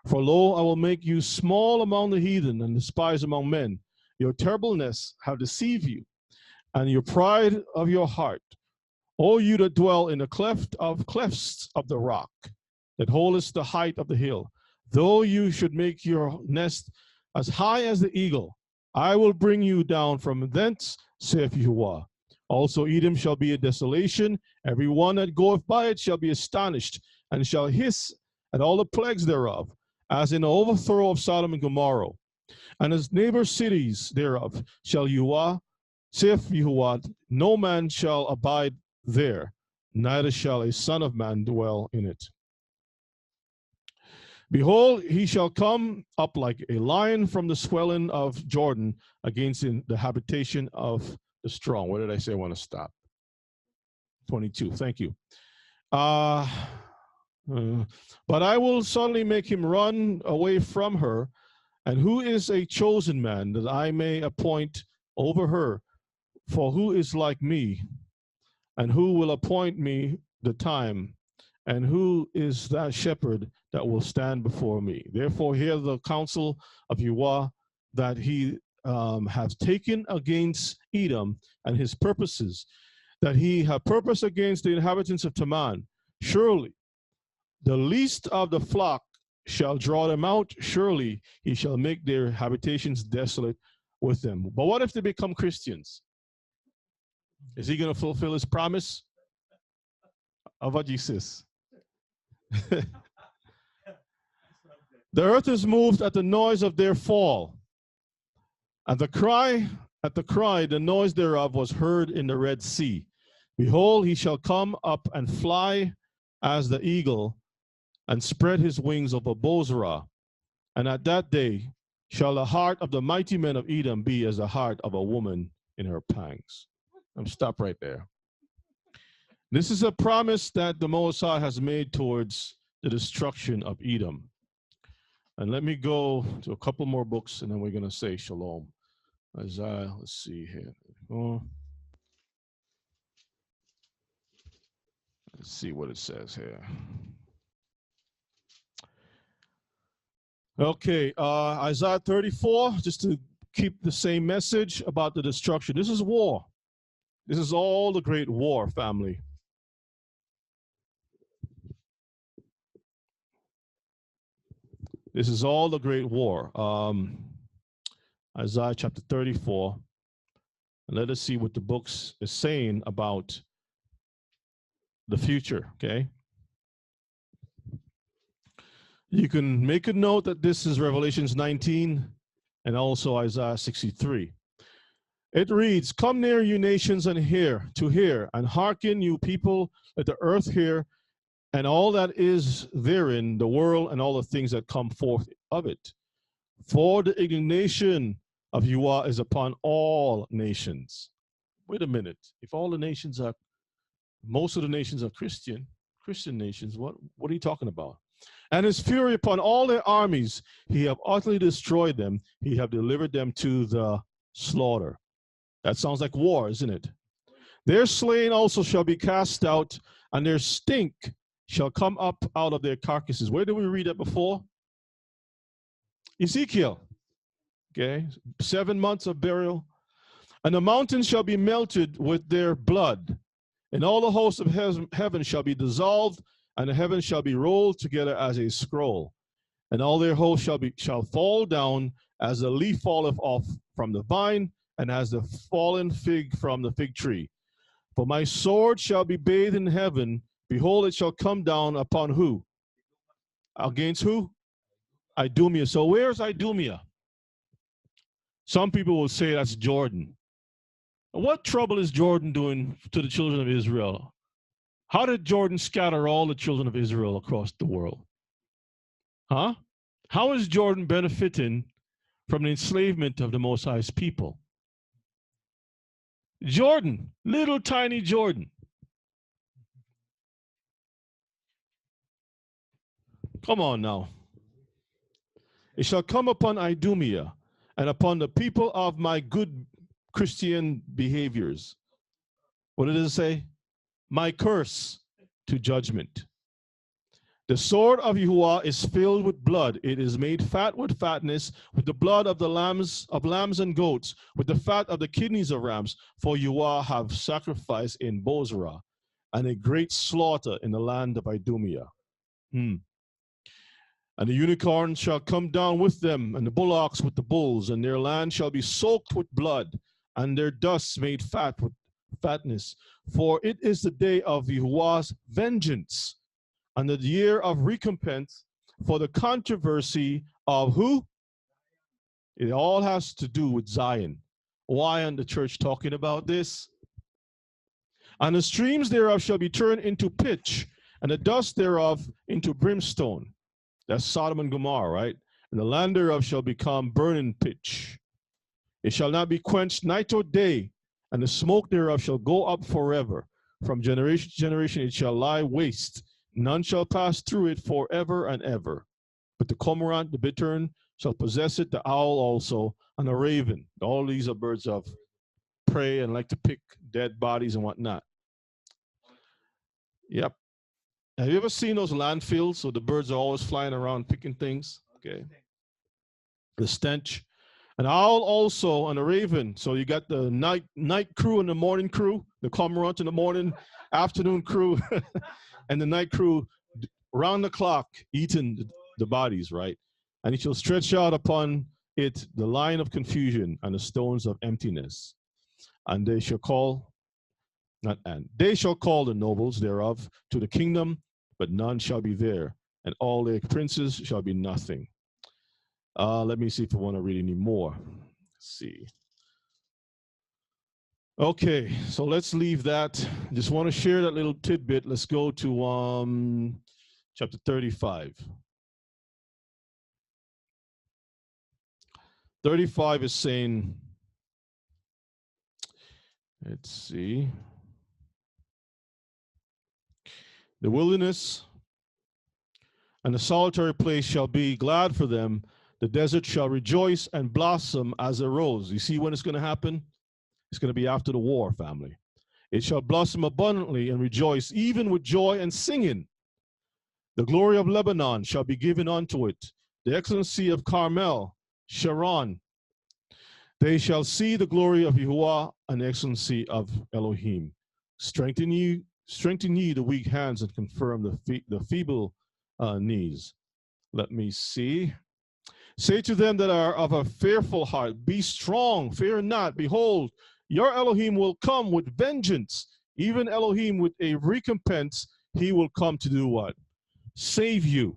For lo, I will make you small among the heathen and despised among men. Your terribleness have deceived you, and your pride of your heart. O you that dwell in the clefts of the rock, that holdest the height of the hill, though you should make your nest as high as the eagle, I will bring you down from thence, saith Yahuwah. Also Edom shall be a desolation, every one that goeth by it shall be astonished, and shall hiss at all the plagues thereof, as in the overthrow of Sodom and Gomorrah. And as neighbor cities thereof shall Yahuwah, saith Yahuwah, no man shall abide there, neither shall a son of man dwell in it. Behold, he shall come up like a lion from the swelling of Jordan against the habitation of the strong. What did I say? I want to stop. 22. Thank you. But I will suddenly make him run away from her. And who is a chosen man that I may appoint over her? For who is like me? And who will appoint me the time? And who is that shepherd that will stand before me? Therefore, hear the counsel of Yahuwah that he has taken against Edom and his purposes, that he have purpose against the inhabitants of Teman. Surely the least of the flock shall draw them out. Surely he shall make their habitations desolate with them. But what if they become Christians? Is he going to fulfill his promise? How about Jesus? The earth is moved at the noise of their fall. At the cry, the noise thereof was heard in the Red Sea. Behold, he shall come up and fly as the eagle, and spread his wings over Bozrah. And at that day shall the heart of the mighty men of Edom be as the heart of a woman in her pangs. Stop right there. This is a promise that the Most High has made towards the destruction of Edom. And let me go to a couple more books, and then we're going to say shalom. Isaiah, let's see here. Let's see what it says here. Okay, Isaiah 34, just to keep the same message about the destruction. This is war. This is all the great war, family. This is all the great war. Isaiah chapter 34. And let us see what the books is saying about the future, okay? You can make a note that this is Revelations 19 and also Isaiah 63. It reads, come near, you nations, and hear, and hearken, you people, let the earth hear, and all that is therein, the world, and all the things that come forth of it. For the indignation of Yahuwah is upon all nations. Wait a minute. If all the nations are, most of the nations are Christian nations, what are you talking about? And his fury upon all their armies, he have utterly destroyed them. He have delivered them to the slaughter. That sounds like war, isn't it? Their slain also shall be cast out, and their stink shall come up out of their carcasses. Where did we read that before? Ezekiel. Okay, 7 months of burial. And the mountains shall be melted with their blood, and all the hosts of heaven shall be dissolved, and the heavens shall be rolled together as a scroll. And all their hosts shall fall down as the leaf falleth off from the vine, and as the fallen fig from the fig tree. For my sword shall be bathed in heaven. Behold, it shall come down upon who? Against who? Idumea. So where's Idumea? Some people will say that's Jordan. What trouble is Jordan doing to the children of Israel? How did Jordan scatter all the children of Israel across the world? Huh? How is Jordan benefiting from the enslavement of the Most High's people? Jordan, little tiny Jordan. Come on now. It shall come upon Idumea and upon the people of my good Christian behaviors. What did it say? My curse to judgment. The sword of Yahuwah is filled with blood. It is made fat with fatness, with the blood of the lambs and goats, with the fat of the kidneys of rams. For Yahuwah have sacrificed in Bozrah, and a great slaughter in the land of Idumea. And the unicorn shall come down with them, and the bullocks with the bulls, and their land shall be soaked with blood, and their dust made fat with fatness. For it is the day of Yahuwah's vengeance, and the year of recompense for the controversy of who? It all has to do with Zion. Why isn't the church talking about this? And the streams thereof shall be turned into pitch, and the dust thereof into brimstone. That's Sodom and Gomorrah, right? And the land thereof shall become burning pitch. It shall not be quenched night or day, and the smoke thereof shall go up forever. From generation to generation it shall lie waste. None shall pass through it forever and ever. But the cormorant, the bittern, shall possess it, the owl also, and the raven. All these are birds of prey and like to pick dead bodies and whatnot. Yep. Have you ever seen those landfills? So the birds are always flying around picking things. Okay. The stench. An owl also and a raven. So you got the night crew and the morning crew, the cormorant in the morning, afternoon crew, and the night crew round the clock eating the bodies, right? And he shall stretch out upon it the line of confusion and the stones of emptiness. And they shall call, they shall call the nobles thereof to the kingdom, but none shall be there, and all their princes shall be nothing. Let me see if I want to read any more. Let's see. Okay, so let's leave that. Just want to share that little tidbit. Let's go to chapter 35. 35 is saying, let's see. The wilderness and the solitary place shall be glad for them. The desert shall rejoice and blossom as a rose. You see when it's going to happen? It's going to be after the war, family. It shall blossom abundantly and rejoice, even with joy and singing. The glory of Lebanon shall be given unto it, the excellency of Carmel, Sharon. They shall see the glory of Yahuwah and the excellency of Elohim. Strengthen ye the weak hands and confirm the feeble knees. Let me see. Say to them that are of a fearful heart, be strong, fear not. Behold, your Elohim will come with vengeance, even Elohim with a recompense. He will come to do what? Save you.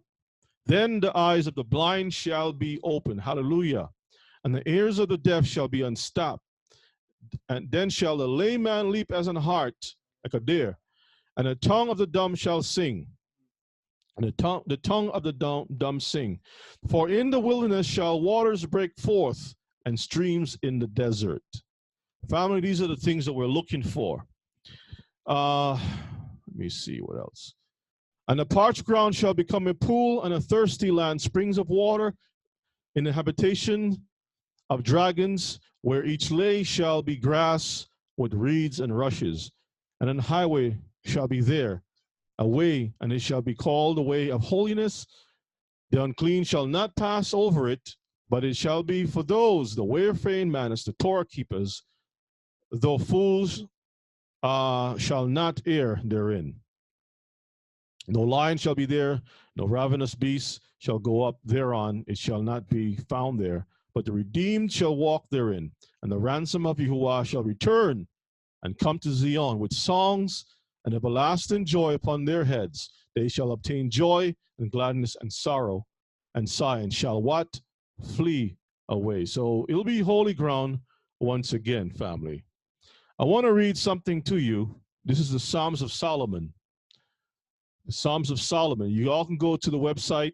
Then the eyes of the blind shall be opened. Hallelujah. And the ears of the deaf shall be unstopped. And then shall the lame man leap as an hart, like a deer. And the tongue of the dumb shall sing. And the tongue of the dumb sing. For in the wilderness shall waters break forth, and streams in the desert. Family, these are the things that we're looking for. Let me see what else. And the parched ground shall become a pool, and a thirsty land springs of water. In the habitation of dragons, where each lay shall be grass with reeds and rushes. And an highway shall be there, a way, and it shall be called the way of holiness. The unclean shall not pass over it, but it shall be for those, the wayfaring manners, the Torah keepers, though fools shall not err therein. No lion shall be there, no ravenous beast shall go up thereon, it shall not be found there, but the redeemed shall walk therein, and the ransom of Yahuwah shall return and come to Zion with songs and everlasting joy upon their heads. They shall obtain joy and gladness, and sorrow and sighing shall what? Flee away. So it'll be holy ground once again, family. I want to read something to you. This is the Psalms of Solomon. The Psalms of Solomon. You all can go to the website.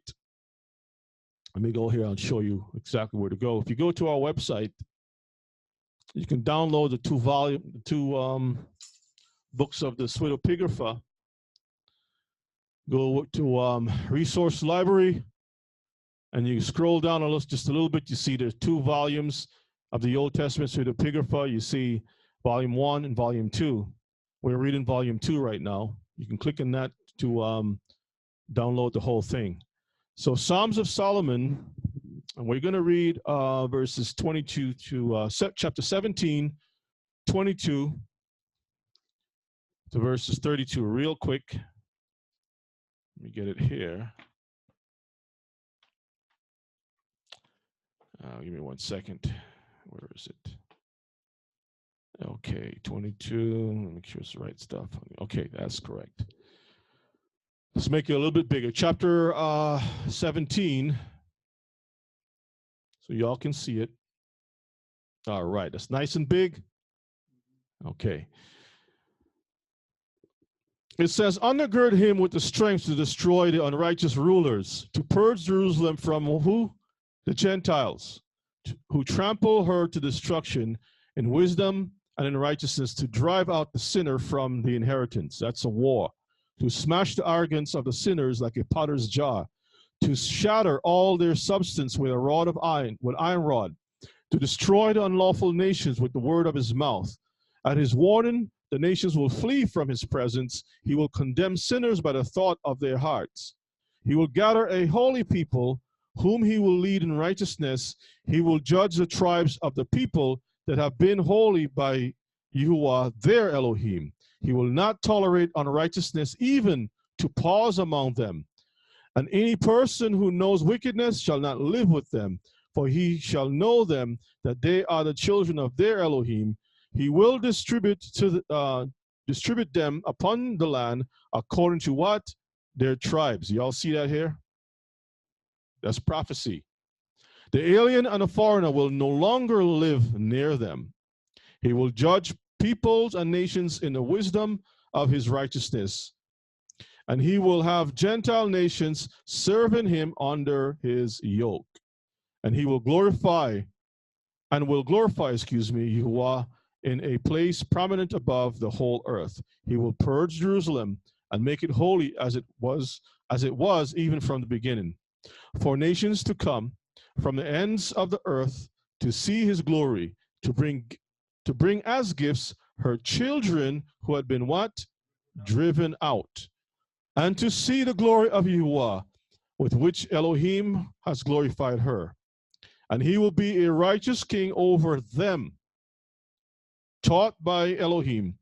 Let me go here and show you exactly where to go. If you go to our website, you can download the two books of the Pseudepigrapha. Go to Resource Library, and you scroll down just a little bit. You see there's 2 volumes. of the Old Testament pseudepigrapha. You see volume 1 and volume 2. We're reading volume 2 right now. You can click on that to download the whole thing. So Psalms of Solomon, and we're going to read verses 22 to chapter 17, 22 to verses 32 real quick. Let me get it here. Give me 1 second. Where is it? Okay, 22. Let me make sure it's the right stuff. Okay, that's correct. Let's make it a little bit bigger. Chapter 17. So y'all can see it. All right, that's nice and big. Okay. It says, undergird him with the strength to destroy the unrighteous rulers, to purge Jerusalem from who? The Gentiles, who trample her to destruction in wisdom and in righteousness, to drive out the sinner from the inheritance. That's a war. To smash the arrogance of the sinners like a potter's jar, to shatter all their substance with a rod of iron, with iron rod, to destroy the unlawful nations with the word of his mouth. At his warning, the nations will flee from his presence. He will condemn sinners by the thought of their hearts. He will gather a holy people whom he will lead in righteousness. He will judge the tribes of the people that have been holy by Yahuwah, their Elohim. He will not tolerate unrighteousness, even to pause among them. And any person who knows wickedness shall not live with them, for he shall know them that they are the children of their Elohim. He will distribute them upon the land according to what? Their tribes. Y'all see that here? That's prophecy. The alien and the foreigner will no longer live near them. He will judge peoples and nations in the wisdom of his righteousness. And he will have Gentile nations serving him under his yoke. And he will glorify, Yahuwah in a place prominent above the whole earth. He will purge Jerusalem and make it holy as it was even from the beginning, for nations to come from the ends of the earth to see his glory, to bring as gifts her children who had been what? Driven out, and to see the glory of Yahuwah, with which Elohim has glorified her. And he will be a righteous king over them, taught by Elohim.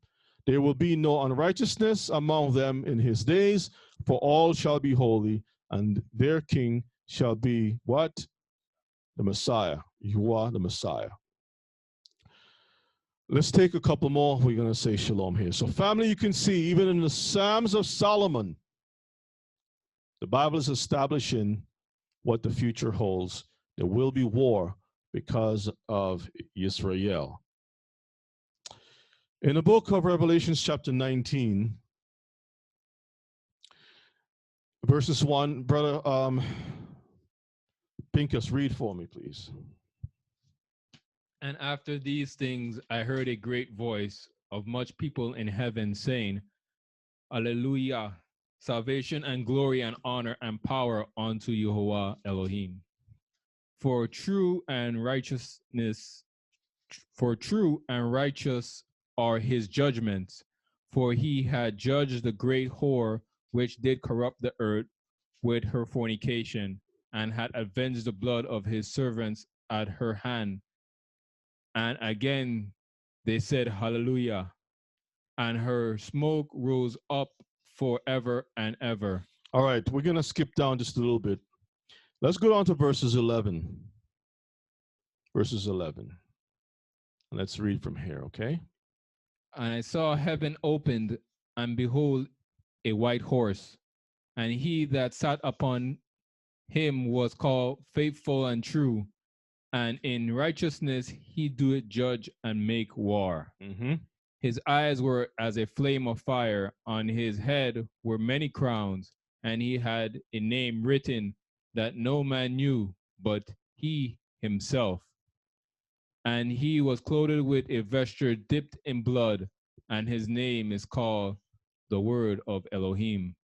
There will be no unrighteousness among them in his days, for all shall be holy, and their king shall be what? The Messiah, Yahuwah the Messiah. Let's take a couple more. We're going to say shalom here. So family, you can see even in the Psalms of Solomon, the Bible is establishing what the future holds. There will be war because of Israel. In the book of Revelations, chapter 19, verses 1, brother Pincus, read for me, please. And after these things, I heard a great voice of much people in heaven saying, Alleluia, salvation and glory and honor and power unto Yahuwah Elohim. For true and righteous are his judgments, for he had judged the great whore which did corrupt the earth with her fornication, and had avenged the blood of his servants at her hand. And again they said, Hallelujah. And her smoke rose up forever and ever. All right, we're going to skip down just a little bit. Let's go down to verses 11. Verses 11. Let's read from here, okay? And I saw heaven opened, and behold, a white horse. And he that sat upon him was called Faithful and True, and in righteousness he doeth judge and make war. Mm-hmm. His eyes were as a flame of fire, on his head were many crowns, and he had a name written that no man knew but he himself. And he was clothed with a vesture dipped in blood, and his name is called the Word of Elohim.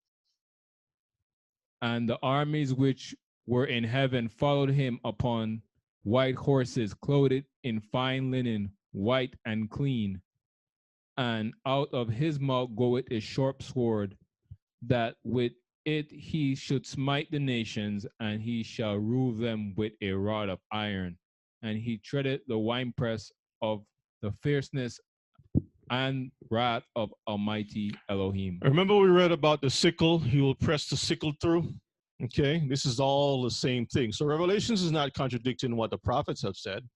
And the armies which were in heaven followed him upon white horses clothed in fine linen, white and clean. And out of his mouth goeth a sharp sword, that with it he should smite the nations, and he shall rule them with a rod of iron. And he treadeth the winepress of the fierceness and wrath of Almighty Elohim. Remember we read about the sickle. He will press the sickle through. Okay, this is all the same thing. So Revelations is not contradicting what the prophets have said.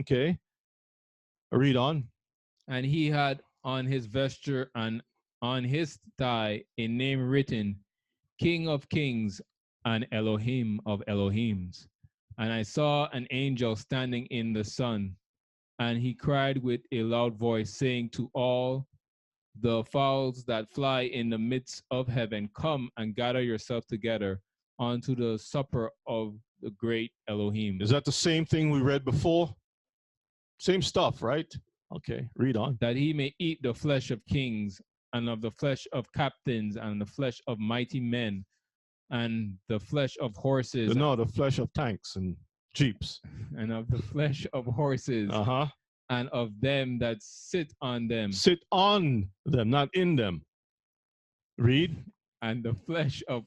Okay, read on. And he had on his vesture and on his thigh a name written, King of Kings and Elohim of Elohims. And I saw an angel standing in the sun, and he cried with a loud voice, saying to all the fowls that fly in the midst of heaven, come and gather yourself together unto the supper of the great Elohim. Is that the same thing we read before? Same stuff, right? Okay, read on. That he may eat the flesh of kings, and of the flesh of captains, and the flesh of mighty men, and the flesh of horses, No, the flesh of tanks and jeeps. and of the flesh of horses, Uh-huh. and of them that sit on them, Sit on them, not in them. Read. and the flesh of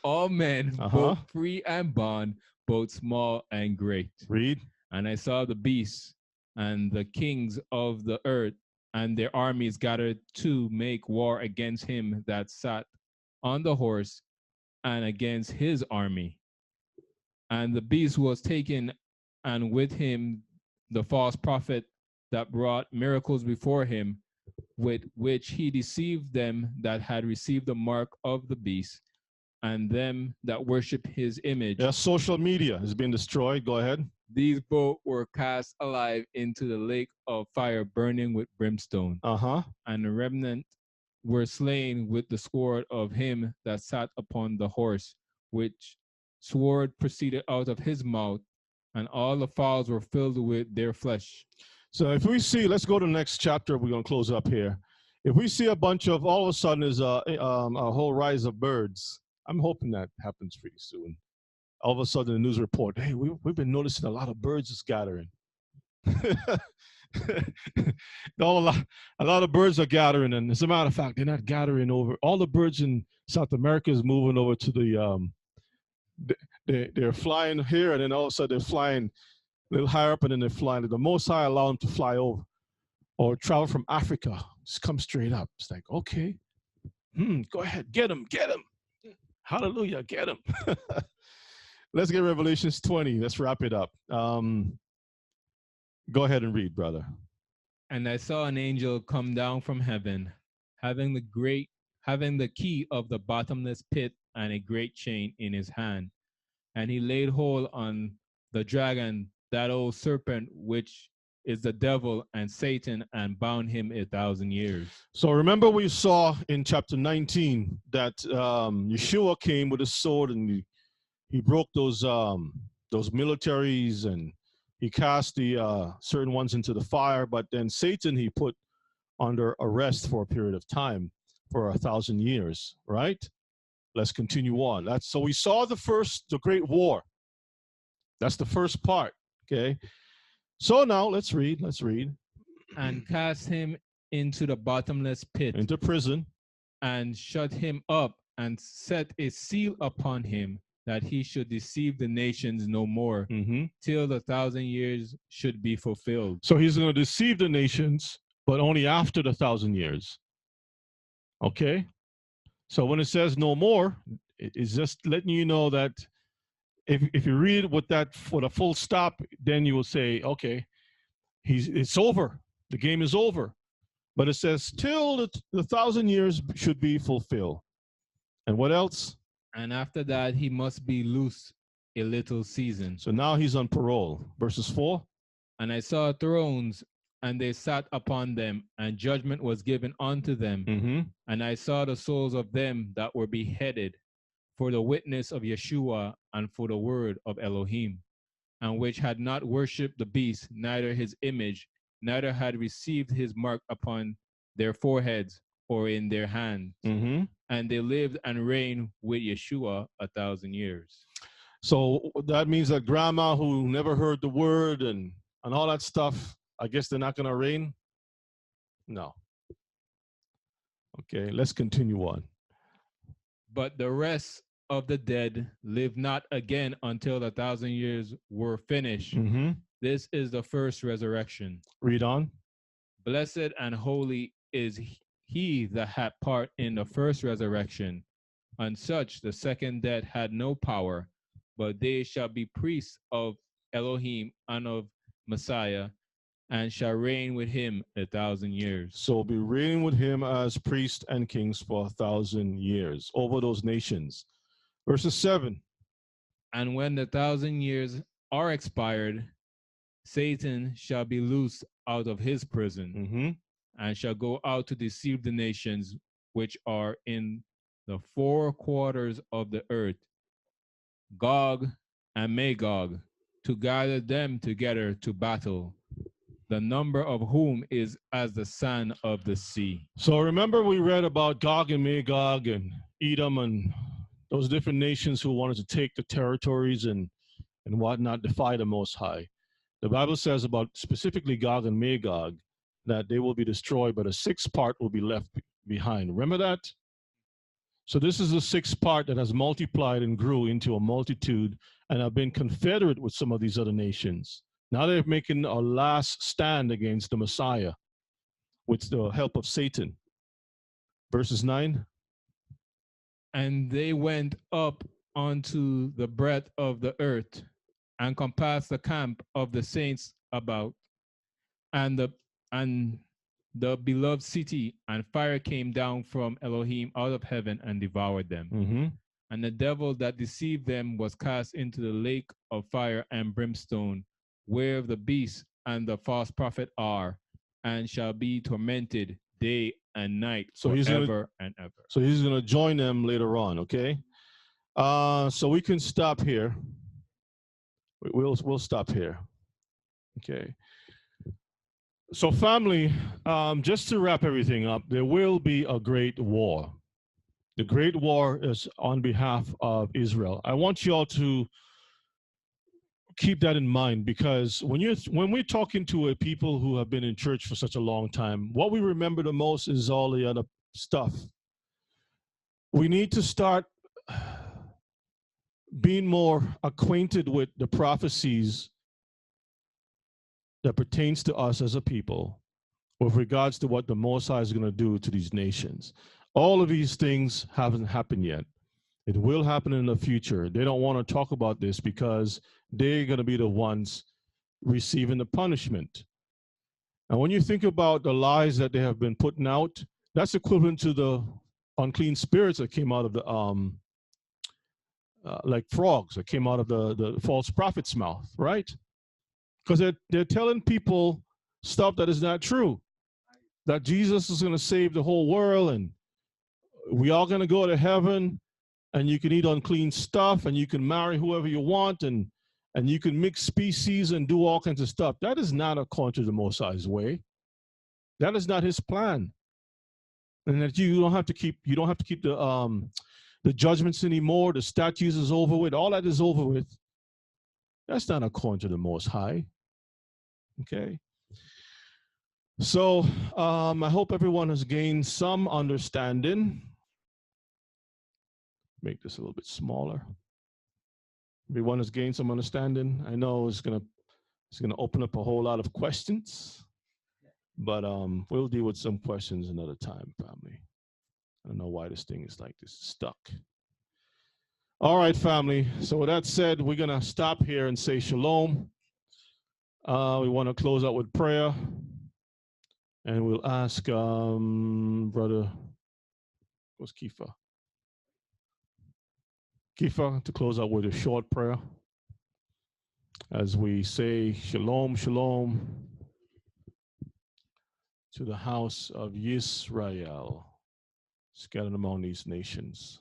all men, both free and bond, both small and great. Read. And I saw the beasts and the kings of the earth and their armies gathered to make war against him that sat on the horse and against his army. And the beast was taken, and with him the false prophet that brought miracles before him, with which he deceived them that had received the mark of the beast, and them that worship his image. Yeah, social media has been destroyed. Go ahead. These both were cast alive into the lake of fire burning with brimstone. And the remnant were slain with the sword of him that sat upon the horse, which sword proceeded out of his mouth, and all the fowls were filled with their flesh. So if we see, let's go to the next chapter. We're going to close up here. If we see a bunch of, all of a sudden there's a whole rise of birds. I'm hoping that happens pretty soon. All of a sudden, the news report, hey, we've been noticing a lot of birds is gathering. A lot of birds are gathering, and as a matter of fact, they're not gathering over. All the birds in South America is moving over to the, they're flying here, and then all of a sudden they're flying a little higher up, and then they're flying. The Most High allow them to fly over or travel from Africa. Just come straight up. It's like, okay, go ahead, get them. Hallelujah, get them. Let's get Revelations 20. Let's wrap it up. Go ahead and read, brother. And I saw an angel come down from heaven, having the key of the bottomless pit and a great chain in his hand. And he laid hold on the dragon, that old serpent, which is the devil and Satan, and bound him 1,000 years. So remember we saw in chapter 19 that Yeshua came with a sword, and he broke those militaries, and he cast the certain ones into the fire. But then Satan he put under arrest for a period of time, for 1,000 years, right? Let's continue on. So we saw the Great War. That's the first part, okay? So now let's read. And cast him into the bottomless pit. Into prison. And shut him up, and set a seal upon him, that he should deceive the nations no more, till the 1,000 years should be fulfilled. So he's going to deceive the nations, but only after the 1,000 years. Okay? So when it says no more, it's just letting you know that if you read with that for the full stop, then you will say, okay, it's over. The game is over. But it says till the 1,000 years should be fulfilled. And what else? And after that, he must be loose a little season. So now he's on parole. Verses 4. And I saw thrones, and they sat upon them, and judgment was given unto them. And I saw the souls of them that were beheaded for the witness of Yeshua and for the word of Elohim, and which had not worshipped the beast, neither his image, neither had received his mark upon their foreheads or in their hands. And they lived and reigned with Yeshua 1,000 years. So that means that grandma who never heard the word and all that stuff, I guess they're not going to reign? No. Okay, let's continue on. But the rest of the dead live not again until 1,000 years were finished. Mm-hmm. This is the first resurrection. Read on. Blessed and holy is he that had part in the first resurrection. On such the second death had no power, but they shall be priests of Elohim and of Messiah, and shall reign with him 1,000 years. So be reigning with him as priests and kings for 1,000 years over those nations. Verses 7. And when the 1,000 years are expired, Satan shall be loosed out of his prison, Mm-hmm. and shall go out to deceive the nations which are in the four quarters of the earth, Gog and Magog, to gather them together to battle, the number of whom is as the sand of the sea. So remember we read about Gog and Magog and Edom and those different nations who wanted to take the territories and whatnot, defy the Most High. The Bible says about specifically Gog and Magog that they will be destroyed, but a sixth part will be left behind. Remember that? So this is the sixth part that has multiplied and grew into a multitude and have been confederate with some of these other nations. Now they're making a last stand against the Messiah with the help of Satan. Verses 9. And they went up unto the breadth of the earth, and compassed the camp of the saints about, and the beloved city, and fire came down from Elohim out of heaven and devoured them. Mm-hmm. And the devil that deceived them was cast into the lake of fire and brimstone, where the beast and the false prophet are, and shall be tormented day and night So he's forever and ever. So he's going to join them later on, okay? So we can stop here. We'll stop here. Okay. So family, just to wrap everything up, there will be a great war. The great war is on behalf of Israel. I want you all to keep that in mind, because when we're talking to a people who have been in church for such a long time, what we remember the most is all the other stuff. We need to start being more acquainted with the prophecies that pertains to us as a people with regards to what the Most High is going to do to these nations. All of these things haven't happened yet. It will happen in the future. They don't want to talk about this because they're going to be the ones receiving the punishment. And when you think about the lies that they have been putting out, that's equivalent to the unclean spirits that came out of the like frogs that came out of the false prophet's mouth, right? Because they're telling people stuff that is not true, that Jesus is going to save the whole world and we all going to go to heaven, and you can eat unclean stuff and you can marry whoever you want and you can mix species and do all kinds of stuff. That is not according to the Most High's way. That is not his plan. And that you don't have to keep the judgments anymore. The statutes is over with. All that is over with. That's not according to the Most High. Okay. So I hope everyone has gained some understanding. Make this a little bit smaller. Everyone has gained some understanding. I know it's gonna open up a whole lot of questions, but we'll deal with some questions another time, family. I don't know why this thing is like this, stuck. All right, family. So with that said, we're gonna stop here and say shalom. We want to close out with prayer, and we'll ask brother, what's Kifa? Kifa to close out with a short prayer as we say shalom, shalom to the house of Yisrael scattered among these nations.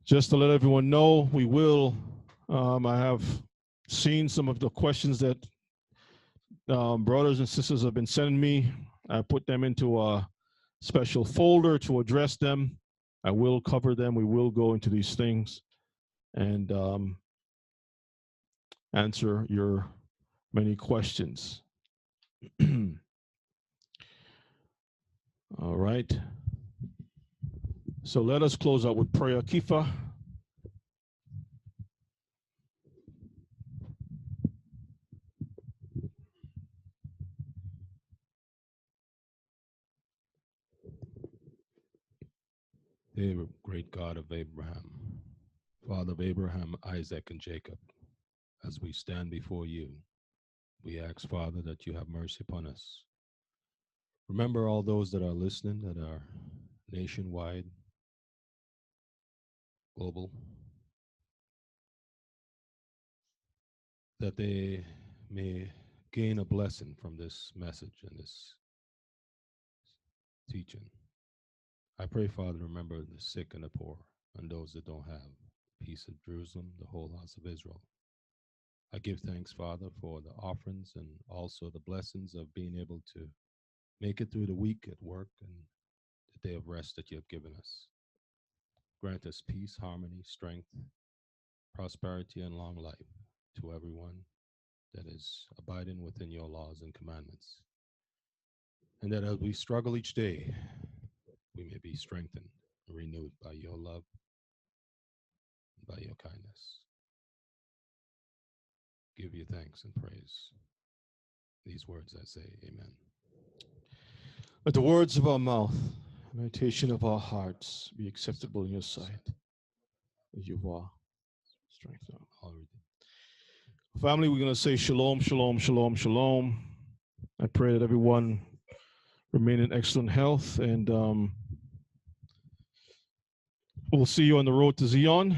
Just to let everyone know, we will, I have seen some of the questions that brothers and sisters have been sending me. I put them into a special folder to address them. I will cover them. We will go into these things and answer your many questions. All right. So let us close out with prayer. Kifa. Dear great God of Abraham, Father of Abraham, Isaac, and Jacob, as we stand before you, we ask, Father, that you have mercy upon us. Remember all those that are listening, that are nationwide, global, that they may gain a blessing from this message and this teaching. I pray, Father, remember the sick and the poor and those that don't have peace of Jerusalem, the whole house of Israel. I give thanks, Father, for the offerings and also the blessings of being able to make it through the week at work and the day of rest that you have given us. Grant us peace, harmony, strength, prosperity, and long life to everyone that is abiding within your laws and commandments. And that as we struggle each day, we may be strengthened and renewed by your love, by your kindness. Give you thanks and praise. These words I say, amen. Let the words of our mouth, meditation of our hearts be acceptable in your sight. As you are strength. Family, we're going to say shalom, shalom, shalom, shalom. I pray that everyone remain in excellent health, and we'll see you on the road to Zion.